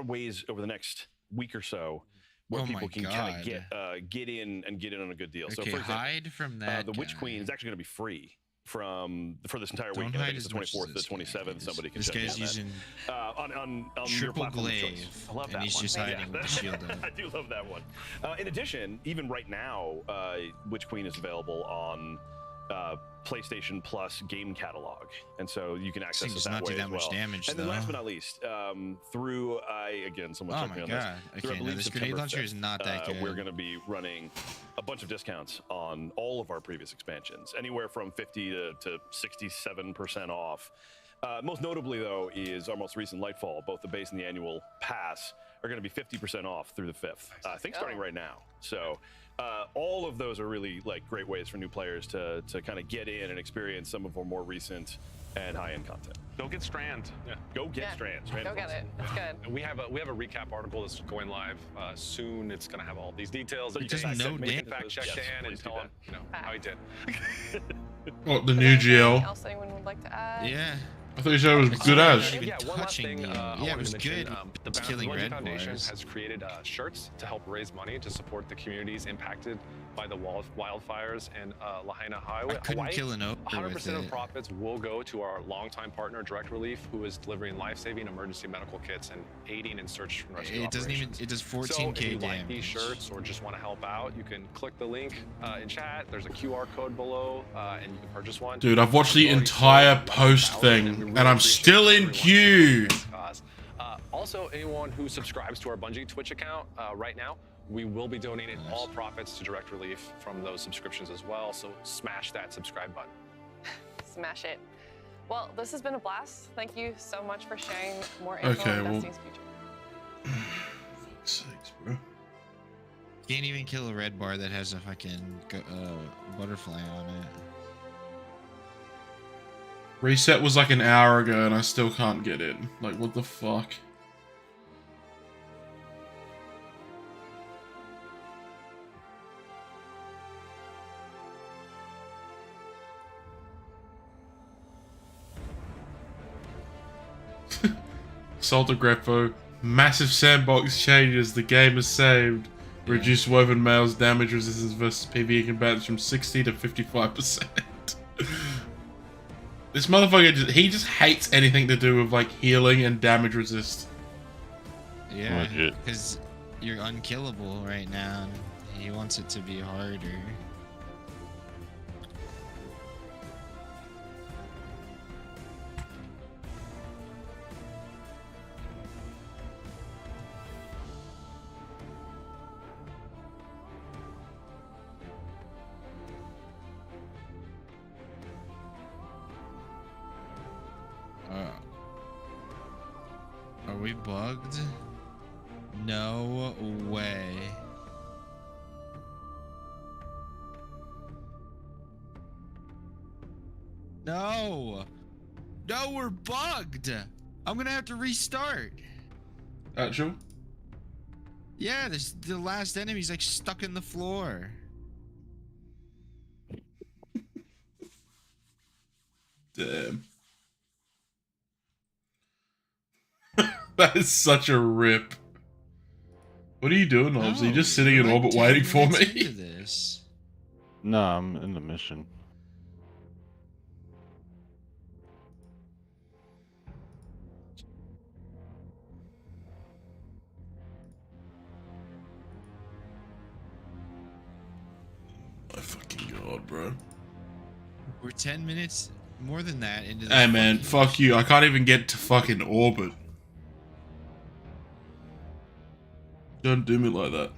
ways over the next week or so where people can kind of get in on a good deal. So Okay, for example, hide from that the Witch guy. Queen is actually going to be free for this entire Don't weekend. I hide think it's as the much as 24th to the this guy 27th. Somebody can This check in guy's on that. using on your triple platform of glaive, choice. I love and that he's one. just hiding with the shield up. I do love that one. In addition, even right now, Witch Queen is available on PlayStation Plus game catalog, and so you can access Seems it that not do way that as much well. damage, And then last though. but not least, through someone Oh checked me my on this. God. Through, I Okay, no, believe, this September grenade launcher 5th, is not that good. We're going to be running a bunch of discounts on all of our previous expansions, anywhere from 50 to 67% off. Most notably, though, is our most recent Lightfall. Both the base and the annual pass are going to be 50% off through the 5th. I think starting right now. So all of those are really like great ways for new players to kind of get in and experience some of our more recent and high-end content. Go get Strand. Yeah. Go get Strand. Go get it. That's good. And we have a recap article that's going live soon. It's going to have all these details. But You it doesn't can know Dan. fact check Dan and tell him how he did. What, the new GL? Anything else anyone would like to add? Yeah. I thought you said it was good as. Yeah, one last thing. I Yeah, it wanted was to mention, good. The Killing Bungie Red Foundation Bars. has created shirts to help raise money to support the communities impacted by the wildfires in Lahaina, Hawaii. I couldn't kill an ogre 100% with of it. profits will go to our longtime partner, Direct Relief, who is delivering life-saving emergency medical kits and aiding in search and rescue It doesn't even. operations. It does So 14k if you like damage. these shirts or just want to help out, you can click the link in chat. There's a QR code below, and you can purchase one. Dude, I've watched the entire post thing, and I'm still in queue. Also, anyone who subscribes to our Bungie Twitch account right now, we will be donating all profits to Direct Relief from those subscriptions as well. So smash that subscribe button. Smash it. Well, this has been a blast. Thank you so much for sharing more info Okay, on well- Destiny's future. Fuck's sakes, bro. Can't even kill a red bar that has a fucking butterfly on it. Reset was like an hour ago, and I still can't get in. Like, what the fuck? Assault of Greppo. Massive sandbox changes. The game is saved. Reduce woven mail's damage resistance versus PvE combatants from 60 to 55%. This motherfucker, he just hates anything to do with like healing and damage resist. Yeah, Legit. because you're unkillable right now. And he wants it to be harder. Are we bugged? No way. No! No, we're bugged! I'm gonna have to restart. Actual? Yeah, the last enemy's like stuck in the floor. Damn. That is such a rip. What are you doing, Hobbs? Are you just sitting in We're like orbit 10 waiting for minutes me? into this. No, I'm in the mission. My fucking god, bro. We're 10 minutes, more than that, into this. Hey man, fuck you. I can't even get to fucking orbit. Don't do me like that.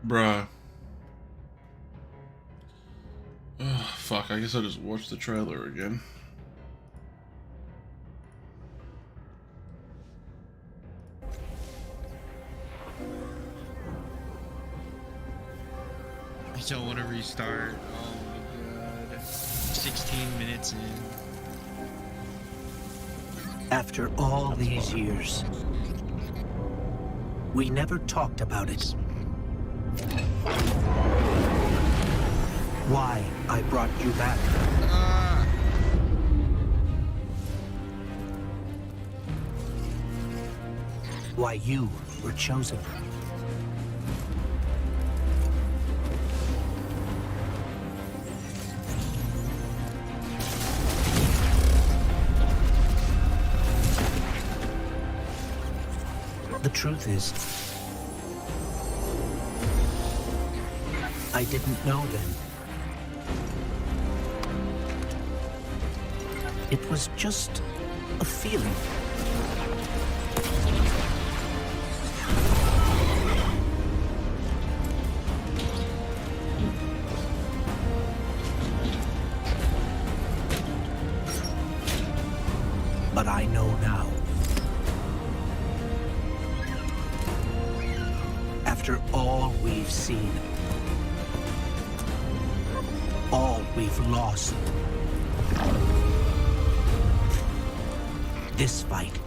Bruh. Oh, fuck, I guess I'll just watch the trailer again. I don't want to restart. Oh my god. 16 minutes in. After all these years, we never talked about it. Why I brought you back. Why you were chosen. The truth is, I didn't know then. It was just a feeling. But I know now. After all we've seen, all we've lost, this fight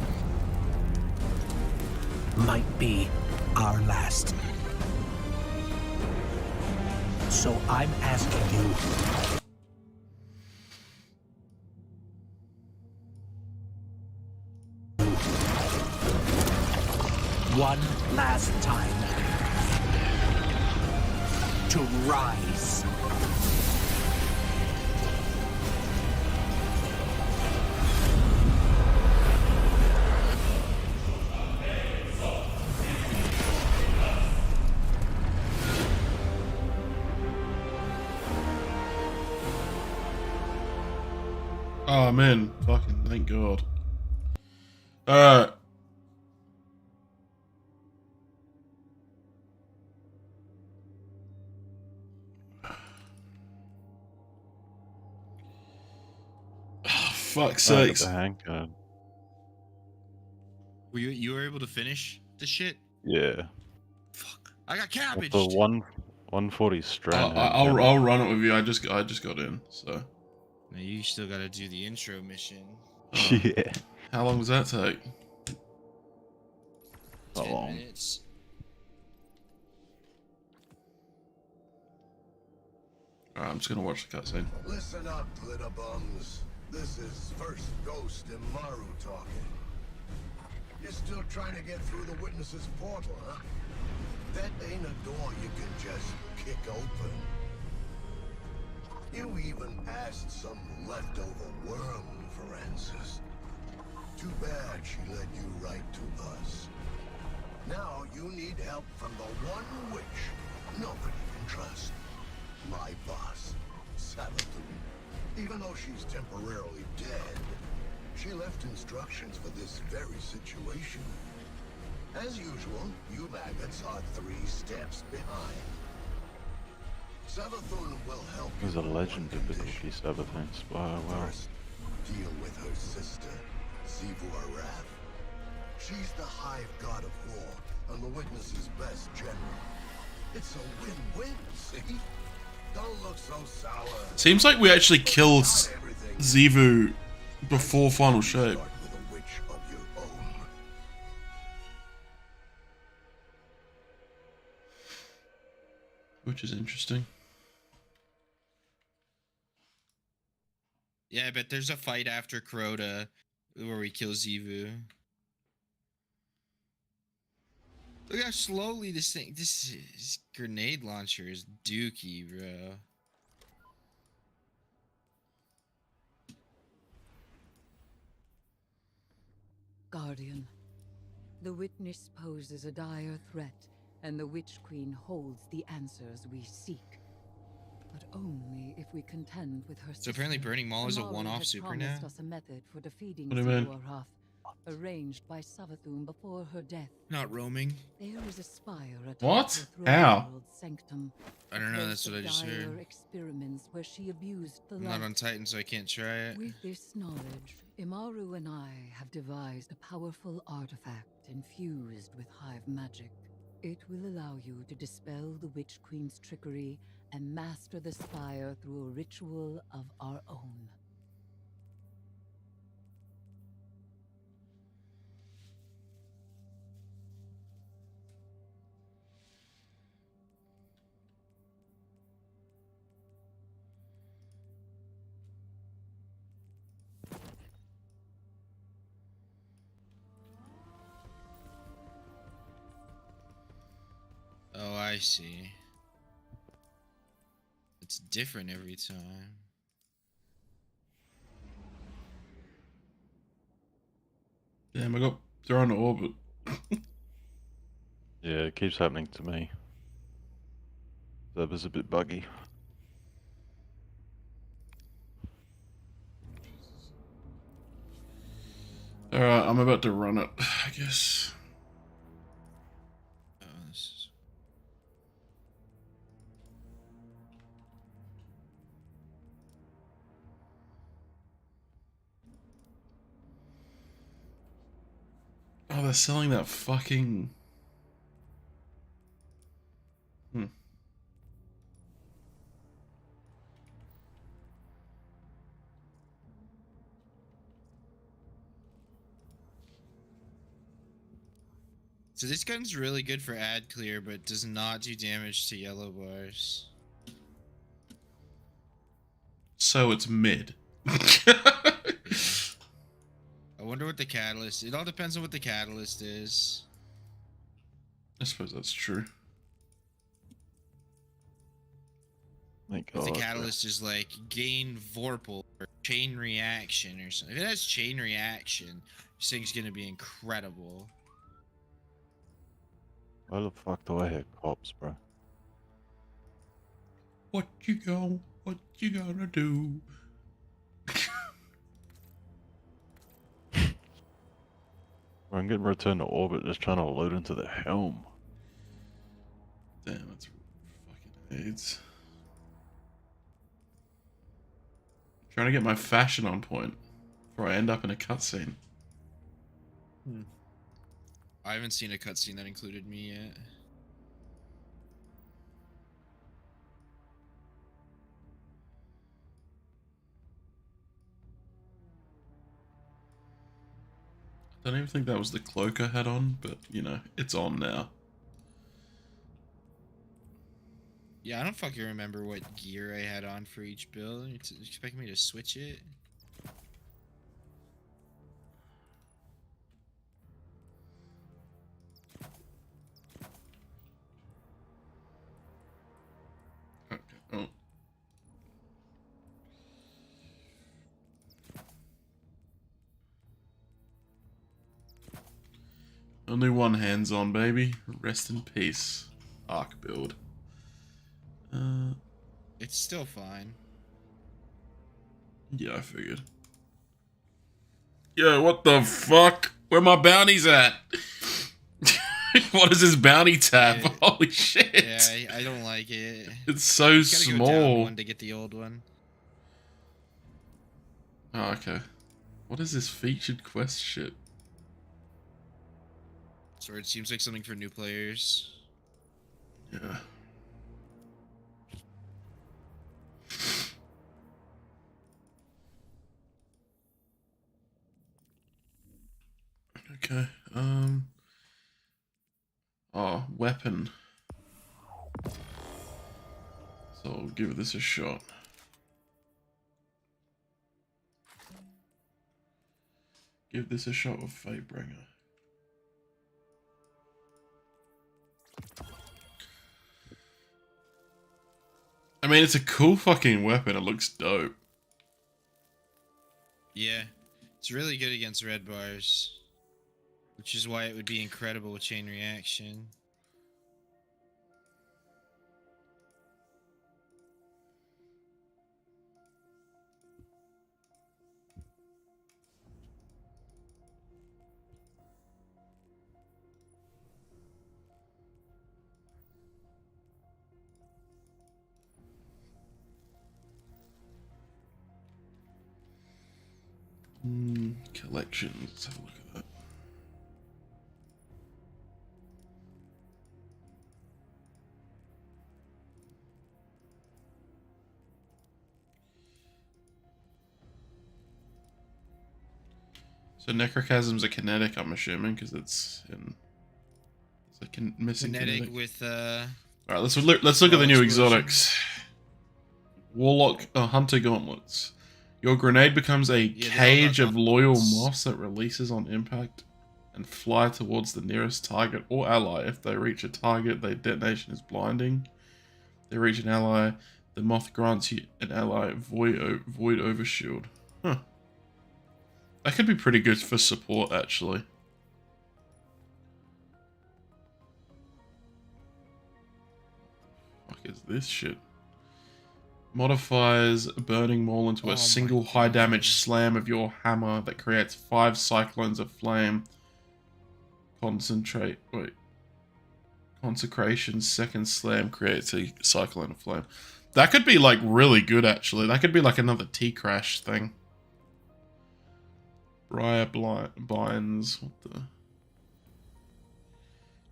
might be our last. So I'm asking you, one last time, to rise. Oh man, fucking thank God. Alright. Fuck's sakes. God. You were able to finish the shit? Yeah. I got cabbage. The 140 strand. I'll run it with you. I just got in, so. Now you still gotta do the intro mission. Yeah. How long does that take? 10 minutes. Alright, I'm just gonna watch the cutscene. Listen up, glitter bums. This is First Ghost and Maru talking. You're still trying to get through the witness's portal, huh? That ain't a door you can just kick open. You even passed some leftover worm for answers. Too bad she led you right to us. Now you need help from the one witch nobody can trust. My boss, Savathun. Even though she's temporarily dead, she left instructions for this very situation. As usual, you maggots are 3 steps behind. Savathun will help you. There's a legend of the Cookie Savathun Spire. Wow. First, deal with her sister, Xivu Arath. She's the Hive God of War and the Witness's best general. It's a win-win, see? Don't look so sour. Seems like we actually killed Xivu before Final Shape. With a witch of your own. Which is interesting. Yeah, but there's a fight after Crota where we kill Xivu. Look how slowly this grenade launcher is dookie, bro. Guardian, the Witness poses a dire threat, and the Witch Queen holds the answers we seek. But only if we contend with her. So apparently Burning Maul is a Amaru one-off has super promised now? us a method for defeating What do you mean? Xivu Arath, arranged by Savathun before her death. Not roaming. There is a spire atop What? the throne How? world sanctum. I don't a know, place that's what of I just dire heard. Experiments where she abused the I'm not light. on Titan, so I can't try it. With this knowledge, Imaru and I have devised a powerful artifact infused with Hive magic. It will allow you to dispel the Witch Queen's trickery and master the spire through a ritual of our own. Oh, I see. It's different every time. Damn, I got thrown to orbit. Yeah, it keeps happening to me. That was a bit buggy. Alright, I'm about to run it, I guess. Oh, this is... Oh, they're selling that fucking... So this gun's really good for ad clear, but does not do damage to yellow bars. So it's mid. I wonder what the catalyst... It all depends on what the catalyst is. I suppose that's true. Thank If the God. catalyst is like gain Vorpal or chain reaction or something. If it has chain reaction, this thing's gonna be incredible. Why the fuck do I hear cops, bro? What you gonna do? I'm getting returned to orbit just trying to load into the helm. Damn, that's fucking AIDS. Trying to get my fashion on point before I end up in a cutscene. I haven't seen a cutscene that included me yet. I don't even think that was the cloak I had on, but you know, it's on now. Yeah, I don't fucking remember what gear I had on for each build. You expect me to switch it? Okay. Oh. Only one hands-on, baby. Rest in peace. Arc build. It's still fine. Yeah, I figured. Yo, what the fuck? Where my bounties at? What is this bounty tab? Yeah. Holy shit. Yeah, I don't like it. It's so You gotta go down small. one to get the old one. Oh, okay. What is this featured quest shit? So it seems like something for new players. Yeah. Okay. Oh, weapon. So I'll give this a shot. Give this a shot with Fatebringer. I mean, it's a cool fucking weapon. It looks dope. Yeah, it's really good against red bars, which is why it would be incredible with chain reaction. Collection. Let's have a look at that. So Necrochasm's a kinetic, I'm assuming, because it's in. It's like missing Kinetic with All right, let's look at the new exotics. Warlock Hunter Gauntlets. Your grenade becomes a cage of loyal moths that releases on impact and fly towards the nearest target or ally. If they reach a target, their detonation is blinding. They reach an ally, the moth grants you an ally void overshield. Huh. That could be pretty good for support, actually. What the fuck is this shit? Modifies a burning maul into a single high damage slam of your hammer that creates 5 cyclones of flame. Consecration's second slam creates a cyclone of flame. That could be like really good, actually. That could be like another T-Crash thing. Briar binds. What the?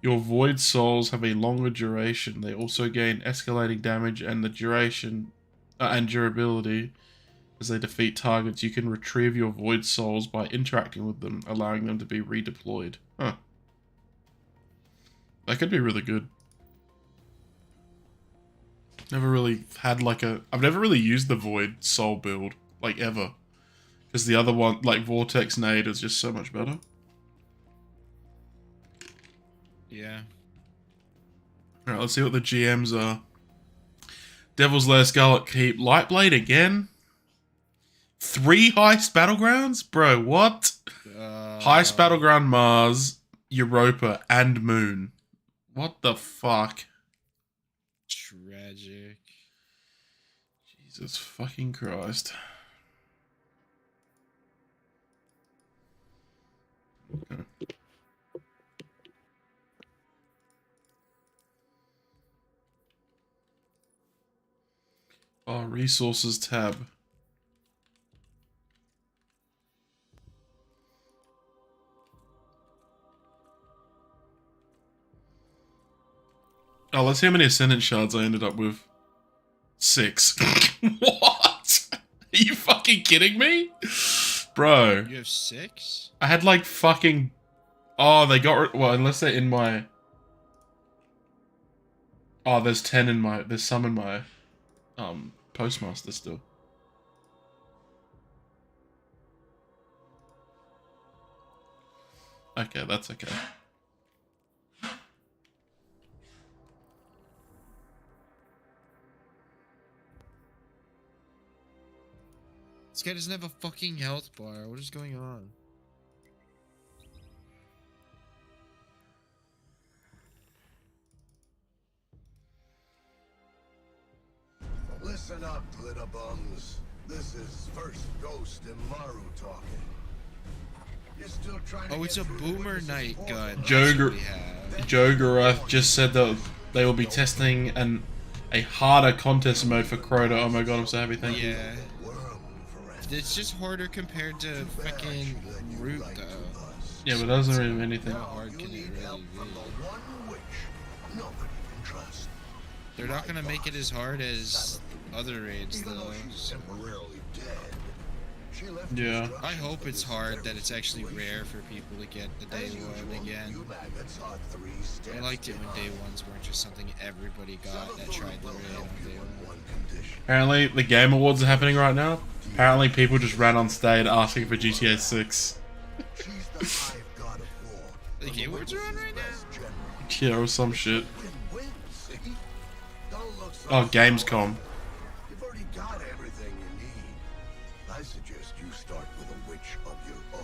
Your void souls have a longer duration. They also gain escalating damage and the duration and durability as they defeat targets. You can retrieve your void souls by interacting with them, allowing them to be redeployed. Huh. That could be really good. Never really had like a... I've never really used the void soul build, like ever. Because the other one, like Vortex Nade, is just so much better. Yeah. Alright, let's see what the GMs are. Devil's Lair, Scarlet Keep, Lightblade again? 3 Heist Battlegrounds? Bro, what? Heist Battleground Mars, Europa, and Moon. What the fuck? Tragic. Jesus fucking Christ. Okay. Oh, resources tab. Oh, let's see how many Ascendant Shards I ended up with. 6. What? Are you fucking kidding me? Bro. You have 6? I had like fucking... Oh, they got... Well, unless they're in my... Oh, there's 10 in my... There's some in my... Postmaster still. Okay, that's okay. This guy doesn't have a fucking health bar. What is going on? Listen up, glitter bums. This is first Ghost and Maru talking. You're still trying to Oh, it's get a through the boomer witnesses night portal, gun. huh? Joe Garath just said that they will be testing a harder contest mode for Crota. Oh my god, I'm so happy, thank you. Yeah. It's just harder compared to fucking Root, though. Yeah, but that doesn't really mean anything. How hard can it really be? They're not gonna make it as hard as other raids, though. So. Yeah. I hope it's hard, that it's actually rare for people to get the day one again. I liked it when day ones weren't just something everybody got that tried the raid on day one. Apparently, the Game Awards are happening right now. Apparently, people just ran on stage asking for GTA 6. The Game Awards are on right now? Yeah, or some shit. Oh, Gamescom. You've already got everything you need. I suggest you start with a witch of your own.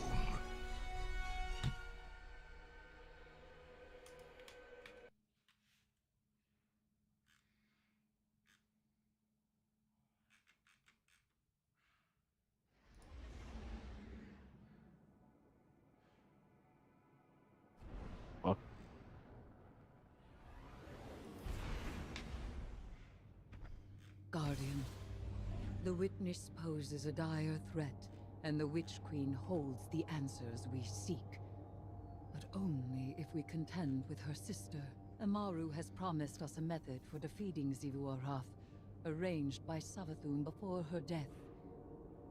Guardian, the Witness poses a dire threat, and the Witch Queen holds the answers we seek. But only if we contend with her sister. Amaru has promised us a method for defeating Xivu Arath, arranged by Savathun before her death.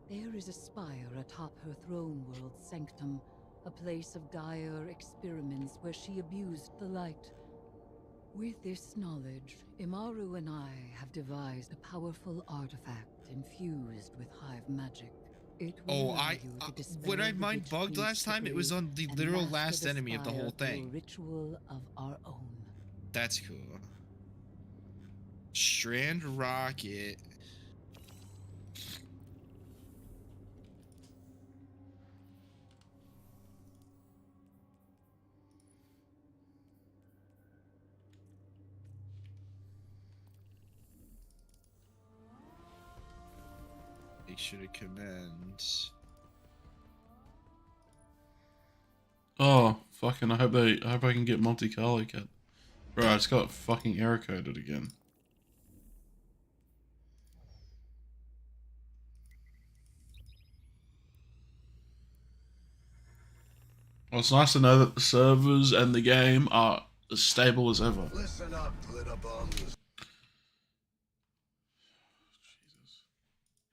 There is a spire atop her throne world's sanctum, a place of dire experiments where she abused the light. With this knowledge, Imaru and I have devised a powerful artifact infused with hive magic. It will allow you to dispel when I the mind Witch bugged Queen's last time, it was trickery on the and literal master last the enemy of the spire whole through a thing. ritual of our own. That's cool. Strand Rocket. Make sure to commend. Oh, fucking, I hope I can get Monte Carlo cut. Bro, I just got fucking error coded again. Well, it's nice to know that the servers and the game are as stable as ever. Listen up, glitter bums.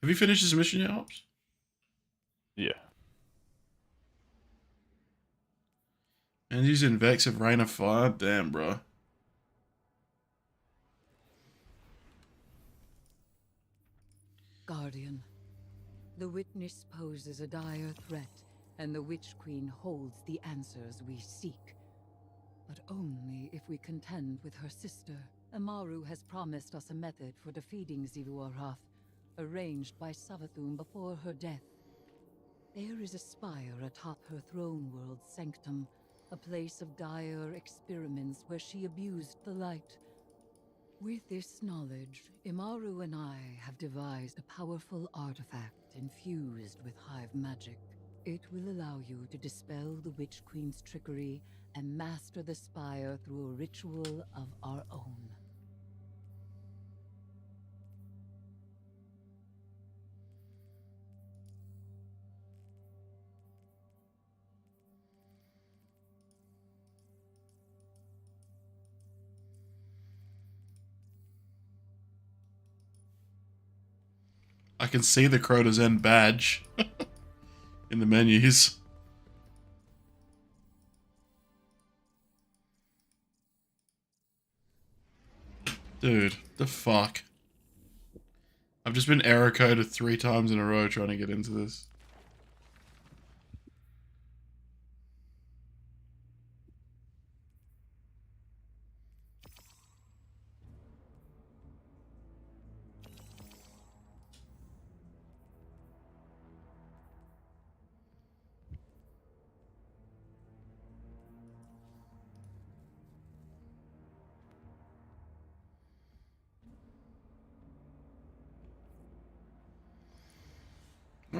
Have you finished this mission yet, Hops? Yeah. And using Vex of Rain of Fire? Damn, bro. Guardian, the Witness poses a dire threat, and the Witch Queen holds the answers we seek. But only if we contend with her sister. Amaru has promised us a method for defeating Xivu Arath, arranged by Savathun before her death. There is a spire atop her throne world's sanctum, a place of dire experiments where she abused the light. With this knowledge, Imaru and I have devised a powerful artifact infused with hive magic. It will allow you to dispel the Witch Queen's trickery and master the spire through a ritual of our own. I can see the Crota's End badge in the menus. Dude, the fuck? I've just been error coded 3 times in a row trying to get into this.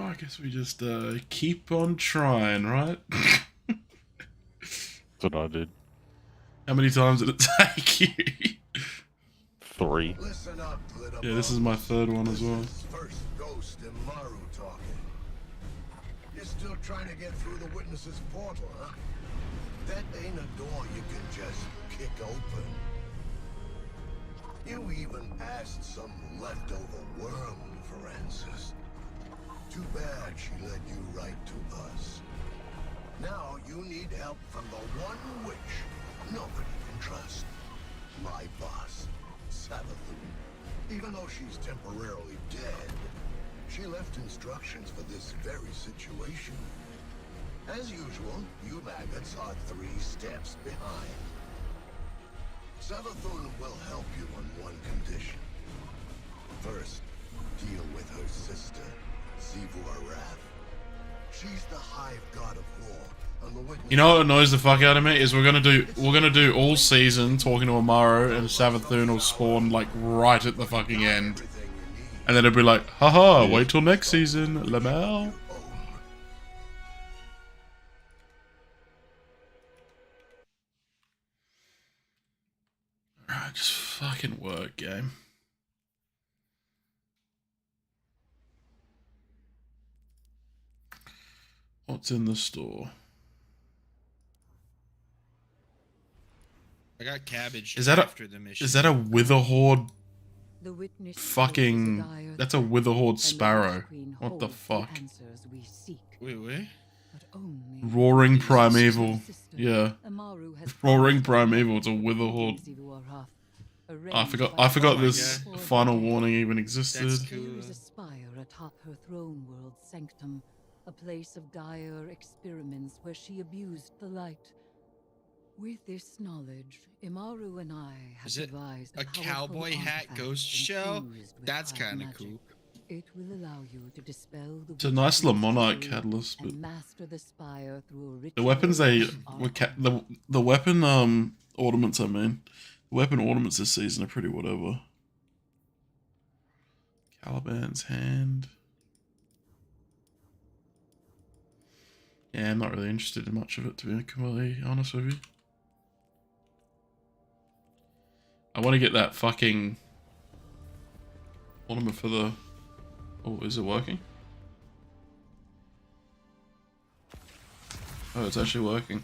I guess we just keep on trying, right? That's what I did. How many times did it take you? 3. Yeah, this is my 3rd one as well. First Ghost and Maru talking. You're still trying to get through the witness's portal, huh? That ain't a door you can just kick open. You even asked some leftover worm for answers. Too bad she led you right to us. Now you need help from the one witch nobody can trust. My boss, Savathun. Even though she's temporarily dead, she left instructions for this very situation. As usual, you maggots are 3 steps behind. Savathun will help you on one condition. First, deal with her sister, Xivu Arath. She's the hive god of war, and the witness. You know what annoys the fuck out of me is we're gonna do all season talking to Amaru, and Savathun will spawn like right at the fucking end, and then it'll be like, haha, wait till next season, Lamel. Alright, just fucking work, game. What's in the store? I got cabbage Is that after the mission. is that a Witherhorde? The witness Fucking, that's a Witherhorde Sparrow. What the fuck? Wait. Roaring Primeval. Yeah. Roaring Primeval. It's a Witherhorde. I forgot this final warning even existed. There is a spire atop her throne world sanctum, a place of dire experiments where she abused the light. With this knowledge, Imaru and I have devised a cowboy hat ghost shell? That's kind of cool. It will allow you to dispel the It's a nice Lamonite catalyst, but master the spire through a the weapons the weapon ornaments, I mean. The weapon ornaments this season are pretty whatever. Caliban's hand. Yeah, I'm not really interested in much of it, to be completely honest with you. I want to get that fucking ornament for the... Oh, is it working? Oh, it's actually working.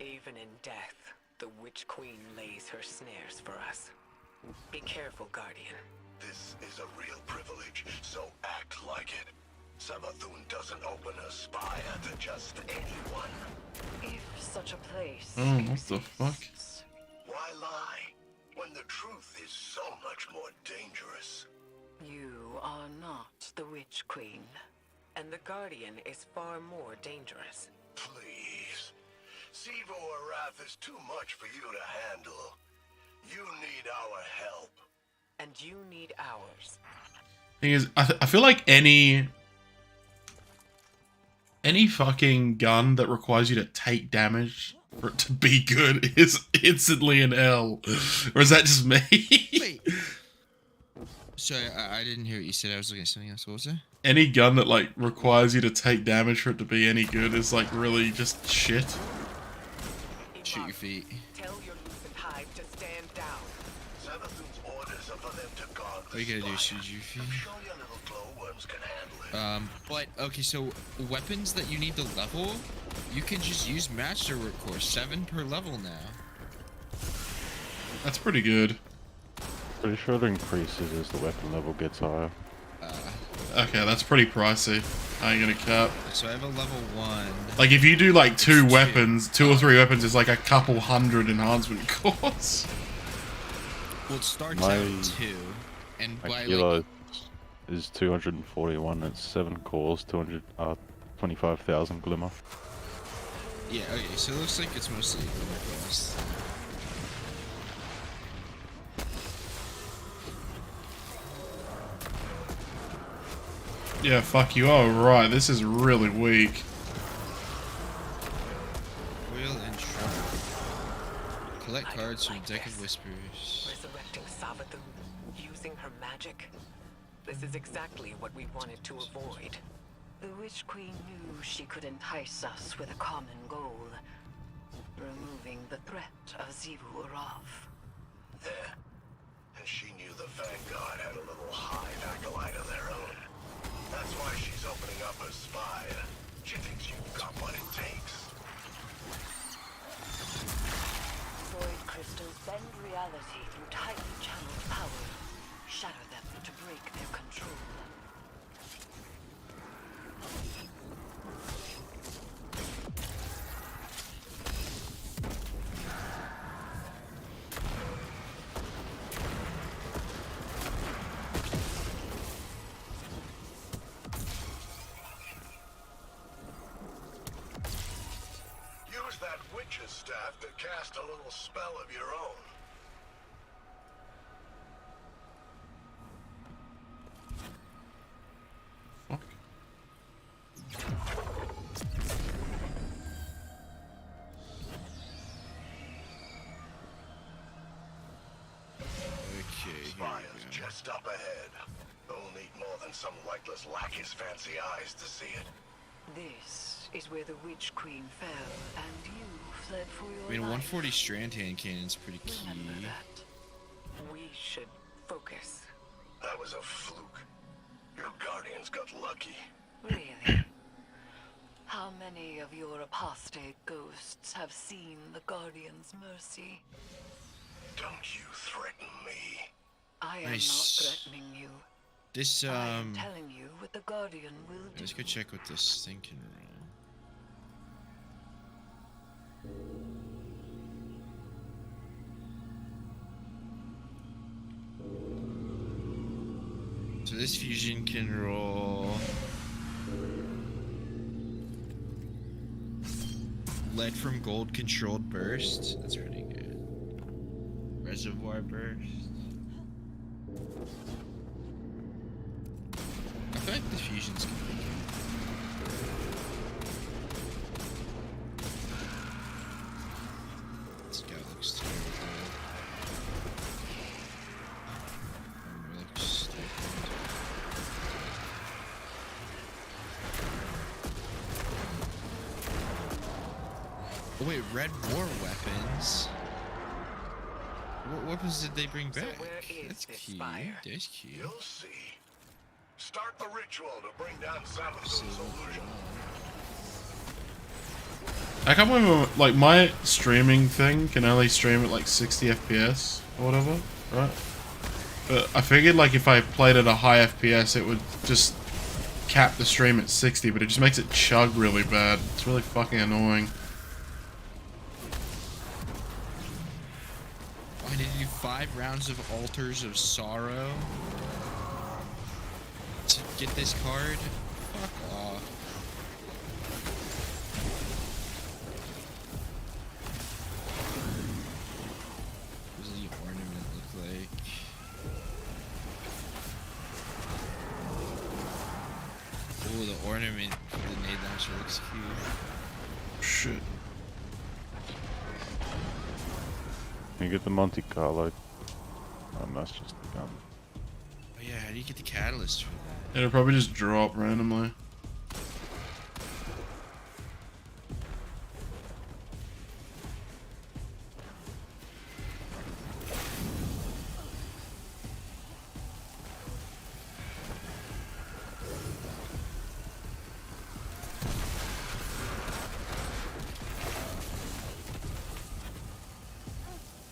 Even in death, the Witch Queen lays her snares for us. Be careful, Guardian. This is a real privilege, so act like it. Savathun doesn't open a spire to just anyone. If such a place Oh, what the fuck? Why lie when the truth is so much more dangerous? You are not the Witch Queen, and the Guardian is far more dangerous. Please. Xivu Arath is too much for you to handle. You need our help. And you need ours. Thing is, I feel like any fucking gun that requires you to take damage for it to be good is instantly an L. Or is that just me? Wait. Sorry, I didn't hear what you said. I was looking at something else. What was it? Any gun that like requires you to take damage for it to be any good is like really just shit. Shoot your feet. Tell your Lucent Hive to stand down. Savathun's orders are for them to guard the What you gotta do, spire. shoot your feet? I'm sure your little glowworms can handle it. But okay, so weapons that you need to level, you can just use Masterwork Core, 7 per level now. That's pretty good. Pretty sure it increases as the weapon level gets higher. Okay, that's pretty pricey. I ain't gonna cap. So I have a level 1. Like if you do like 2 weapons, 2 or 3 weapons, it's like a couple hundred enhancement cores. Well, it starts My- out 2, and My by kilo like is 241. It's 7 cores, 25,000 glimmer. yeah, okay, so it looks like it's mostly cost. Yeah, fuck you. Oh, right. This is really weak. Will and Shrub. Collect cards from Deck of Whispers. Resurrecting Savathun, using her magic. This is exactly what we wanted to avoid. The Witch Queen knew she could entice us with a common goal. Removing the threat of Xivu Araf. Yeah. And she knew the Vanguard had a little hive acolyte of their own. That's why she's opening up her spire. She thinks you've got what it takes. Void crystals bend reality through tightly channeled power. Shatter them to break their control. Use that witch's staff to cast a little spell of your own. Okay, Spire's just up ahead. Don't need more than some lightless lackey's fancy eyes to see it. This is where the Witch Queen fell, and you fled for your I mean, life. 140 strand hand cannon's pretty key. Remember that. We should focus. That was a fluke. Your guardians got lucky. Really? How many of your apostate ghosts have seen the Guardian's mercy? Don't you threaten me. I am Nice. not threatening you. This, I am telling you what the Guardian will do. let's go check what this thing can roll. So this fusion can roll lead from gold controlled burst. That's pretty good. Reservoir burst. I feel like the fusion's gonna be good. This guy looks terrible. Armor looks stupid. Oh wait, red war weapons. What weapons did they bring back? That's key. That's key. You'll see. Start the ritual to bring down Savathun's illusion. I can't remember, like, my streaming thing can only stream at like 60 FPS or whatever, right? But I figured, like, if I played at a high FPS, it would just cap the stream at 60, but it just makes it chug really bad. It's really fucking annoying. I need to do 5 rounds of Altars of Sorrow to get this card. Fuck off. What does the ornament look like? Oh, the ornament for the nade launcher looks cute. Shit. Can you get the Monte Carlo? That's just the gun. Oh yeah, how do you get the catalyst for that? It'll probably just drop randomly.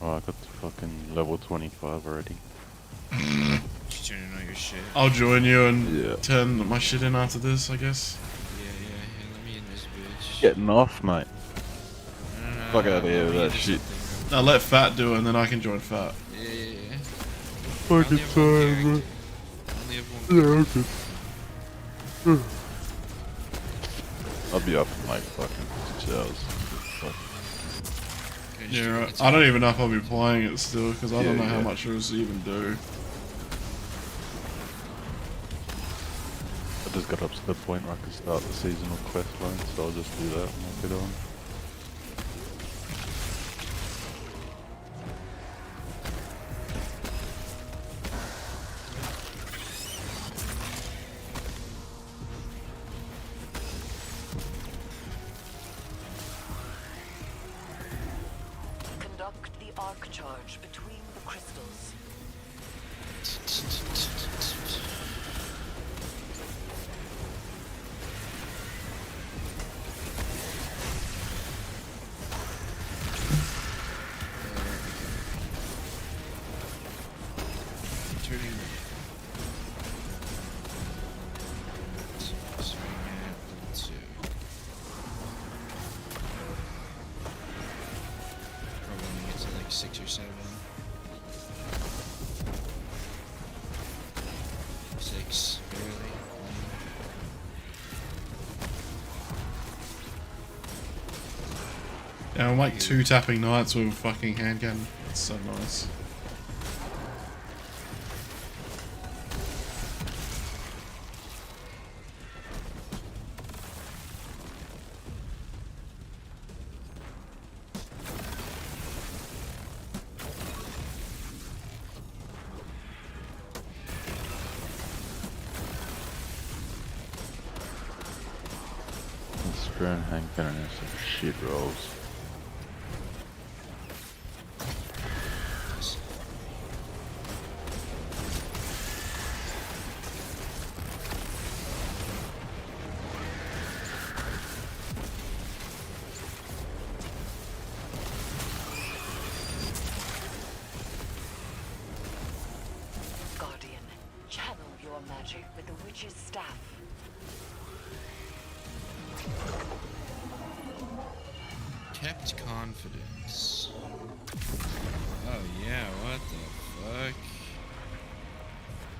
Oh, I got to fucking level 25 already. You turning on your shit. I'll join you and turn my shit in after this, I guess. Yeah, let me in this bitch. Getting off, mate. Fuck out of here with that shit. Now let Fat do it and then I can join Fat. Yeah. Fucking time, bro. I'll be up in like fucking 2 hours. Fuck. Yeah, right. I don't even know if I'll be playing it still, because I don't know how much it will even do. I just got up to the point where I can start the seasonal quest line, so I'll just do that and I'll get on. arc charge between the crystals. Turning. Probably when we get to like 6 or 7. 6, barely. Yeah, I'm like 2 tapping knights with a fucking handgun. It's so nice. Spear and hand cannon is some shit rolls. Guardian, channel your magic with the witch's staff. Kept confidence. Oh yeah, what the fuck?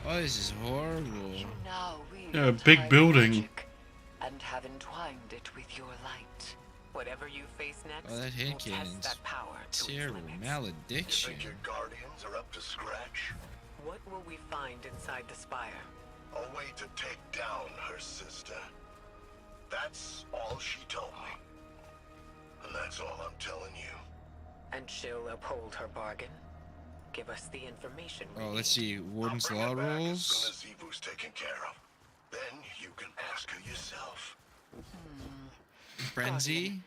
Oh, this is horrible. Now wield Yeah, big time building. magic and have entwined it with your light. Whatever you face next, Oh, that will hand test cannon's that power to its terrible. limits. Malediction. Think your guardians are up to scratch? What will we find inside the spire? A way to take down her sister. That's all she told me. And that's all I'm telling you. And she'll uphold her bargain. Give us the information. Oh, let's see. Warden's Bring Law her back as rules. soon as Zebu's taken care of. Then you can ask her yourself. Frenzy.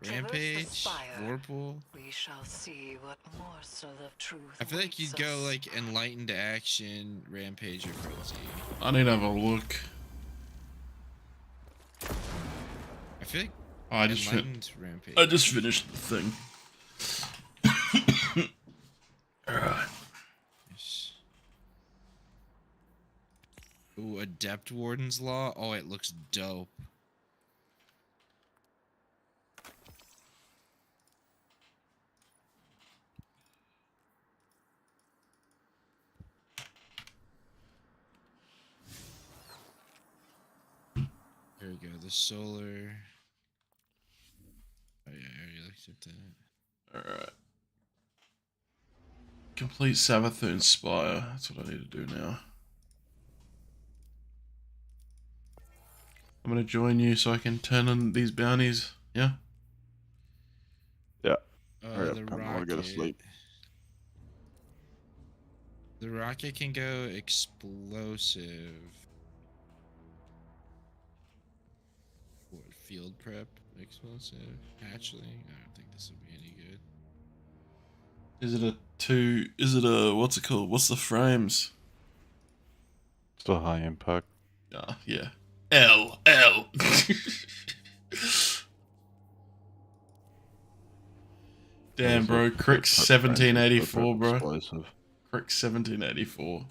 Traverse the Rampage. spire. Vorpal. We shall see what morsel of truth. I feel like you'd waits go us. like Enlightened Action, Rampage, or Frenzy. I need to have a look. I feel like I Enlightened Rampage. I just finished the thing. Alright. Ooh, Adept Warden's Law. Oh, it looks dope. There we go. The solar. Oh yeah, I already looked at that. Alright. Complete Savathun Spire. That's what I need to do now. I'm gonna join you so I can turn on these bounties. Yeah? Yeah. The I want to go to sleep. The rocket can go explosive. What, field prep? Explosive? Hatchling? I don't think this will be any good. Is it a 2? Is it a. What's it called? What's the frames? Still high impact. Yeah. L. Damn, bro. Crick's 1784, bro. Explosive. Crick's 1784.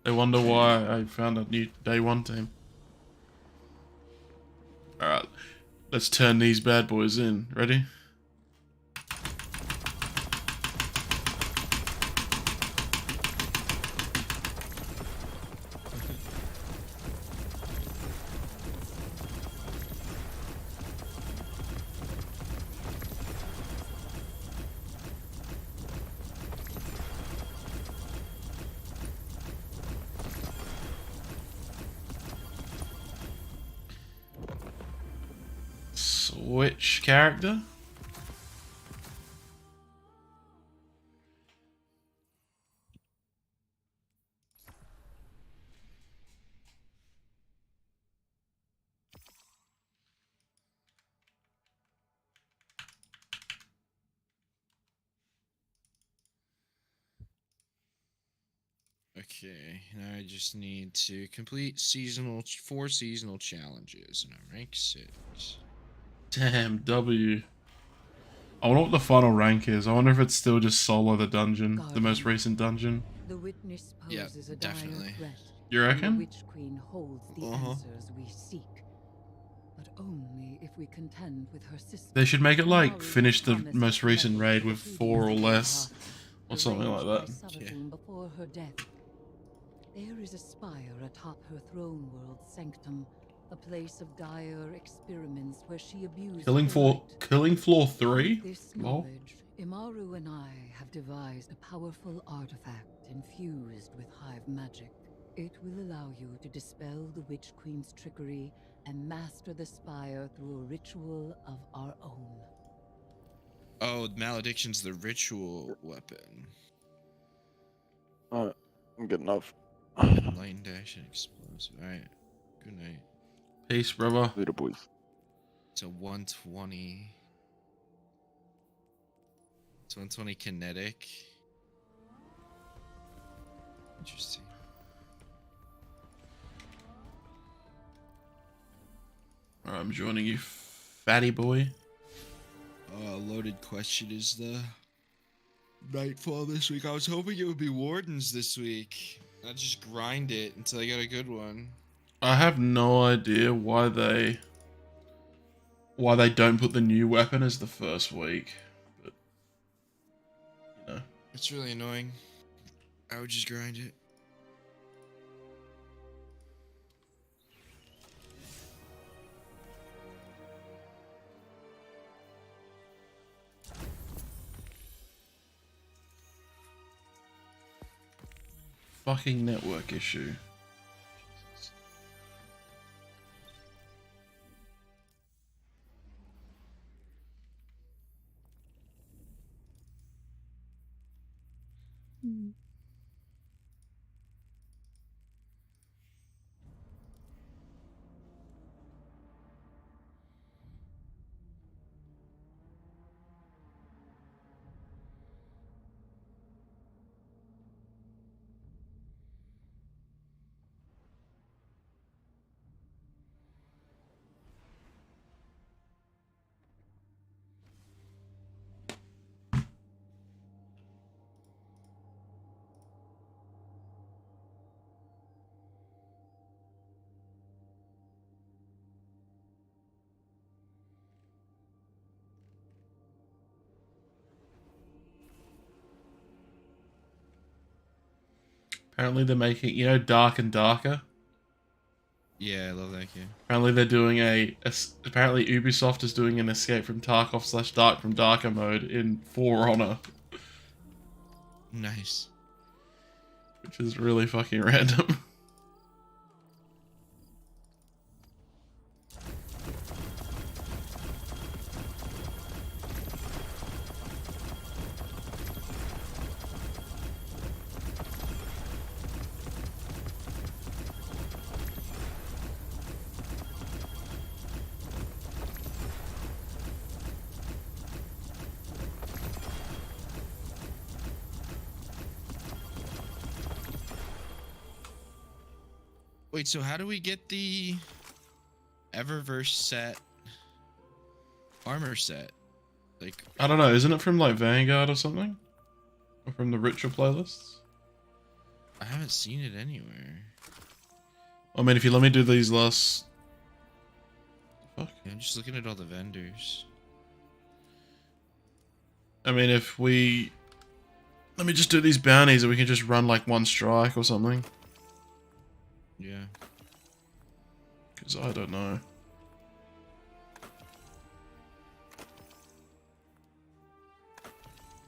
I wonder why I found a new day 1 team. Alright. Let's turn these bad boys in. Ready? Switch character? Okay, now I just need to complete 4 seasonal challenges, and I'm rank 6. Damn, W. I wonder what the final rank is. I wonder if it's still just solo the dungeon, the most recent dungeon. The witness Yeah, poses a definitely. dire threat. You reckon? The Witch Queen holds the answers we seek, but only if we contend with her sister. They should make it like Amaru finish the promised most recent raid with obedience 4 or to less, her, or something like arranged that. by Savathun before her death. There is a spire atop her throne world sanctum, a place of dire experiments where she abused Killing floor 3? With this Lol. knowledge, Imaru and I have devised a powerful artifact infused with hive magic. It will allow you to dispel the Witch Queen's trickery and master the spire through a ritual of our own. Oh, malediction's the ritual weapon. Alright, I'm good enough. Lightning dash and explosive. Alright. Good night. Peace, brother. Later, boys. It's a 120. It's 120 kinetic. Interesting. Alright, I'm joining you, fatty boy. Loaded question is the Nightfall this week. I was hoping it would be Wardens this week. I just grind it until I got a good one. I have no idea why they don't put the new weapon as the first week. But you know. It's really annoying. I would just grind it. Fucking network issue. Apparently they're making, you know, Dark and Darker. Yeah, I love that game. Apparently they're doing apparently Ubisoft is doing an Escape from Tarkov / Dark from Darker mode in For Honor. Nice. Which is really fucking random. Wait, so how do we get the Eververse set armor set? Like, I don't know, isn't it from like Vanguard or something? Or from the Ritual playlists? I haven't seen it anywhere. I mean, if you let me do these last... Fuck. Yeah, I'm just looking at all the vendors. I mean, if we... Let me just do these bounties and we can just run like one strike or something. Yeah. Because I don't know.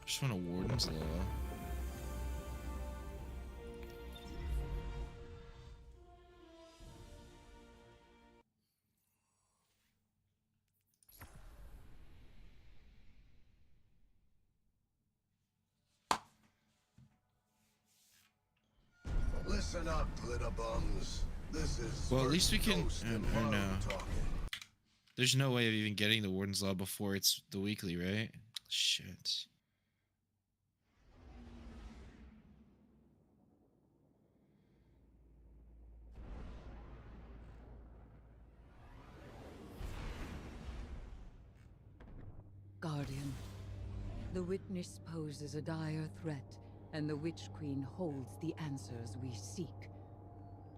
Just want a Warden's Law. Listen up, glitter bums. This is Well, at least we can. Ghost I and don't know. Maru talking. There's no way of even getting the Warden's Law before it's the weekly, right? Shit. The Witness poses a dire threat, and the Witch Queen holds the answers we seek.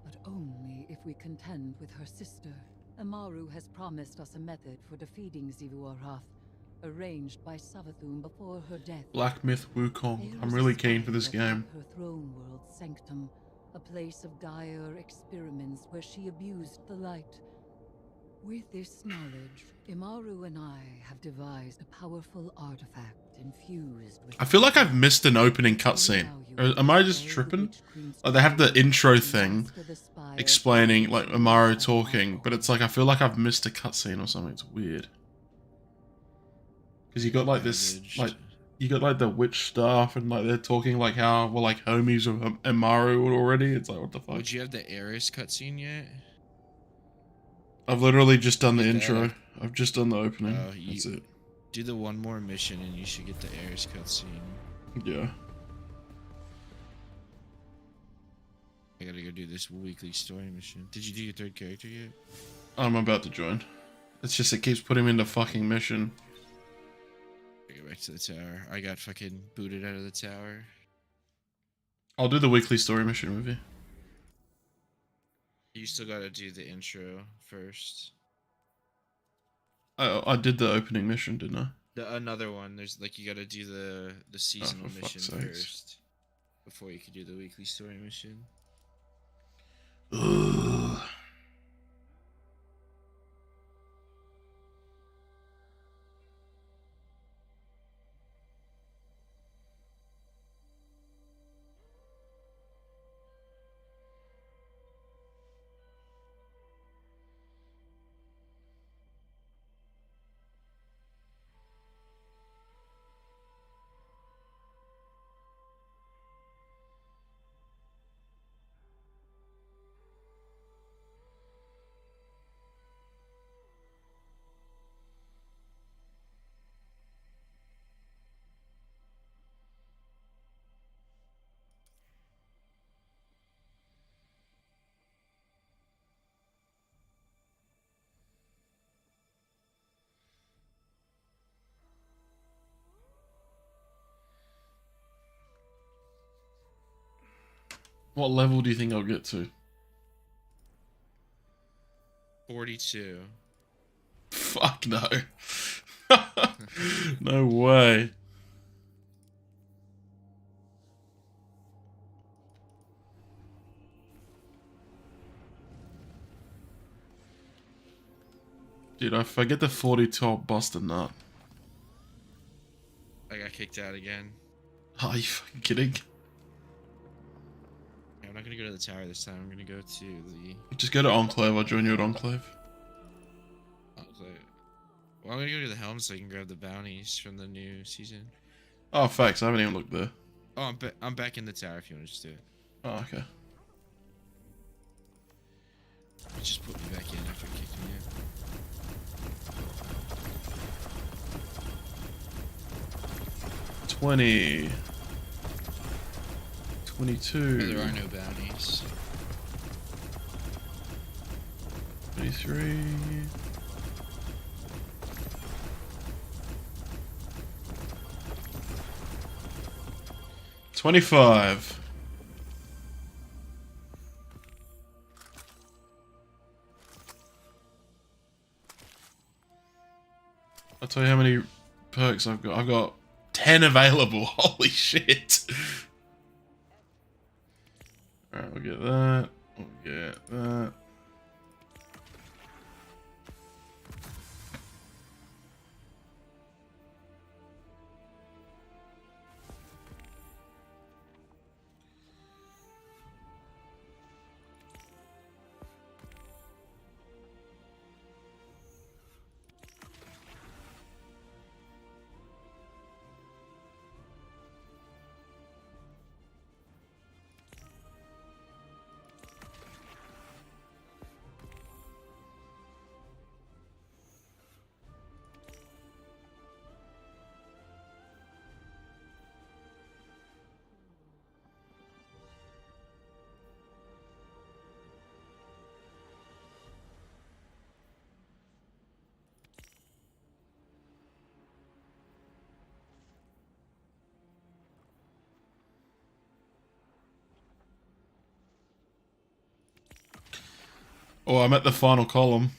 But only if we contend with her sister. Amaru has promised us a method for defeating Xivu Arath, arranged by Savathun before her death. Black Myth Wukong. I'm really keen for this game. Her throne world sanctum, a place of dire experiments where she abused the light. With this knowledge, Imaru and I have devised a powerful artifact infused with... I feel like I've missed an opening cutscene. Am I just tripping? Like, they have the intro thing explaining, like, Imaru talking, but it's like, I feel like I've missed a cutscene or something. It's weird. Because you got, like, this, like, you got, like, the witch stuff, and, like, they're talking, like, how we're, like, homies with Imaru already. It's like, what the fuck? Would you have the Eris cutscene yet? I've literally just done the intro. I've just done the opening. That's it. Do the one more mission and you should get the Eris cutscene. Yeah. I gotta go do this weekly story mission. Did you do your third character yet? I'm about to join. It's just, it keeps putting me into fucking mission. I go back to the tower. I got fucking booted out of the tower. I'll do the weekly story mission with you. You still gotta do the intro first. I did the opening mission, didn't I? Another one. There's like you gotta do the seasonal mission first before you can do the weekly story mission. Ugh. What level do you think I'll get to? 42. Fuck no. No way. Dude, if I get the 42, I'll bust a nut. I got kicked out again. Are you fucking kidding? I'm not gonna go to the tower this time. I'm gonna go to the... Just go to Enclave. I'll join you at Enclave. Enclave. Well, I'm gonna go to the Helm so I can grab the bounties from the new season. Oh, facts. I haven't even looked there. Oh, I'm back in the tower if you want to just do it. Oh, okay. You just put me back in after kicking me out. $20. 22. No, there are no bounties. 23. 25. I'll tell you how many perks I've got. I've got 10 available. Holy shit. Alright, we'll get that. We'll get that. Oh, I'm at the final column.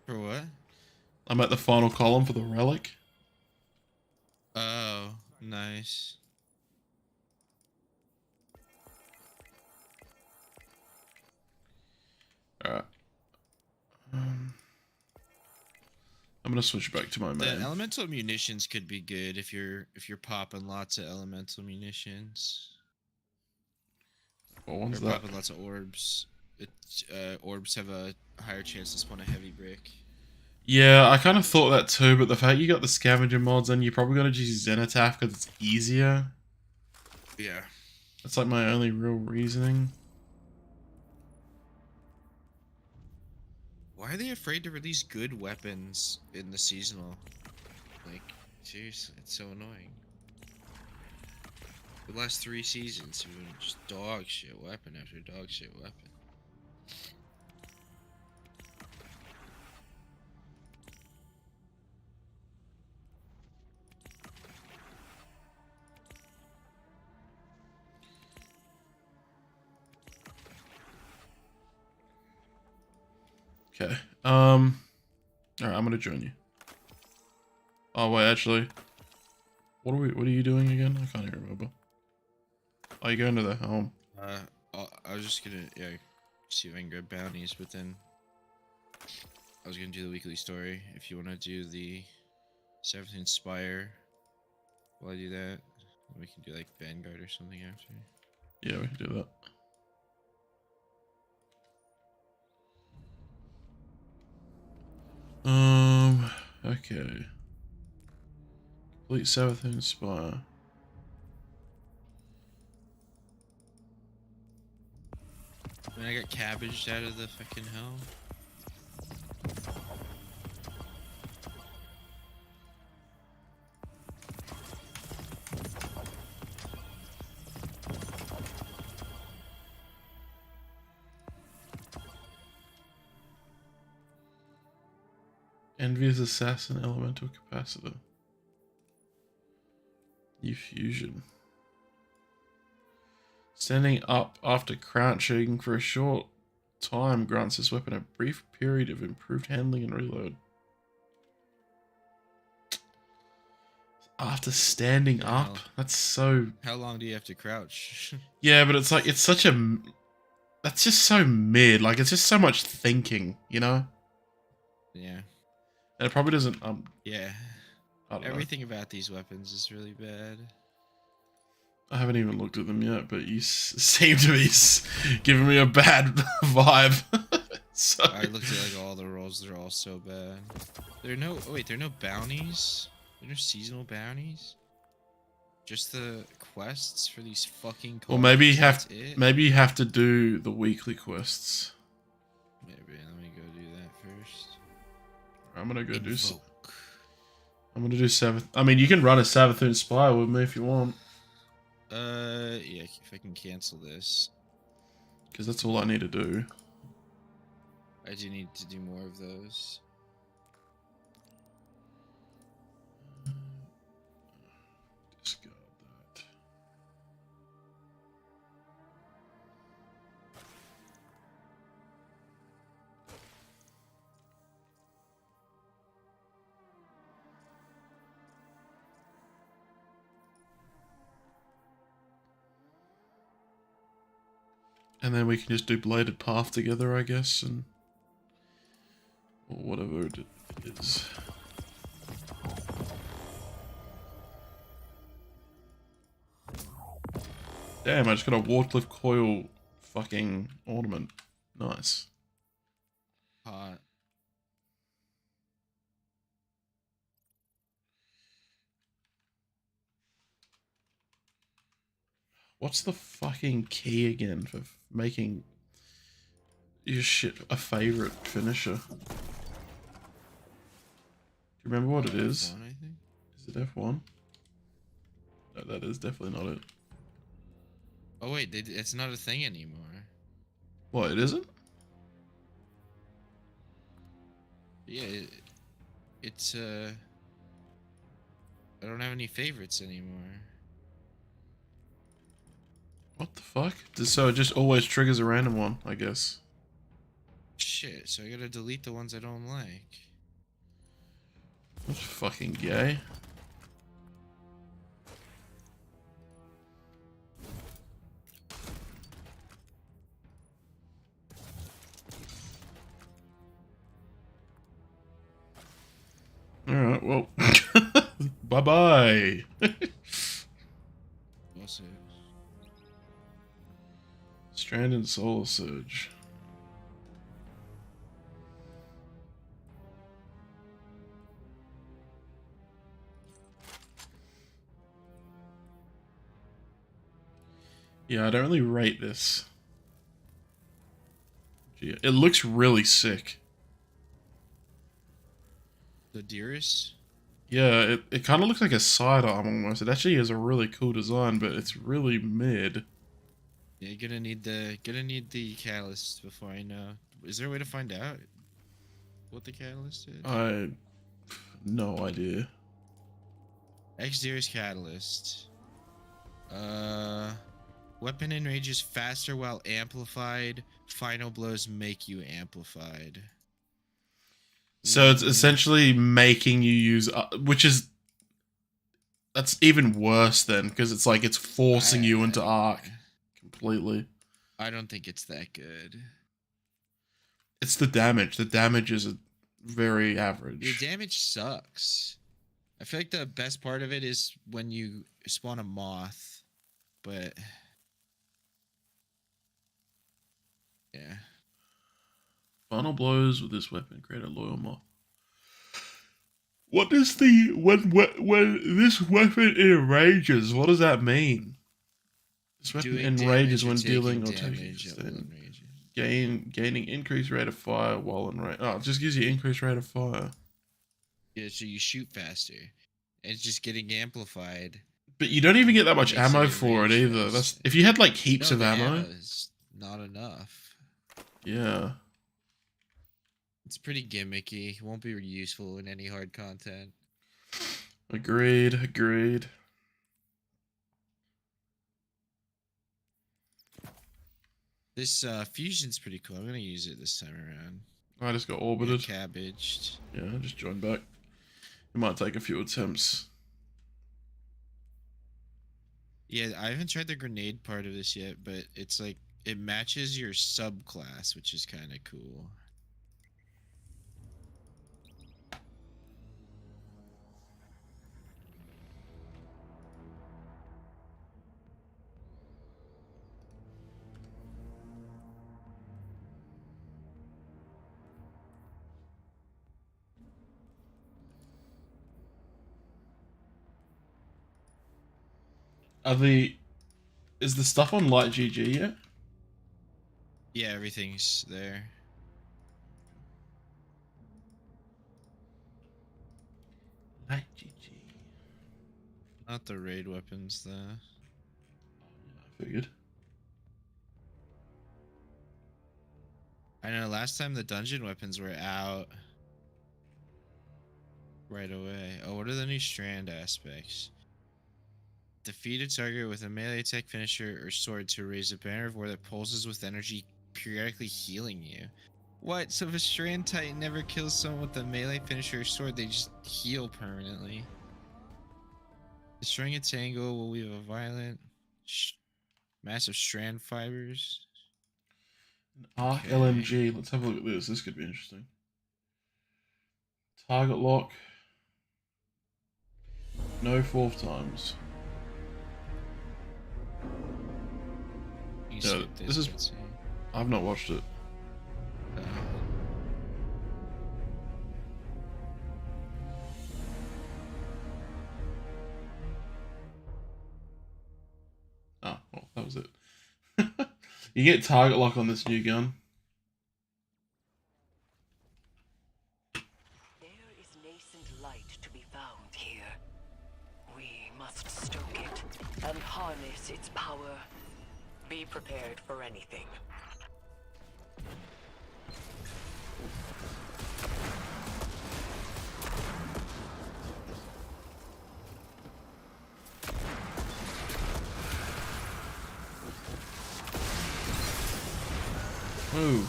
For what? I'm at the final column for the relic. Oh, nice. Alright. I'm gonna switch back to my The main. elemental munitions could be good if you're popping lots of elemental munitions. What one's Or that? popping lots of orbs. Orbs have a higher chance to spawn a heavy brick. Yeah, I kind of thought that too, but the fact you got the scavenger mods and you're probably gonna use Zenithaf because it's easier. Yeah. That's like my only real reasoning. Why are they afraid to release good weapons in the seasonal? Like, seriously, it's so annoying. The last 3 seasons have been just dog shit weapon after dog shit weapon. Okay. Alright, I'm gonna join you. Oh wait, actually. What are you doing again? I can't even remember. Oh, you're going to the home. I was just gonna, see if I can grab bounties, but then I was gonna do the weekly story. If you wanna do the 17th Spire while I do that, we can do like Vanguard or something after. Yeah, we can do that. Okay. Complete Savathun Spire. I mean, I got cabbaged out of the fucking hell. Envious Assassin Elemental Capacitor. New fusion. Standing up after crouching for a short time grants this weapon a brief period of improved handling and reload. After standing up? That's so... How long do you have to crouch? Yeah, but it's like, it's such a... That's just so mid. Like, it's just so much thinking, you know? Yeah. And it probably doesn't... Yeah. I don't know. Everything about these weapons is really bad. I haven't even looked at them yet, but you seem to be giving me a bad vibe. So... I looked at like all the rolls; they're all so bad. There are no there are no bounties. There are no seasonal bounties. Just the quests for these fucking. Well, maybe you have it? maybe you have to do the weekly quests. Maybe let me go do that first. I'm gonna go do. I'm gonna do Savath. I mean, you can run a Savathun Spire with me if you want. Yeah, if I can cancel this. Because that's all I need to do. I do need to do more of those. Discard that. And then we can just do Bladed Path together, I guess, and... or whatever it is. Damn, I just got a Wardcliff Coil fucking ornament. Nice. Hot. What's the fucking key again for making your shit a favorite finisher? Do you remember what it is? F1, I think. Is it F1? No, that is definitely not it. Oh wait, it's not a thing anymore. What, it isn't? Yeah, it's I don't have any favorites anymore. What the fuck? So it just always triggers a random one, I guess. Shit, so I gotta delete the ones I don't like. That's fucking gay. Alright, well. Bye-bye. What's it? Stranded Solar Surge. Yeah, I don't really rate this. Gee, it looks really sick. The Dearest? Yeah, it kind of looks like a sidearm almost. It actually has a really cool design, but it's really mid. Yeah, you're gonna need the catalyst before I know. Is there a way to find out what the catalyst is? I no idea. X-Dearest catalyst. Weapon enrages faster while amplified. Final blows make you amplified. So it's essentially making you use, that's even worse then, because it's like it's forcing you into arc completely. I don't think it's that good. It's the damage. The damage is very average. The damage sucks. I feel like the best part of it is when you spawn a moth, but yeah. Final blows with this weapon create a loyal moth. What does the when this weapon enrages? What does that mean? This weapon enrages when dealing or taking gaining increased rate of fire while in range. Oh, it just gives you increased rate of fire. Yeah, so you shoot faster. And it's just getting amplified. But you don't even get that much ammo for it either. That's if you had like heaps of ammo. Not enough. Yeah. It's pretty gimmicky. Won't be useful in any hard content. Agreed. This fusion's pretty cool. I'm gonna use it this time around. I just got orbited. Cabbaged. Yeah, I just joined back. It might take a few attempts. Yeah, I haven't tried the grenade part of this yet, but it's like it matches your subclass, which is kind of cool. Is the stuff on Light GG yet? Yeah, everything's there. Light GG. Not the raid weapons, though. I figured. I know last time the dungeon weapons were out right away. Oh, what are the new strand aspects? Defeat a target with a melee attack, finisher, or sword to raise a banner of war that pulses with energy, periodically healing you. What? So if a Strand Titan never kills someone with a melee finisher or sword, they just heal permanently. Destroying a tangle will weave a violent, massive strand fibers. Arc LMG. Let's have a look at this. This could be interesting. Target lock. No 4 times. Yeah, this is. I've not watched it. Oh, well, that was it. You get target lock on this new gun. There is nascent light to be found here. We must stoke it and harness its power. Be prepared for anything. Ooh.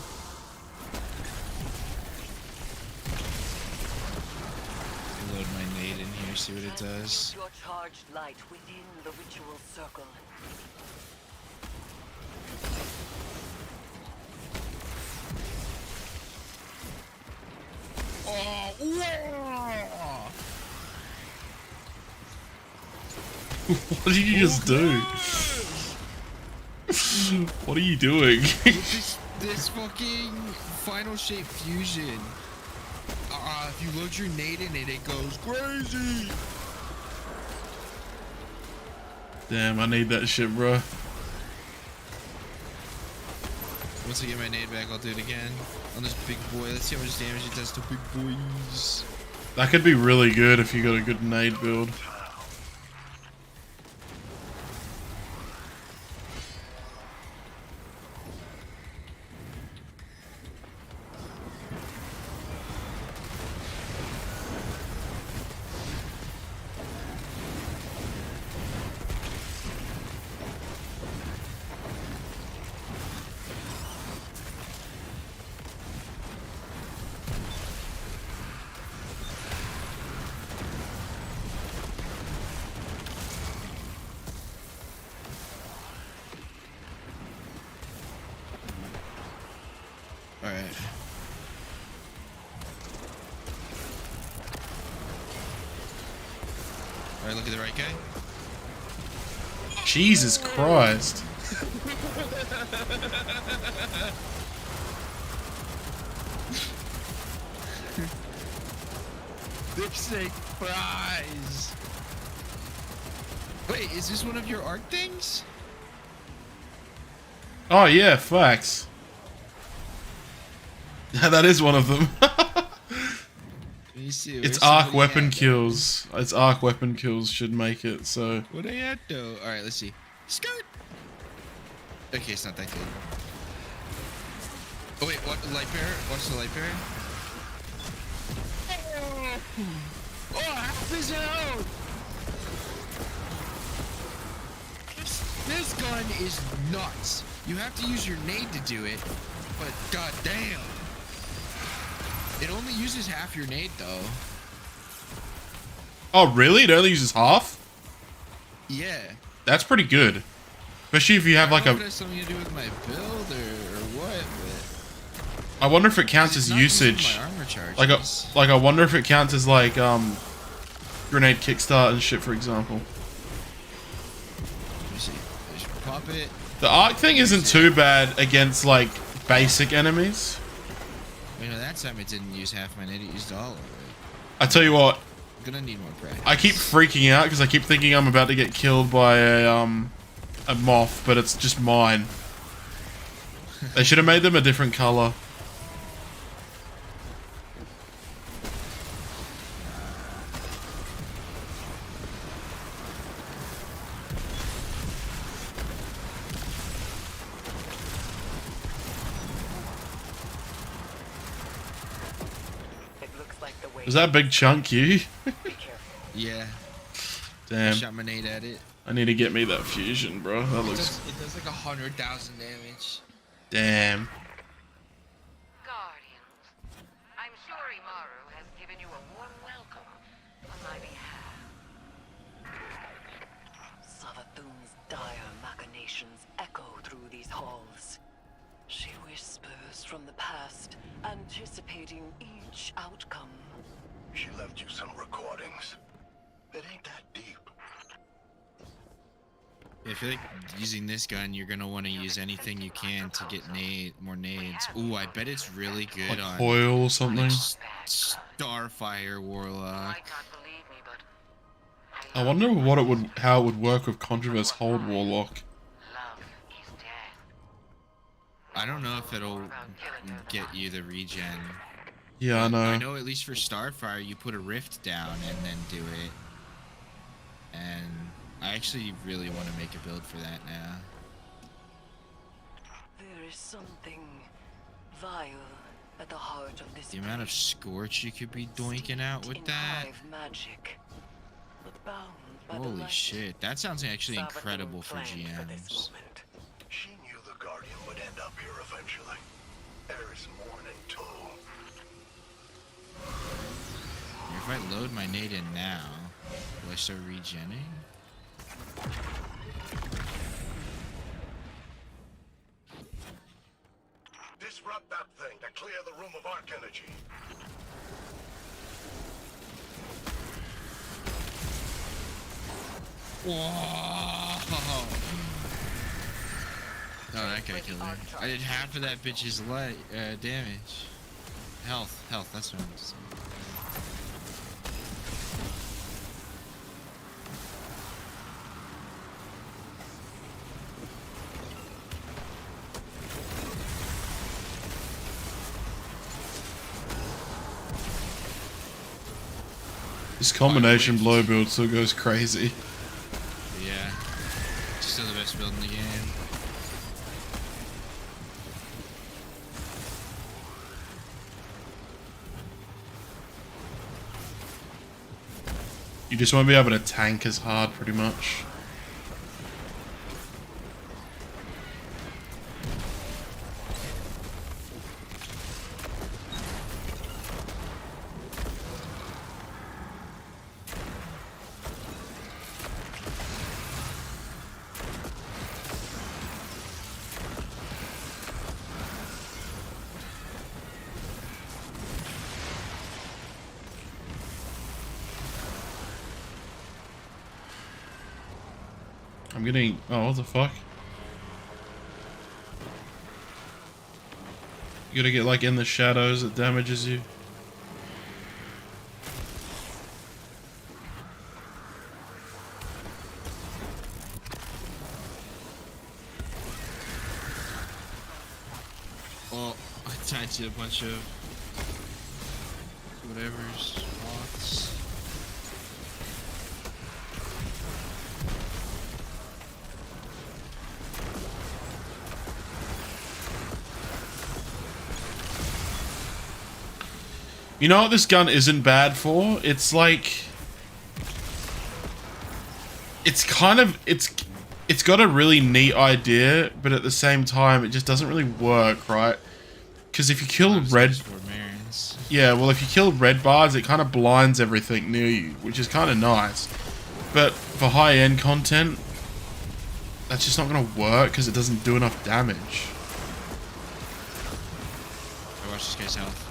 Load my nade in here, see what it does. Your charged light within the ritual circle. Oh, whoa! What did you just do? What are you doing? this fucking final shape fusion. If you load your nade in it, it goes crazy. Damn, I need that shit, bro. Once I get my nade back, I'll do it again on this big boy. Let's see how much damage it does to big boys. That could be really good if you got a good nade build. Alright. Alright, look at the right guy. Jesus Christ. Dipstick fries. Wait, is this one of your art things? Oh yeah, facts. That is one of them. It's arc weapon kills. It's arc weapon kills should make it, so. What I at though? Alright, let's see. Skirt! Okay, it's not that good. Oh wait, what? The light bearer? Watch the light bearer. Oh, half his out! This gun is nuts. You have to use your nade to do it, but goddamn. It only uses half your nade though. Oh really? It only uses half? Yeah. That's pretty good. Especially if you have like I a. don't know if it has something to do with my build or what, but I wonder if it counts as usage. my armor charges. Like I wonder if it counts as like grenade kickstart and shit, for example. Let me see. Just pop it. The arc thing isn't too bad against like basic enemies. You know, that time it didn't use half my nade, it used all of it. I tell you what. I'm gonna need more practice. I keep freaking out because I keep thinking I'm about to get killed by a moth, but it's just mine. They should have made them a different color. Was that big chunk you? Yeah. Damn. I shot my nade at it. I need to get me that fusion, bro. That looks. It does like 100,000 damage. Damn. Guardians, I'm sure Imaru has given you a warm welcome on my behalf. Savathun's dire machinations echo through these halls. She whispers from the past, anticipating each outcome. She left you some recordings. It ain't that deep. I feel like using this gun, you're gonna want to use anything you can to get more nades. Ooh, I bet it's really good Like on coil or something? like, Starfire Warlock. I wonder what it would, how it would work with Controverse Hold Warlock. I don't know if it'll get you the regen. Yeah, I know. I know at least for Starfire, you put a rift down and then do it. And I actually really want to make a build for that now. There is something vile at the heart of this. The amount of Scorch you could be doinking out with that. Magic, but bound by the Holy light. shit, that sounds actually incredible for planned for this GMs. She knew the Guardian would end up here eventually. Eris Morning too. If I load my nade in now, will I start regenning? Disrupt that thing to clear the room of arc energy. Whoa! Oh, that guy killed me. I did half of that bitch's damage. Health, that's what I'm saying. This combination blow build still goes crazy. Yeah. Still the best build in the game. You just won't be able to tank as hard, pretty much. I'm getting... Oh, what the fuck? You gotta get, like, in the shadows, it damages you. Oh, I tied to a bunch of... whatever's moths. You know what this gun isn't bad for? It's like... It's kind of... It's got a really neat idea, but at the same time, it just doesn't really work, right? Because if you kill red... Yeah, well, if you kill red bars, it kind of blinds everything near you, which is kind of nice. But for high-end content, that's just not going to work because it doesn't do enough damage. I watch this guy's health.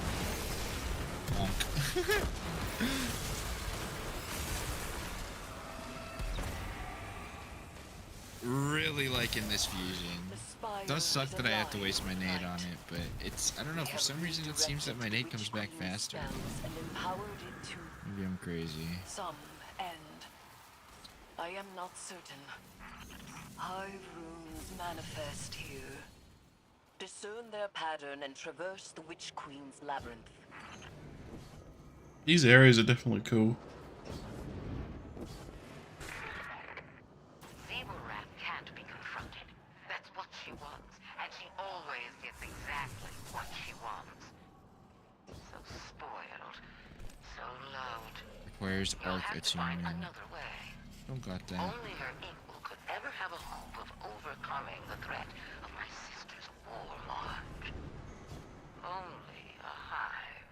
Really liking this fusion. It does suck that I have to waste my nade on it, but it's... I don't know, for some reason it seems that my nade comes back faster. Maybe I'm crazy. Some end. I am not certain. Hive runes manifest here. Discern their pattern and traverse the Witch Queen's labyrinth. These areas are definitely cool. Zeburat can't be confronted. That's what she wants, and she always gets exactly what she wants. So spoiled, so loved. Where's You'll Arc have to find Attunement? another way. Don't got that. Only her equal could ever have a hope of overcoming the threat of my sister's war march. Only a hive.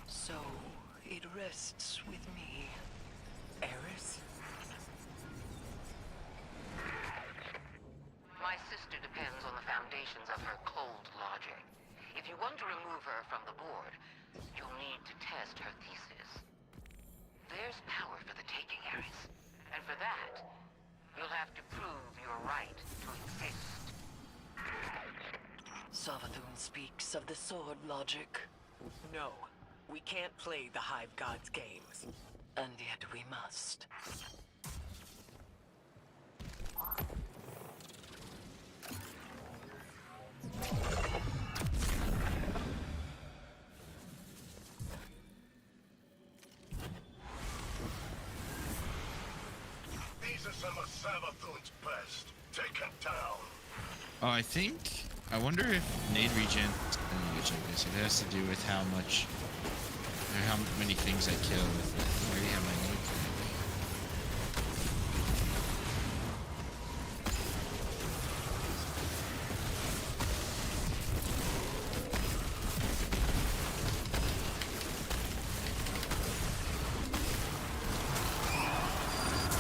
So, it rests with me. Eris? My sister depends on the foundations of her cold logic. If you want to remove her from the board, you'll need to test her thesis. There's power for the taking, Eris. And for that, you'll have to prove your right to exist. Savathun speaks of the sword logic. No, we can't play the Hive God's games. And yet we must. These are some of Savathun's best. Take him down. Oh, I wonder if nade regen... Let me go check this. It has to do with how much... or how many things I kill with it. I already have my nade.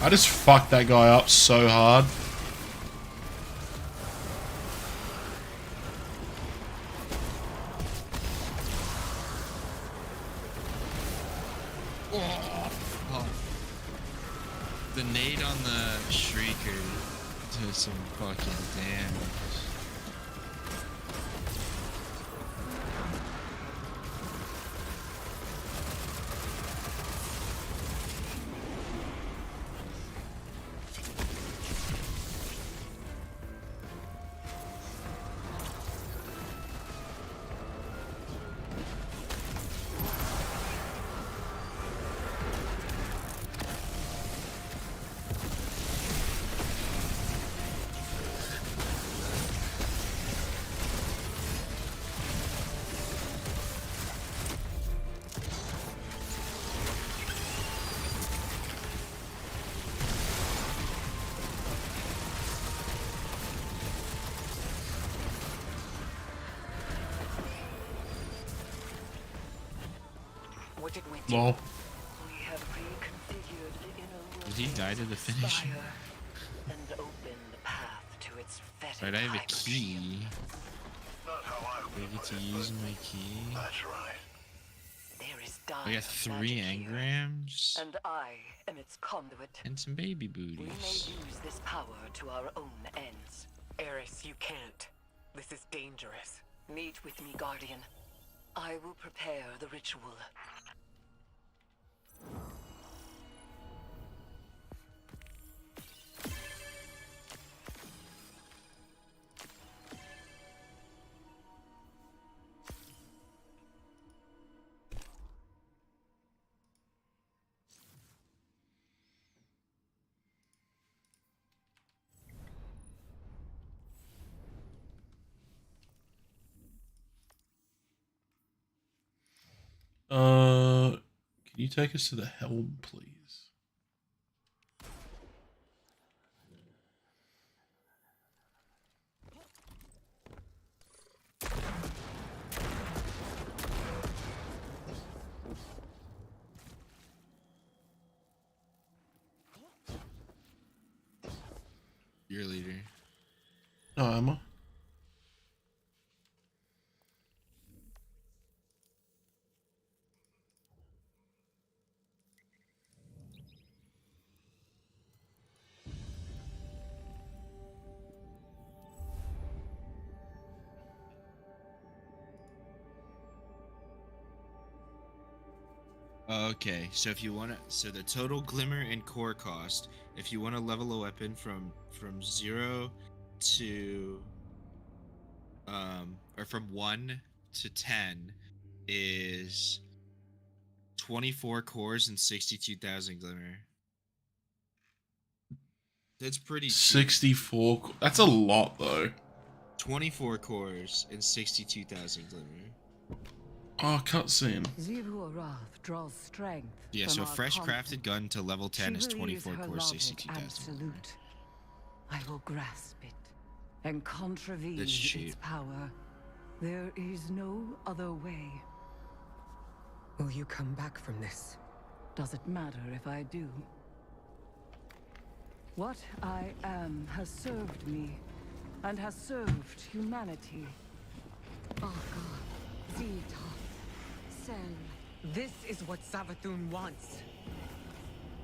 I just fucked that guy up so hard. Oh. The nade on the Shrieker does some fucking damage. What did we do? Lol. We have reconfigured the inner world Did he die to the finish? and opened the path to its fetid Right, I have a hyper key. Not how Do I get to use my key? That's right. There is I dire got 3 magic here, engrams and I am its conduit. and some baby We may booties. use this power to our own ends. Eris, you can't. This is dangerous. Meet with me, Guardian. I will prepare the ritual. Can you take us to the helm, please? Your leader. Oh, Emma. Okay, so if you want to, so the total glimmer and core cost, if you want to level a weapon from 0 to or from 1 to 10 is 24 cores and 62,000 glimmer. That's pretty cheap. 64. That's a lot though. 24 cores and 62,000 glimmer. Oh, cutscene. Zivu Arath draws strength. Yeah, from so a our fresh conflict. crafted gun to level 10 is Chivalry 24 her cores, logic 62,000. absolute. I will grasp it and contravene That's its cheap. power. There is no other way. Will you come back from this? Does it matter if I do? What I am has served me, and has served humanity. Arca, Zeta, Sen. This is what Savathun wants.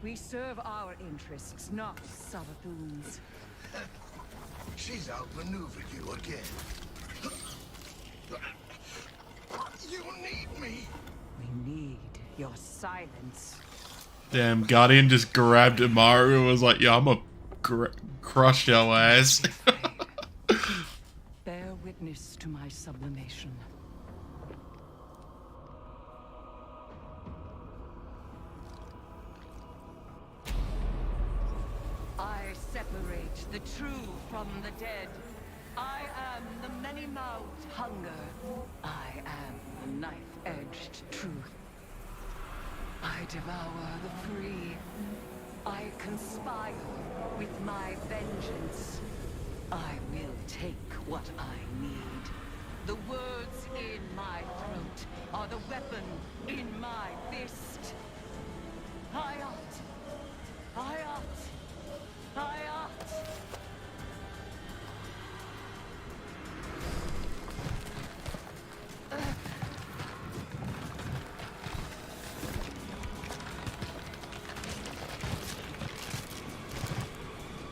We serve our interests, not Savathun's. She's outmaneuvered you again. You need me. We need your silence. Damn, Guardian just grabbed Amaru and was like, yeah, I'm gonna crush your ass. Bear witness to my sublimation. I separate the true from the dead. I am the many-mouthed hunger. I am the knife-edged truth. I devour the free. I conspire with my vengeance. I will take what I need. The words in my throat are the weapon in my fist. Hayat,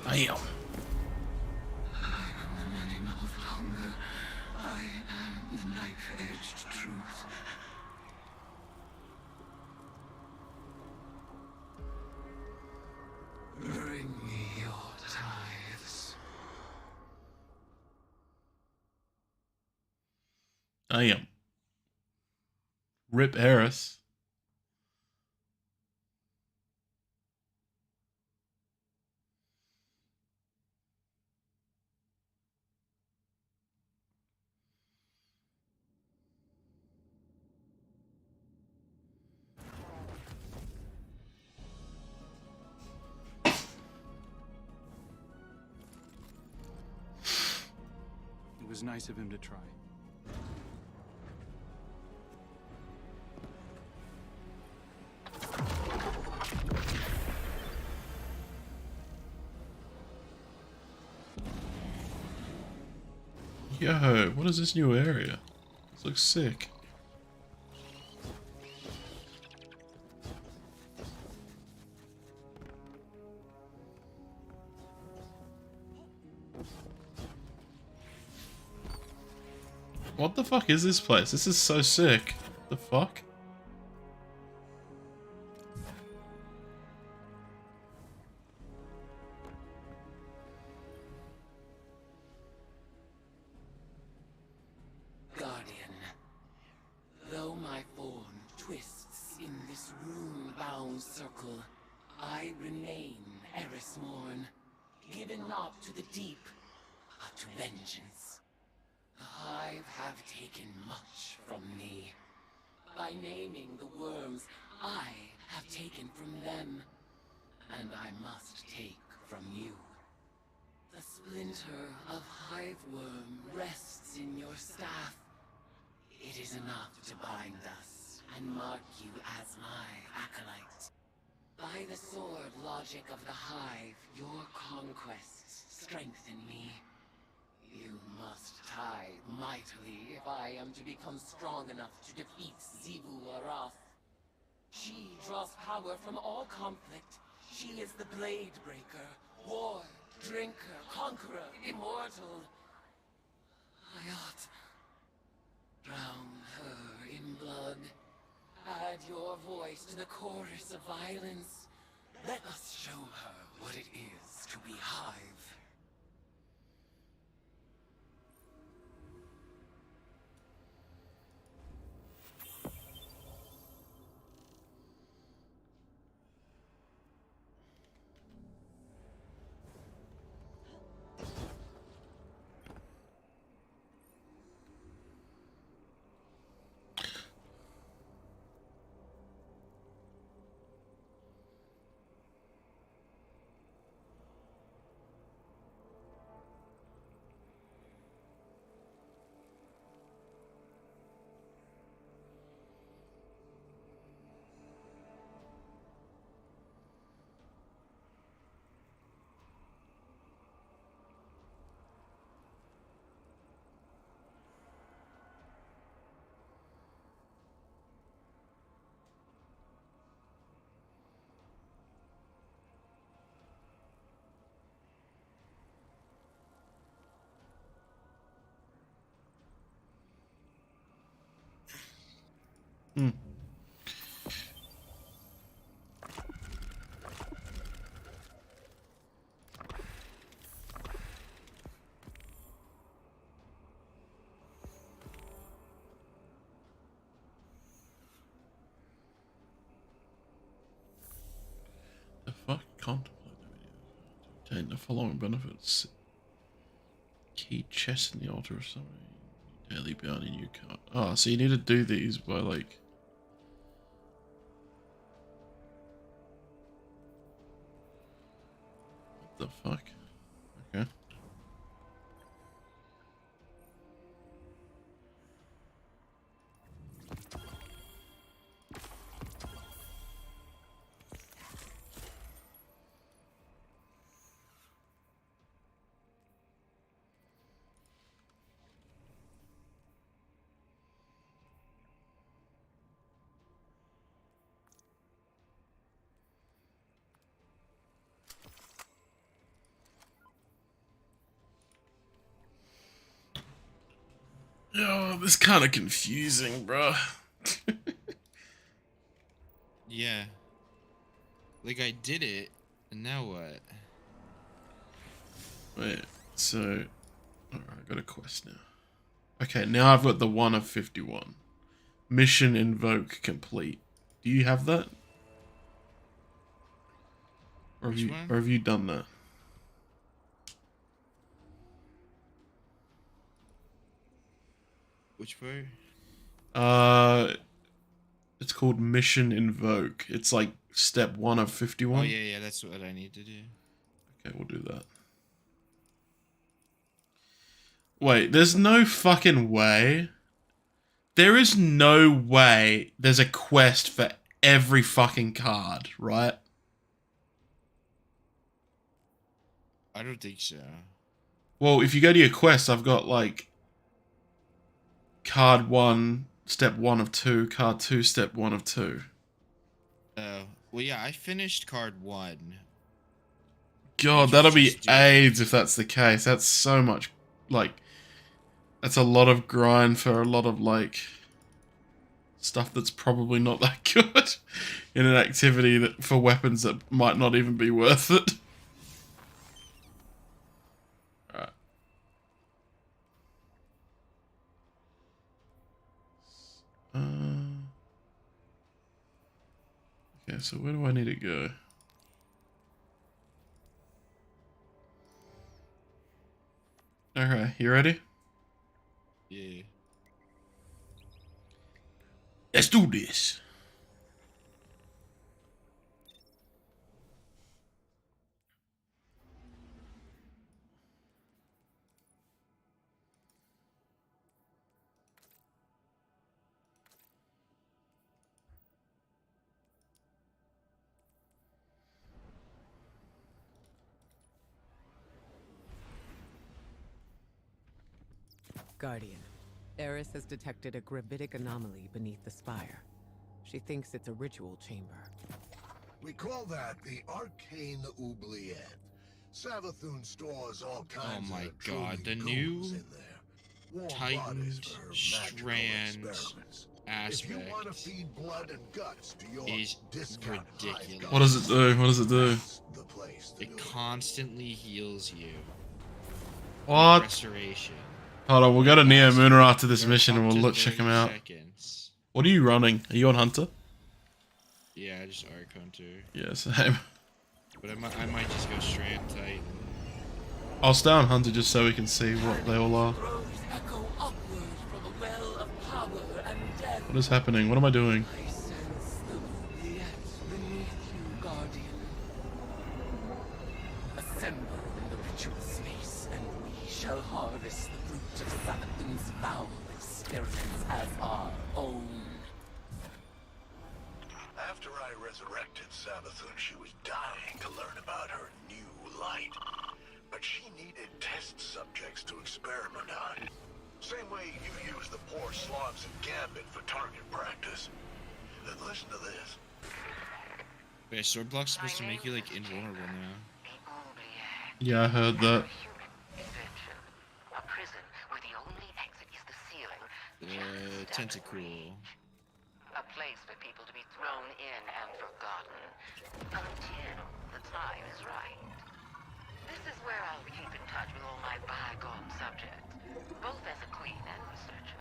Damn. Bring me your tithes. Damn. Rip Harris. It was nice of him to try. Yo, what is this new area? This looks sick. What the fuck is this place? This is so sick. The fuck? Guardian, though my form twists in this rune-bound circle, I remain Eris Morn, given not to the deep, but to vengeance. The Hive have taken much from me. By naming the worms, I have taken from them, and I must take from you. The splinter of Hive Worm rests in your staff. It is enough to bind us and mark you as my acolyte. By the sword logic of the Hive, your conquests strengthen me. You must tithe mightily if I am to become strong enough to defeat Xivu Arath. She draws power from all conflict. She is the Blade Breaker, War, Drinker, Conqueror, Immortal. I ought drown her in blood. Add your voice to the chorus of violence. Let us show her what it is to be Hive. Hmm. The fuck? Contemplate the video to obtain the following benefits. Key chest in the altar of somebody. Daily bounty new card. Oh, so you need to do these by like. What the fuck? Okay. Oh, this kind of confusing, bro. Yeah. Like I did it, and now what? Wait, so... Alright, I got a quest now. Okay, now I've got the 1 of 51. Mission Invoke complete. Do you have that? Or have you done that? Which part? It's called Mission Invoke. It's like step 1 of 51. Oh yeah, that's what I need to do. Okay, we'll do that. Wait, there's no fucking way. There is no way there's a quest for every fucking card, right? I don't think so. Well, if you go to your quest, I've got like card 1, step 1 of 2, card 2, step 1 of 2. Oh, well, yeah, I finished card 1. God, that'll be AIDS if that's the case. That's so much, like, that's a lot of grind for a lot of, like, stuff that's probably not that good in an activity that for weapons that might not even be worth it. Alright. Okay, so where do I need to go? Okay, you ready? Yeah. Let's do this. Guardian, Eris has detected a gravitic anomaly beneath the spire. She thinks it's a ritual chamber. We call that the Arcane Oubliette. Savathun stores all kinds Oh my of god, the truly new ghouls in there. Warm Tightened bodies for magical strand experiments. aspect If you want to feed blood and guts to your is discount ridiculous. What does it do? What does it do? It constantly heals you. What? Restoration. Hold on, we'll go to Neo Mooner after this mission and up we'll to look check him 30 out. seconds. What are you running? Are you on Hunter? Yeah, I just Arc Hunter. Yeah, same. But I might just go Strand Titan. I'll stay on Hunter just so we can see what they all are. Echo upward from a well of power and death. What is happening? What am I doing? I sense the oubliette beneath you, Guardian. Assemble in the ritual space, and we shall harvest the fruit of Savathun's foul experiments as our own. After I resurrected Savathun, she was dying to learn about her new light. But she needed test subjects to experiment on. Same way you use the poor slobs in Gambit for target practice. Then listen to this. Wait, Sword Block's supposed to make you like invulnerable now. Yeah, I heard that. A prison where the only exit is the ceiling. Tentacool. A place for people to be thrown in and forgotten until the time is right. This is where I'll keep in touch with all my bygone subjects, both as a queen and researcher.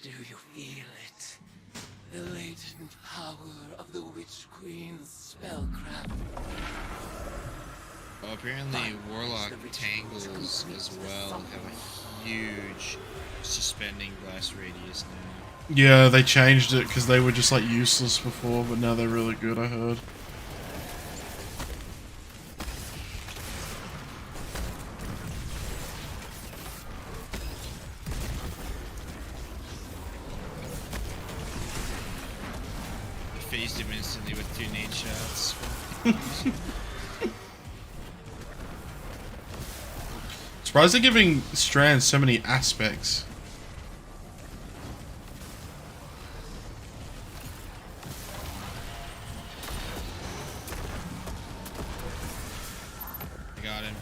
Do you feel it? The latent power of the Witch Queen's spellcraft. Well, apparently Warlock Tangles as well have a huge suspending blast radius now. Yeah, they changed it because they were just like useless before, but now they're really good, I heard. phased him instantly with 2 nade shots. Surprised they're giving Strand so many aspects. I got him.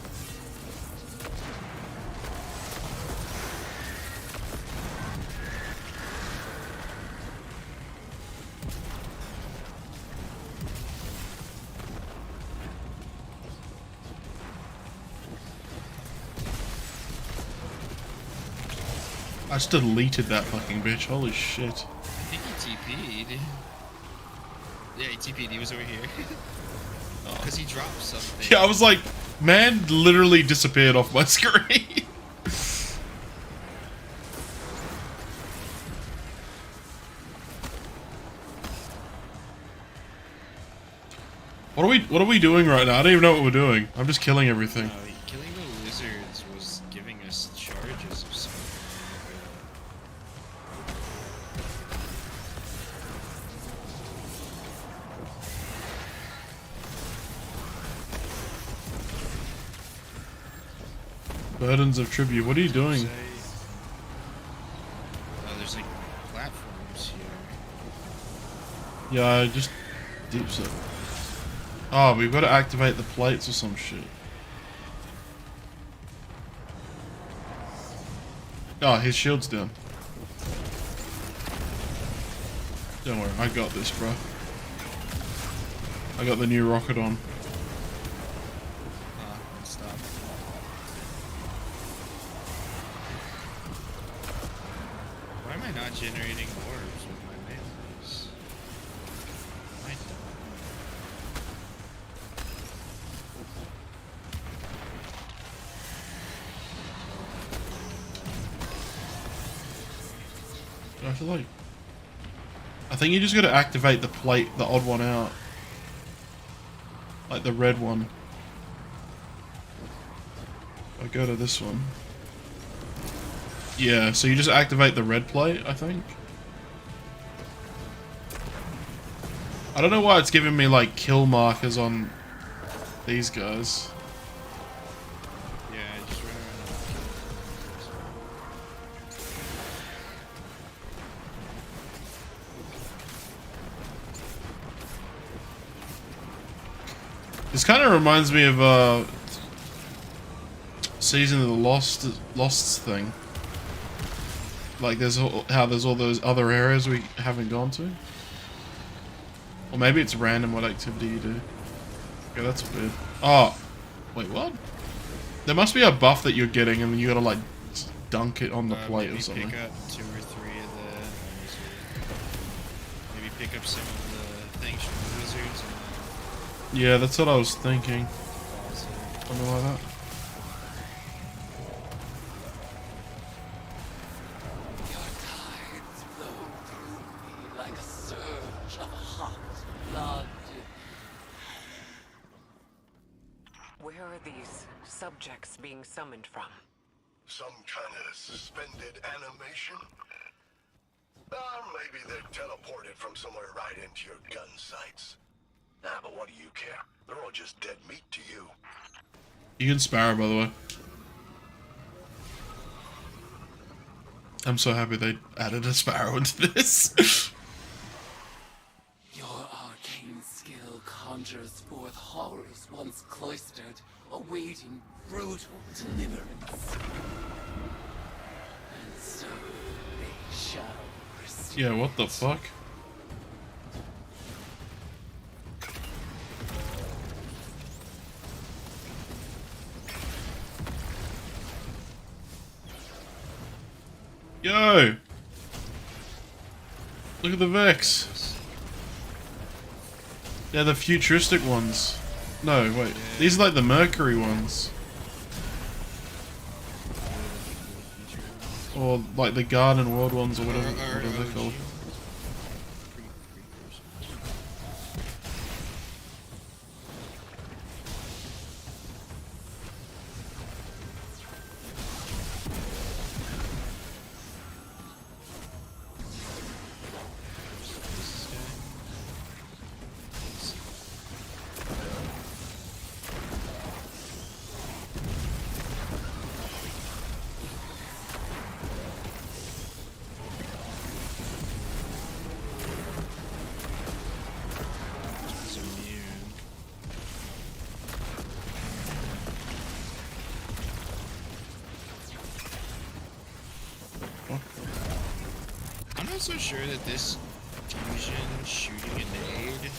I just deleted that fucking bitch. Holy shit. I think he TP'd. Yeah, he TP'd. He was over here. Because he dropped something. Yeah, I was like, man literally disappeared off my screen. What are we doing right now? I don't even know what we're doing. I'm just killing everything. Killing the lizards was giving us charges of something. Burdens of tribute. What are you doing? Oh, there's like platforms here. Yeah, I just deep so. Oh, we've got to activate the plates or some shit. Oh, his shield's down. Don't worry, I got this, bro. I got the new rocket on. Stop. Why am I not generating orbs with my melees? I don't. I feel like... I think you just gotta activate the plate, the odd one out. Like the red one. I go to this one. Yeah, so you just activate the red plate, I think. I don't know why it's giving me like kill markers on these guys. Yeah, I just ran This kind of reminds me of Season of the Lost thing. Like there's how there's all those other areas we haven't gone to. Or maybe it's random what activity you do. Okay, that's weird. Oh, wait, what? There must be a buff that you're getting and you gotta like dunk it on the plate or something. Pick up 2 or 3 of the... Maybe pick up some of the things from the wizards and Yeah, that's what I was thinking. Something like that. Like a surge of hot blood. Where are these subjects being summoned from? Some kind of suspended animation? Maybe they're teleported from somewhere right into your gun sights. Nah, but what do you care? They're all just dead meat to you. You can Sparrow, by the way. I'm so happy they added a Sparrow into this. Your arcane skill conjures forth horrors once cloistered, awaiting brutal deliverance. And so they shall receive. Yeah, what the fuck? Yo! Look at the Vex. They're the futuristic ones. No, wait. These are like the Mercury ones. Or like the Garden World ones or whatever they're called. fuck? I'm not so sure that this fusion shooting a nade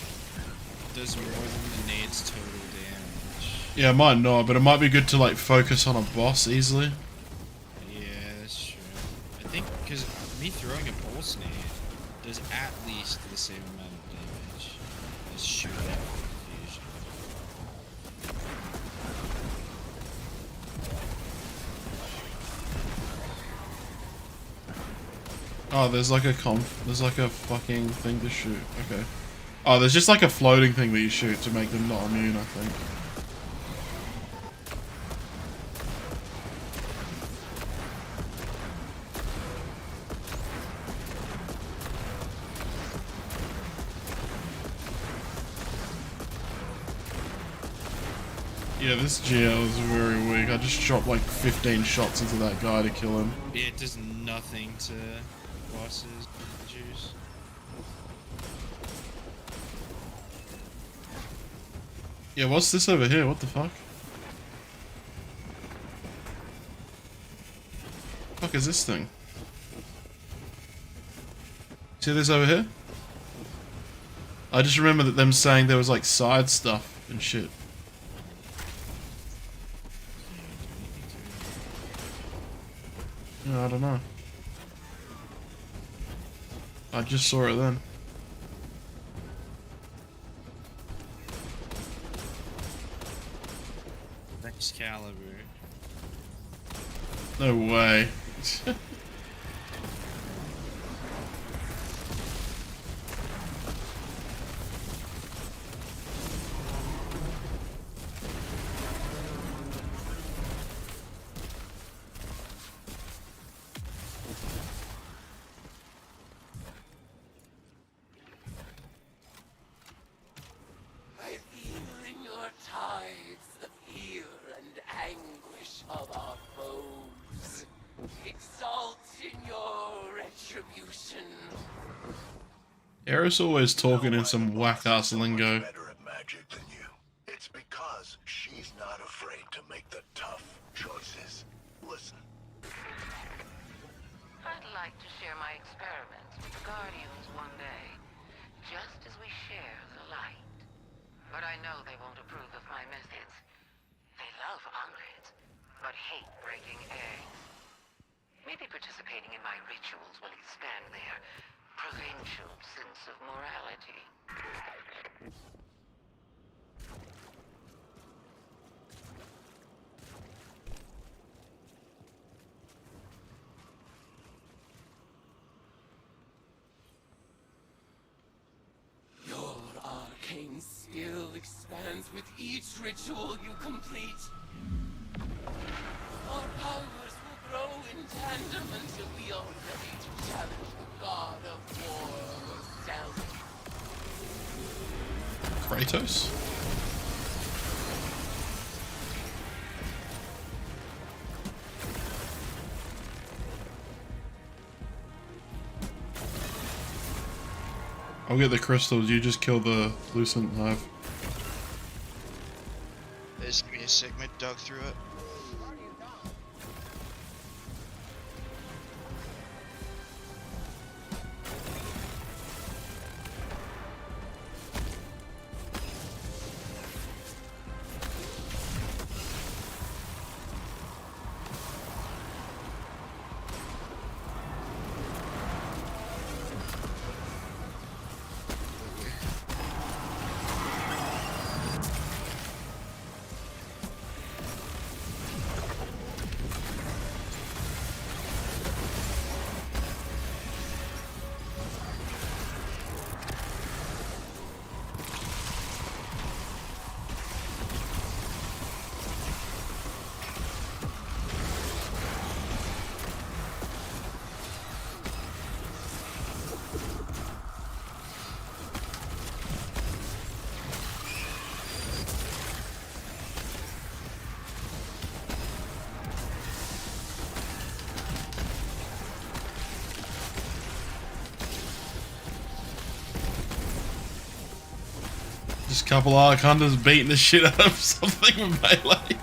does more than the nade's total damage. Yeah, it might not, but it might be good to like focus on a boss easily. Yeah, that's true. I think because me throwing a pulse nade does at least the same amount of damage as shooting a fusion. Oh, there's like a fucking thing to shoot. Okay. Oh, there's just like a floating thing that you shoot to make them not immune, I think. Yeah, this GL is very weak. I just shot like 15 shots into that guy to kill him. Yeah, it does nothing to bosses. Juice. Yeah, what's this over here? What the fuck? Fuck is this thing? See this over here? I just remember that them saying there was like side stuff and shit. No, I don't know. I just saw it then. Excalibur. No way. I feel in your tides the fear and anguish of our foes. Exalt in your retribution. Eris always talking in some whack-ass lingo. Better at magic than you. It's because she's not afraid to make the tough choices. Listen. I'd like to share my experiments with the Guardians one day, just as we share the light. But I know they won't approve of my methods. They love omelets, but hate breaking eggs. Maybe participating in my rituals will expand their provincial sense of morality. Your arcane skill expands with each ritual you complete. Our powers will grow in tandem until we are ready to challenge the god of war herself. Kratos? I'll get the crystals, you just kill the Lucent Hive. Just give me a segment, dug through it. Just a couple of Archondas beating the shit out of something with melee.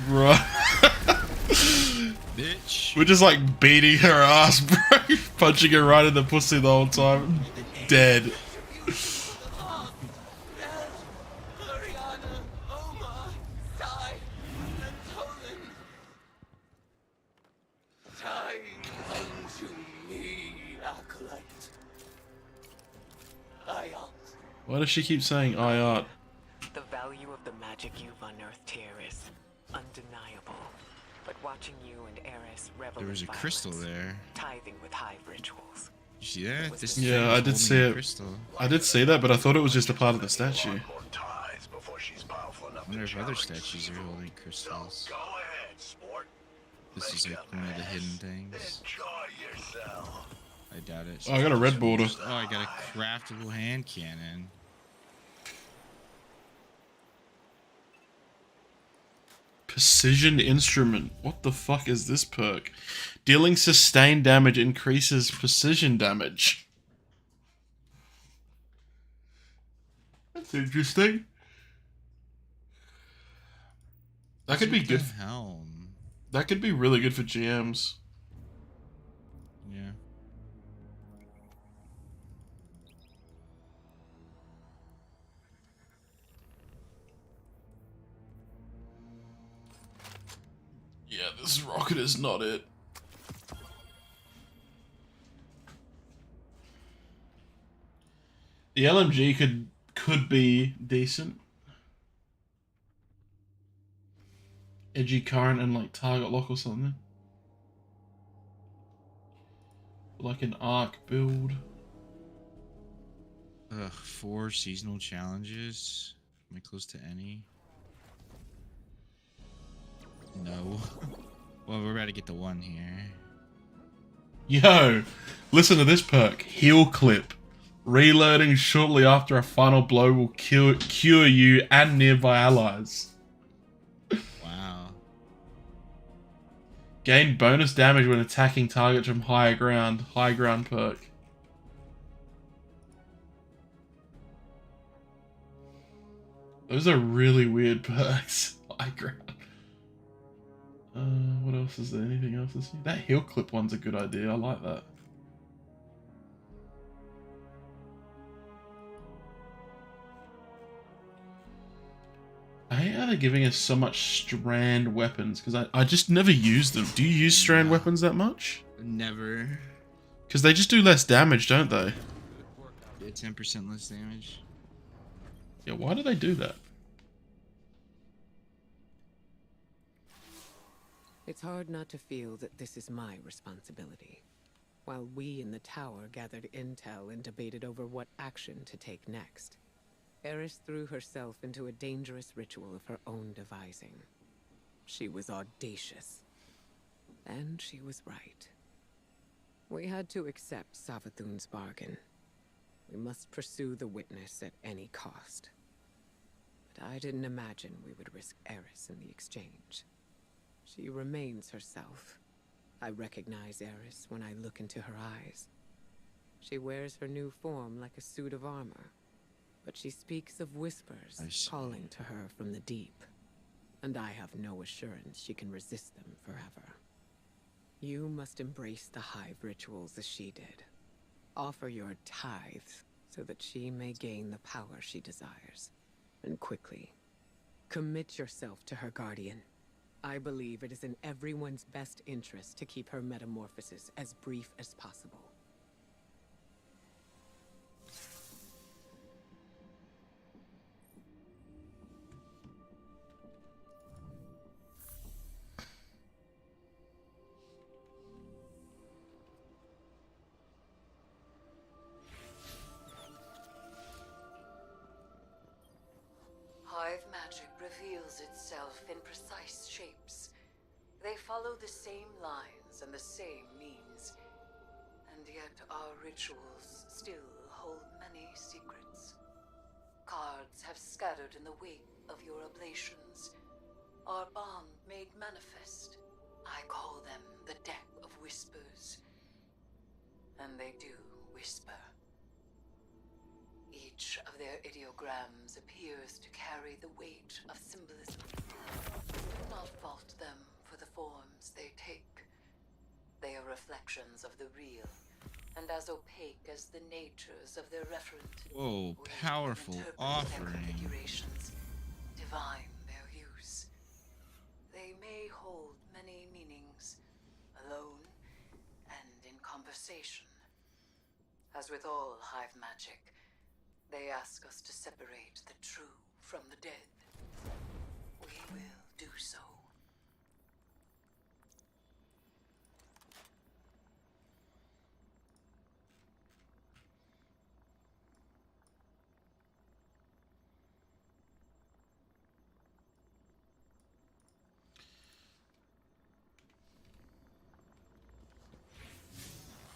Right. Bitch. We're just like beating her ass, bro. Punching her right in the pussy the whole time. Dead. Why does she keep saying Ayat? The value of the magic you've unearthed here is undeniable. But watching you and Eris revel There was a in crystal violence, there. tithing with hive rituals. You see that? This Yeah, thing I is did holding see a it. crystal. I did see that, but I thought it was just a part of the statue. I wonder if other statues are holding crystals. This is like one of the hidden things. I doubt it. Oh, I got a red border. Oh, I got a craftable hand cannon. Precision instrument. What the fuck is this perk? Dealing sustained damage increases precision damage. That's interesting. That could be good. Helm. That could be really good for GMs. Yeah. Yeah, this rocket is not it. The LMG could be decent. Edgy current and like target lock or something. Like an arc build. Ugh, 4 seasonal challenges. Am I close to any? No. Well, we're about to get to 1 here. Yo, listen to this perk. Heal clip. Reloading shortly after a final blow will cure you and nearby allies. Wow. Gain bonus damage when attacking targets from higher ground. High ground perk. Those are really weird perks. High ground. What else is there? Anything else to see? That heal clip one's a good idea. I like that. I hate how they're giving us so much strand weapons, because I just never use them. Do you use strand weapons that much? Never. Because they just do less damage, don't they? Yeah, 10% less damage. Yeah, why do they do that? It's hard not to feel that this is my responsibility. While we in the tower gathered intel and debated over what action to take next, Eris threw herself into a dangerous ritual of her own devising. She was audacious. And she was right. We had to accept Savathun's bargain. We must pursue the witness at any cost. But I didn't imagine we would risk Eris in the exchange. She remains herself. I recognize Eris when I look into her eyes. She wears her new form like a suit of armor, but she speaks of whispers calling to her from the deep, and I have no assurance she can resist them forever. You must embrace the hive rituals as she did. Offer your tithes so that she may gain the power she desires, and quickly. Commit yourself to her guardian. I believe it is in everyone's best interest to keep her metamorphosis as brief as possible. Hive magic reveals itself in precise shapes. They follow the same lines and the same means. And yet our rituals still hold many secrets. Cards have scattered in the wake of your ablations. Our bond made manifest. I call them the Deck of Whispers. And they do whisper. Each of their ideograms appears to carry the weight of symbolism. Do not fault them for the forms they take. reflections of the real, and as opaque as the natures of their referent. Whoa, powerful offering. Configurations, divine their use. They may hold many meanings, alone and in conversation. As with all hive magic, they ask us to separate the true from the dead. We will do so.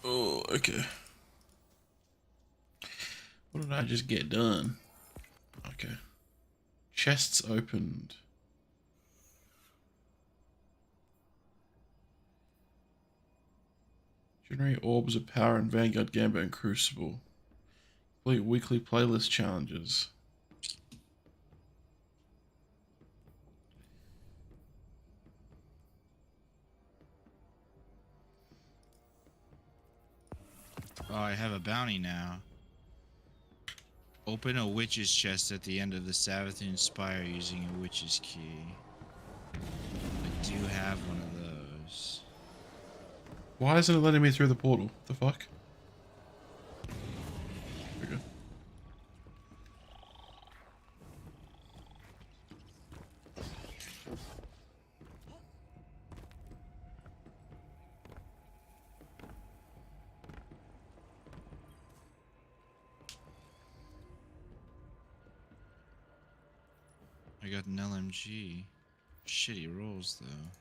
Oh, okay. What did I just get done? Okay. Chests opened. Generate orbs of power in Vanguard, Gambit, and Crucible. Complete weekly playlist challenges. Oh, I have a bounty now. Open a witch's chest at the end of the Savathun Spire using a witch's key. I do have one of those. Why isn't it letting me through the portal? The fuck? There we go. I got an LMG. Shitty rolls, though.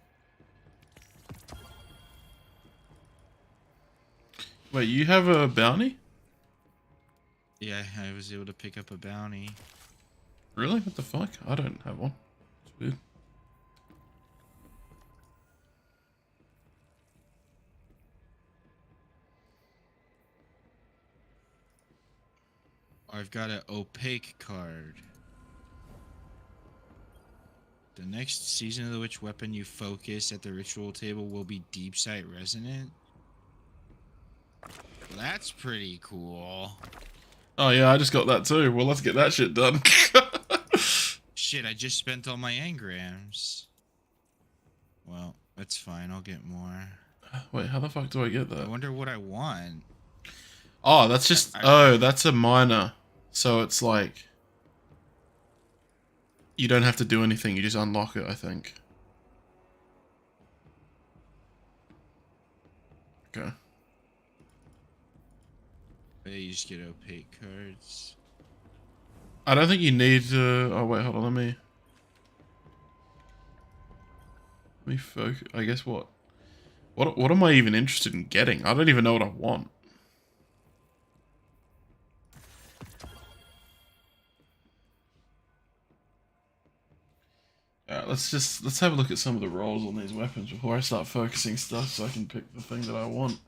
Wait, you have a bounty? Yeah, I was able to pick up a bounty. Really? What the fuck? I don't have one. It's weird. I've got an opaque card. The next Season of the Witch weapon you focus at the ritual table will be Deep Sight Resonant. Well, that's pretty cool. Oh yeah, I just got that too. Well, let's get that shit done. Shit, I just spent all my engrams. Well, that's fine. I'll get more. Wait, how the fuck do I get that? I wonder what I want. Oh, that's just... Oh, that's a minor. So it's like... You don't have to do anything. You just unlock it, I think. Okay. You just get opaque cards. I don't think you need to... Oh, wait, hold on. Let me focus. I guess what am I even interested in getting? I don't even know what I want. Alright, let's have a look at some of the rolls on these weapons before I start focusing stuff so I can pick the thing that I want.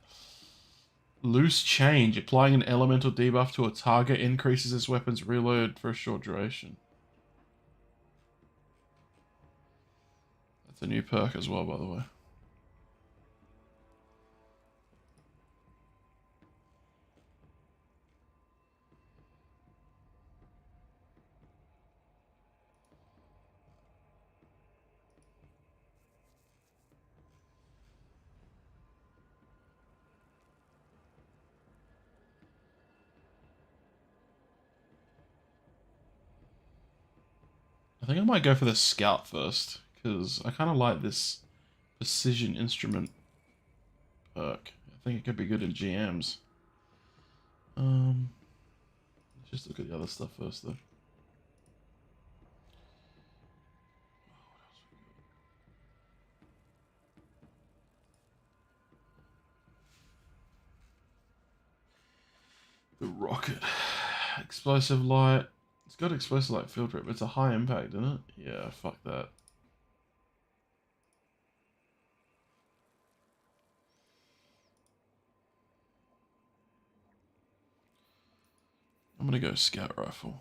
Loose Change. Applying an elemental debuff to a target increases this weapon's reload for a short duration. That's a new perk as well, by the way. I think I might go for the Scout first, because I kind of like this precision instrument perk. I think it could be good in GMs. Let's just look at the other stuff first, though. The rocket. Explosive light. It's got explosive light filter, but it's a high impact, isn't it? Yeah, fuck that. I'm gonna go scout rifle.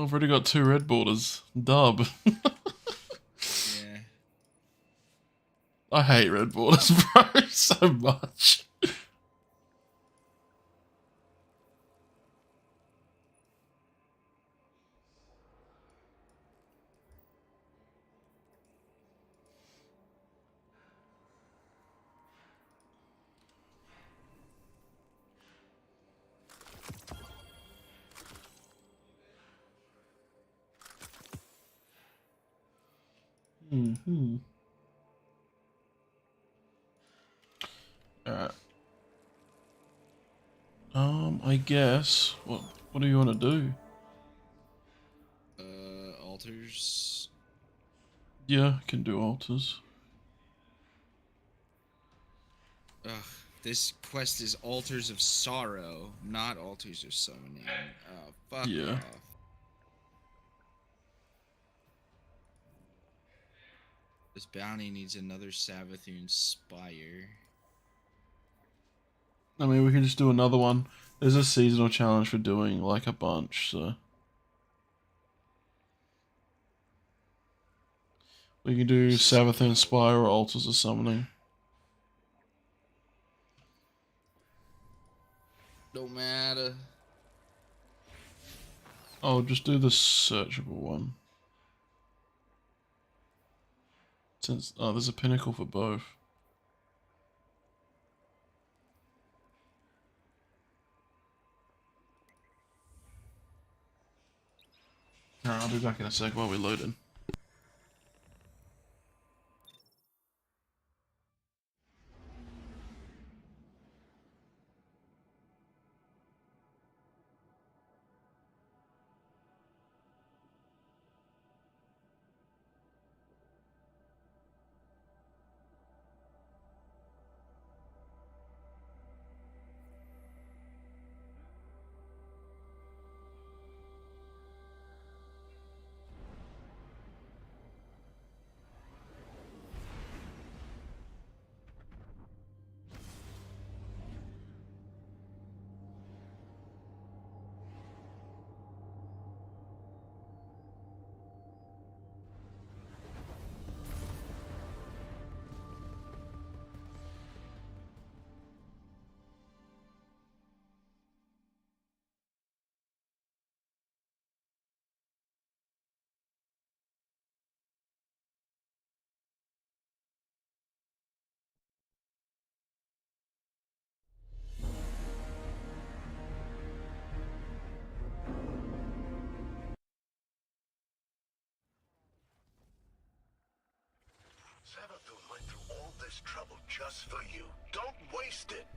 I've already got 2 red borders. Dub. Yeah. I hate red borders, bro, so much. Mm-hmm. Alright. I guess. What do you want to do? Altars. Yeah, I can do altars. Ugh, this quest is Altars of Sorrow, not Altars of Summoning. Oh, fuck Yeah. off. This bounty needs another Savathûn Spire. I mean, we can just do another one. There's a seasonal challenge for doing like a bunch, so we can do Savathûn Spire or Altars of Summoning. Don't matter. I'll just do the searchable one. Since there's a pinnacle for both. Alright, I'll be back in a sec while we load in. Savathûn went through all this trouble just for you. Don't waste it!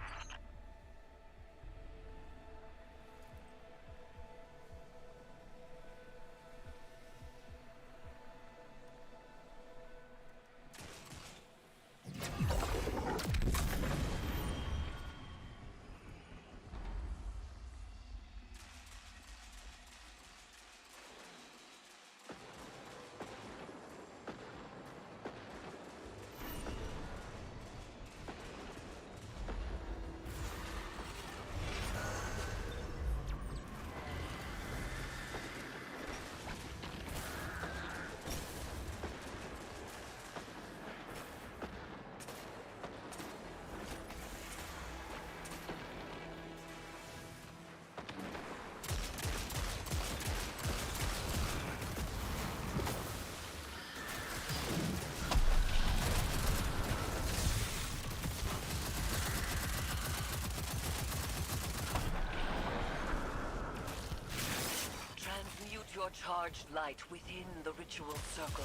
Transmute your charged light within the ritual circle.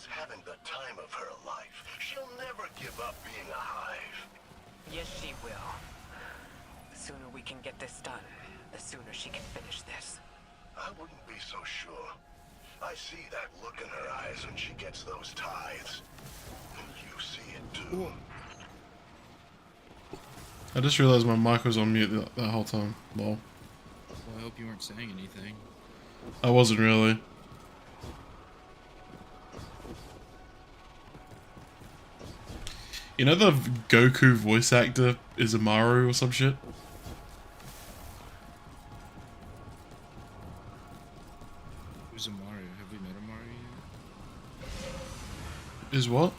having the time of her life. She'll never give up being a hive. Yes, she will. The sooner we can get this done, the sooner she can finish this. I wouldn't be so sure. I see that look in her eyes when she gets those tithes. And you see it too. I just realized my mic was on mute that whole time. Lol. Well, I hope you weren't saying anything. I wasn't really. You know the Goku voice actor is Amaru or some shit? Who's Amaru? Have we met Amaru yet? Is what?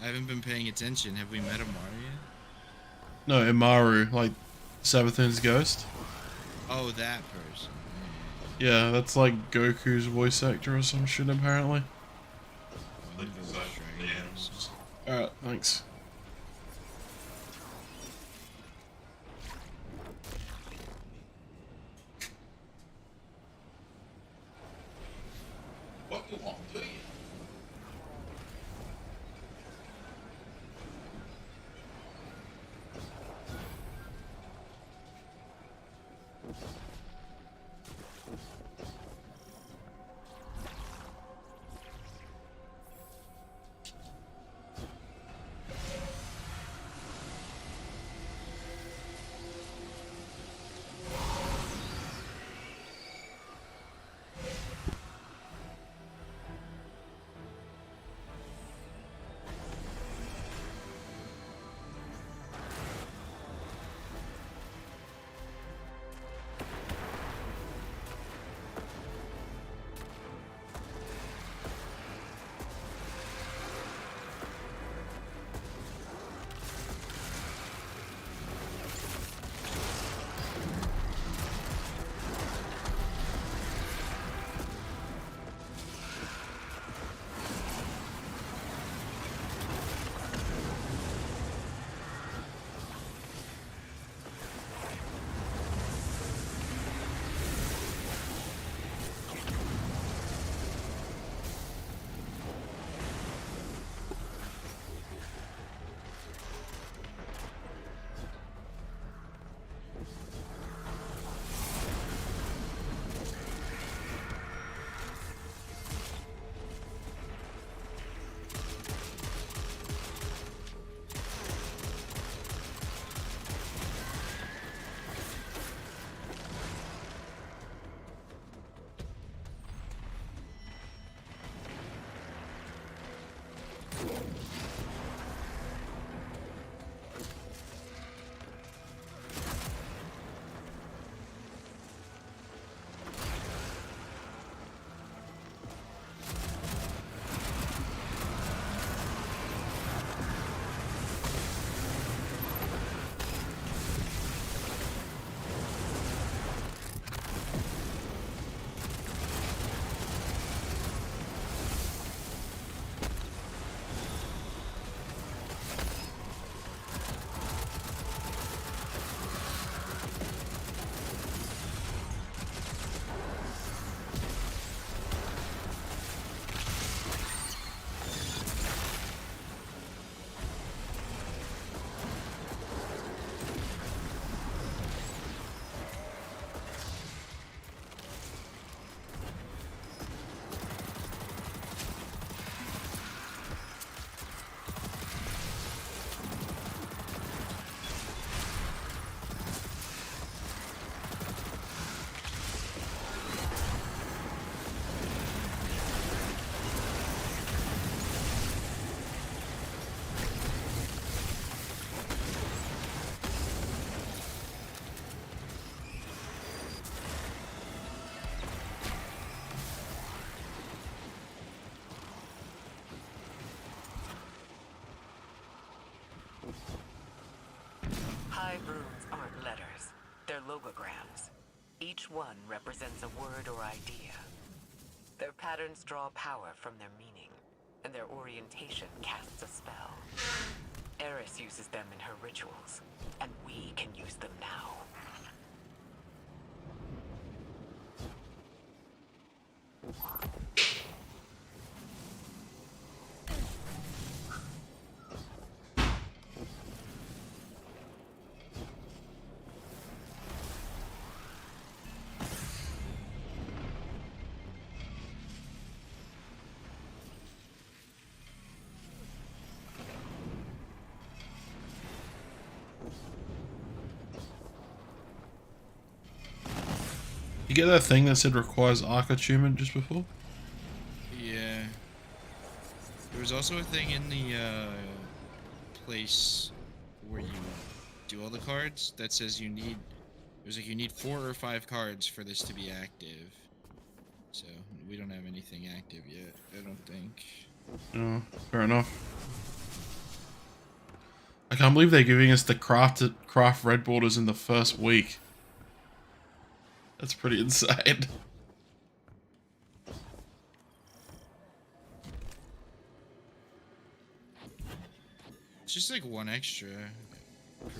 I haven't been paying attention. Have we met Amaru yet? No, Imaru, like Sabathun's ghost. Oh, that person. Yeah, that's like Goku's voice actor or some shit apparently. Alright, thanks. What do you want to eat? Hive runes aren't letters. They're logograms. Each one represents a word or idea. Their patterns draw power from their meaning, and their orientation casts a spell. Eris uses them in her rituals, and we can use them now. You get that thing that said requires arc attunement just before? Yeah. There was also a thing in the place where you do all the cards that says you need. It was like you need 4 or 5 cards for this to be active. So we don't have anything active yet. I don't think. No, fair enough. I can't believe they're giving us the craft red borders in the first week. That's pretty insane. It's just like 1 extra per week.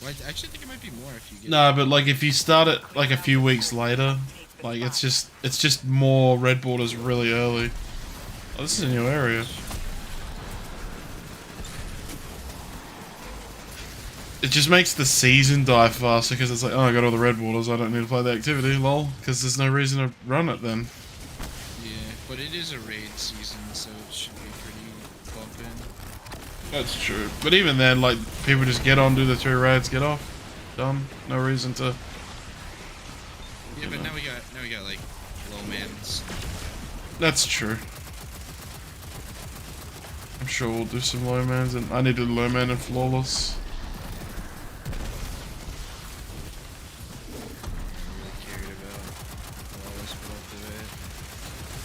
Well, I actually think it might be more if you get. No, but like if you start it like a few weeks later, like it's just more red borders really early. Oh, this is a new area. It just makes the season die faster because it's like, oh, I got all the red borders, I don't need to play the activity, lol. Because there's no reason to run it then. Yeah, but it is a raid season, so it should be pretty bumping. That's true. But even then, like, people just get on, do the 3 raids, get off. Done. No reason to... Yeah, but now we got like low mans. That's true. I'm sure we'll do some low mans, and I need to do low man and flawless.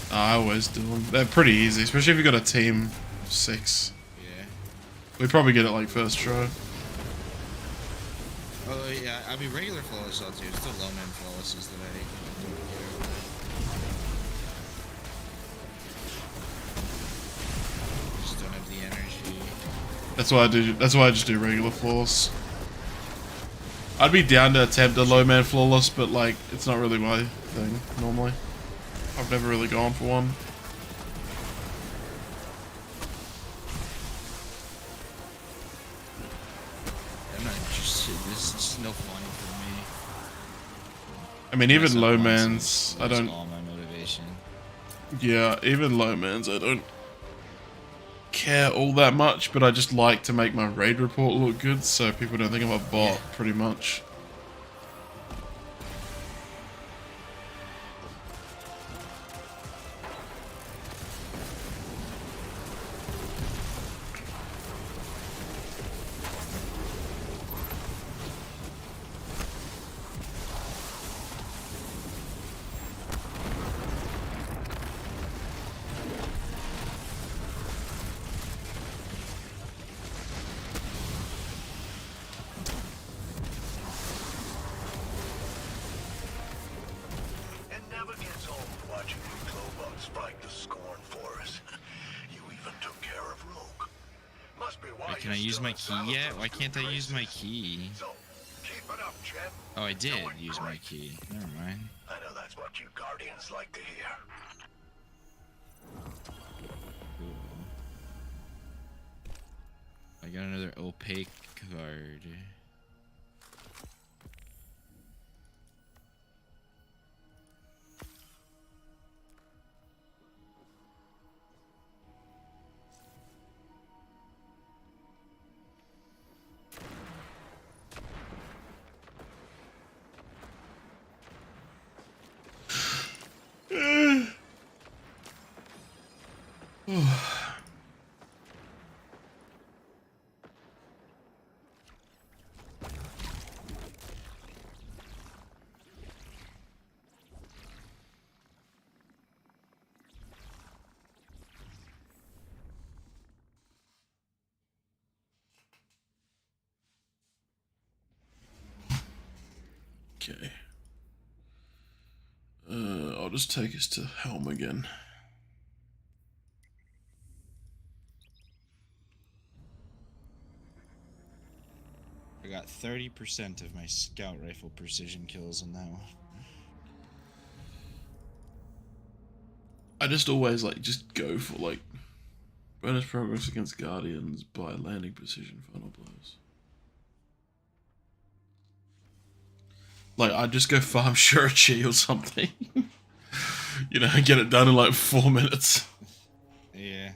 I always do them. They're pretty easy, especially if you've got a team of 6. Yeah. We probably get it like first try. Oh yeah, I mean regular flawless I'll do. Still low man flawless is the way. Just don't have the energy. That's why I do. That's why I just do regular flawless. I'd be down to attempt a low man flawless, but like it's not really my thing normally. I've never really gone for one. I'm not interested. This is just no fun for me. I mean, even low mans, I don't. All my motivation. Yeah, even low mans, I don't care all that much, but I just like to make my raid report look good, so people don't think I'm a bot, pretty much. Wait, can I use my key yet? Why can't I use my key? Oh, I did use my key. Never mind. I know that's what you Guardians like to hear. I got another opaque card. Okay. I'll just take us to Helm again. I got 30% of my scout rifle precision kills in that one. I just always like just go for like bonus progress against Guardians by landing precision final blows. Like I just go farm Shurichi or something. You know, get it done in like 4 minutes. Yeah,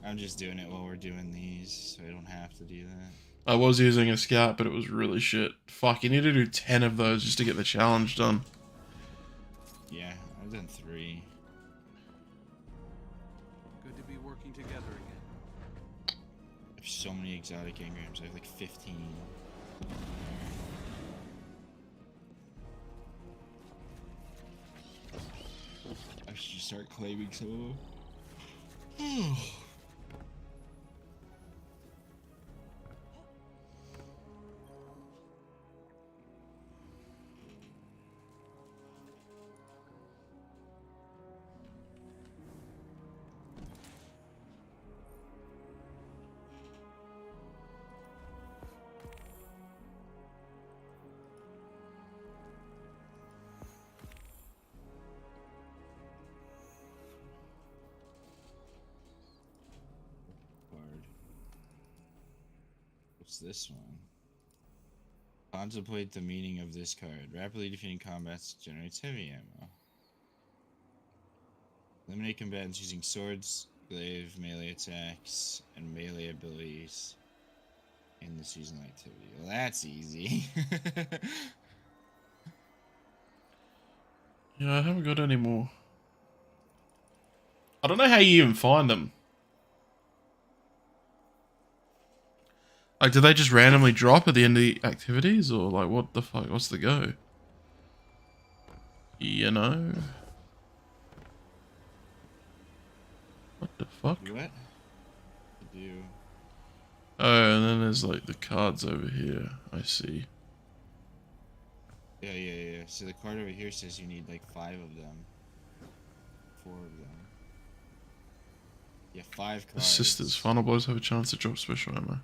I'm just doing it while we're doing these, so I don't have to do that. I was using a scout, but it was really shit. Fuck, you need to do 10 of those just to get the challenge done. Yeah, I've done 3. Good to be working together again. I have so many exotic engrams. I have like 15. I should just start claiming some of them. What's this one? Contemplate the meaning of this card. Rapidly defeating combats generates heavy ammo. Eliminate combatants using swords, glaive, melee attacks, and melee abilities in the seasonal activity. Well, that's easy. Yeah, I haven't got any more. I don't know how you even find them. Like, do they just randomly drop at the end of the activities? Or, like, what the fuck? What's the go? You know? What the fuck? What? Do. Oh, and then there's, like, the cards over here. I see. Yeah. So the card over here says you need, like, 5 of them. 4 of them. Yeah, 5 cards. Assistants. Final blows have a chance to drop special ammo.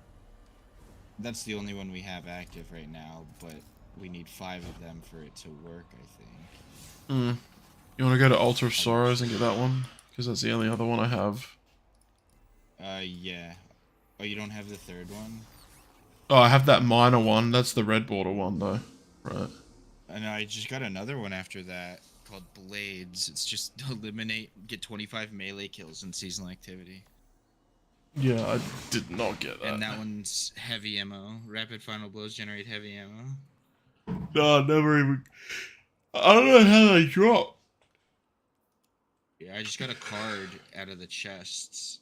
That's the only one we have active right now, but we need 5 of them for it to work, I think. You want to go to Altar of Sorrows and get that one? Because that's the only other one I have. Yeah. Oh, you don't have the 3rd one? Oh, I have that minor one. That's the red border one, though. Right. And I just got another one after that called Blades. It's just get 25 melee kills in seasonal activity. Yeah, I did not get that. And that one's heavy ammo. Rapid final blows generate heavy ammo. No, never even... I don't know how they drop. Yeah, I just got a card out of the chests.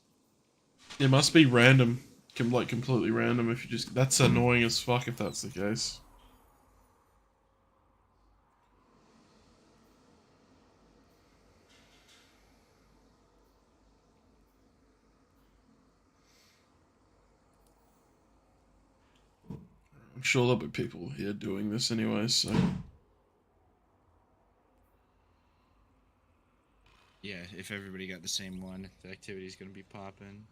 It must be random. Like, completely random if you just... That's annoying as fuck if that's the case. I'm sure there'll be people here doing this anyway, so... Yeah, if everybody got the same one, the activity's gonna be popping.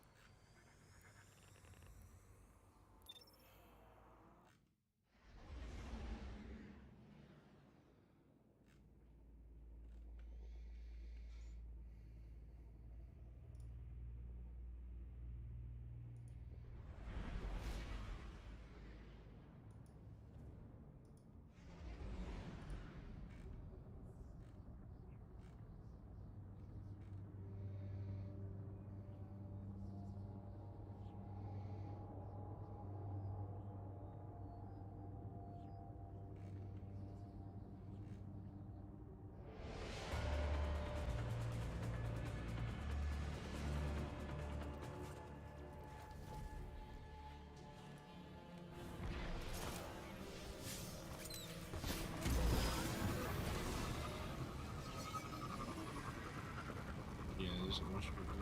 There's a bunch of people.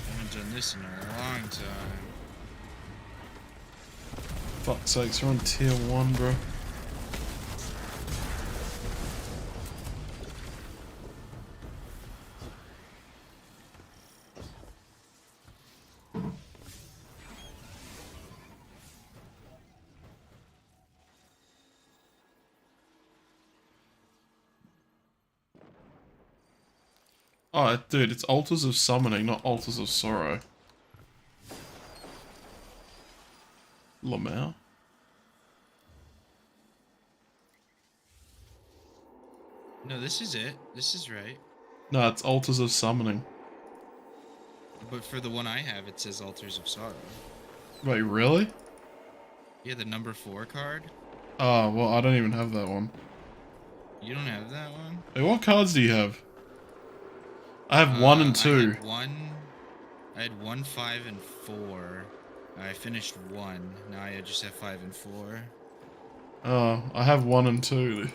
I haven't done this in a long time. Fuck's sakes, we're on tier 1, bro. Oh, dude, it's Altars of Summoning, not Altars of Sorrow. Lamau? No, this is it. This is right. No, it's Altars of Summoning. But for the one I have, it says Altars of Sorrow. Wait, really? Yeah, the number 4 card. Oh, well, I don't even have that one. You don't have that one? Wait, what cards do you have? I have 1 and 2. I had 1, 5, and 4. I finished 1. Now I just have 5 and 4. Oh, I have 1 and 2.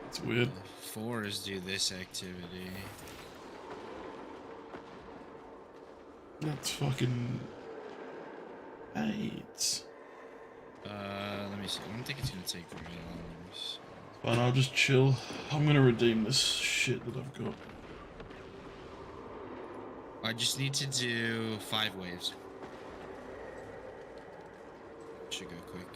It's weird. 4 is do this activity. That's fucking 8. Let me see. I don't think it's gonna take very long. Fine, I'll just chill. I'm gonna redeem this shit that I've got. I just need to do 5 waves. Should go quick.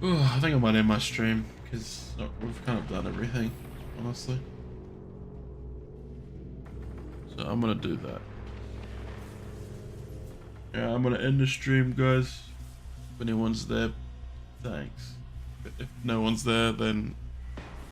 I think I might end my stream because we've kind of done everything, honestly. So I'm gonna do that. Yeah, I'm gonna end the stream, guys. If anyone's there, thanks. If no one's there, then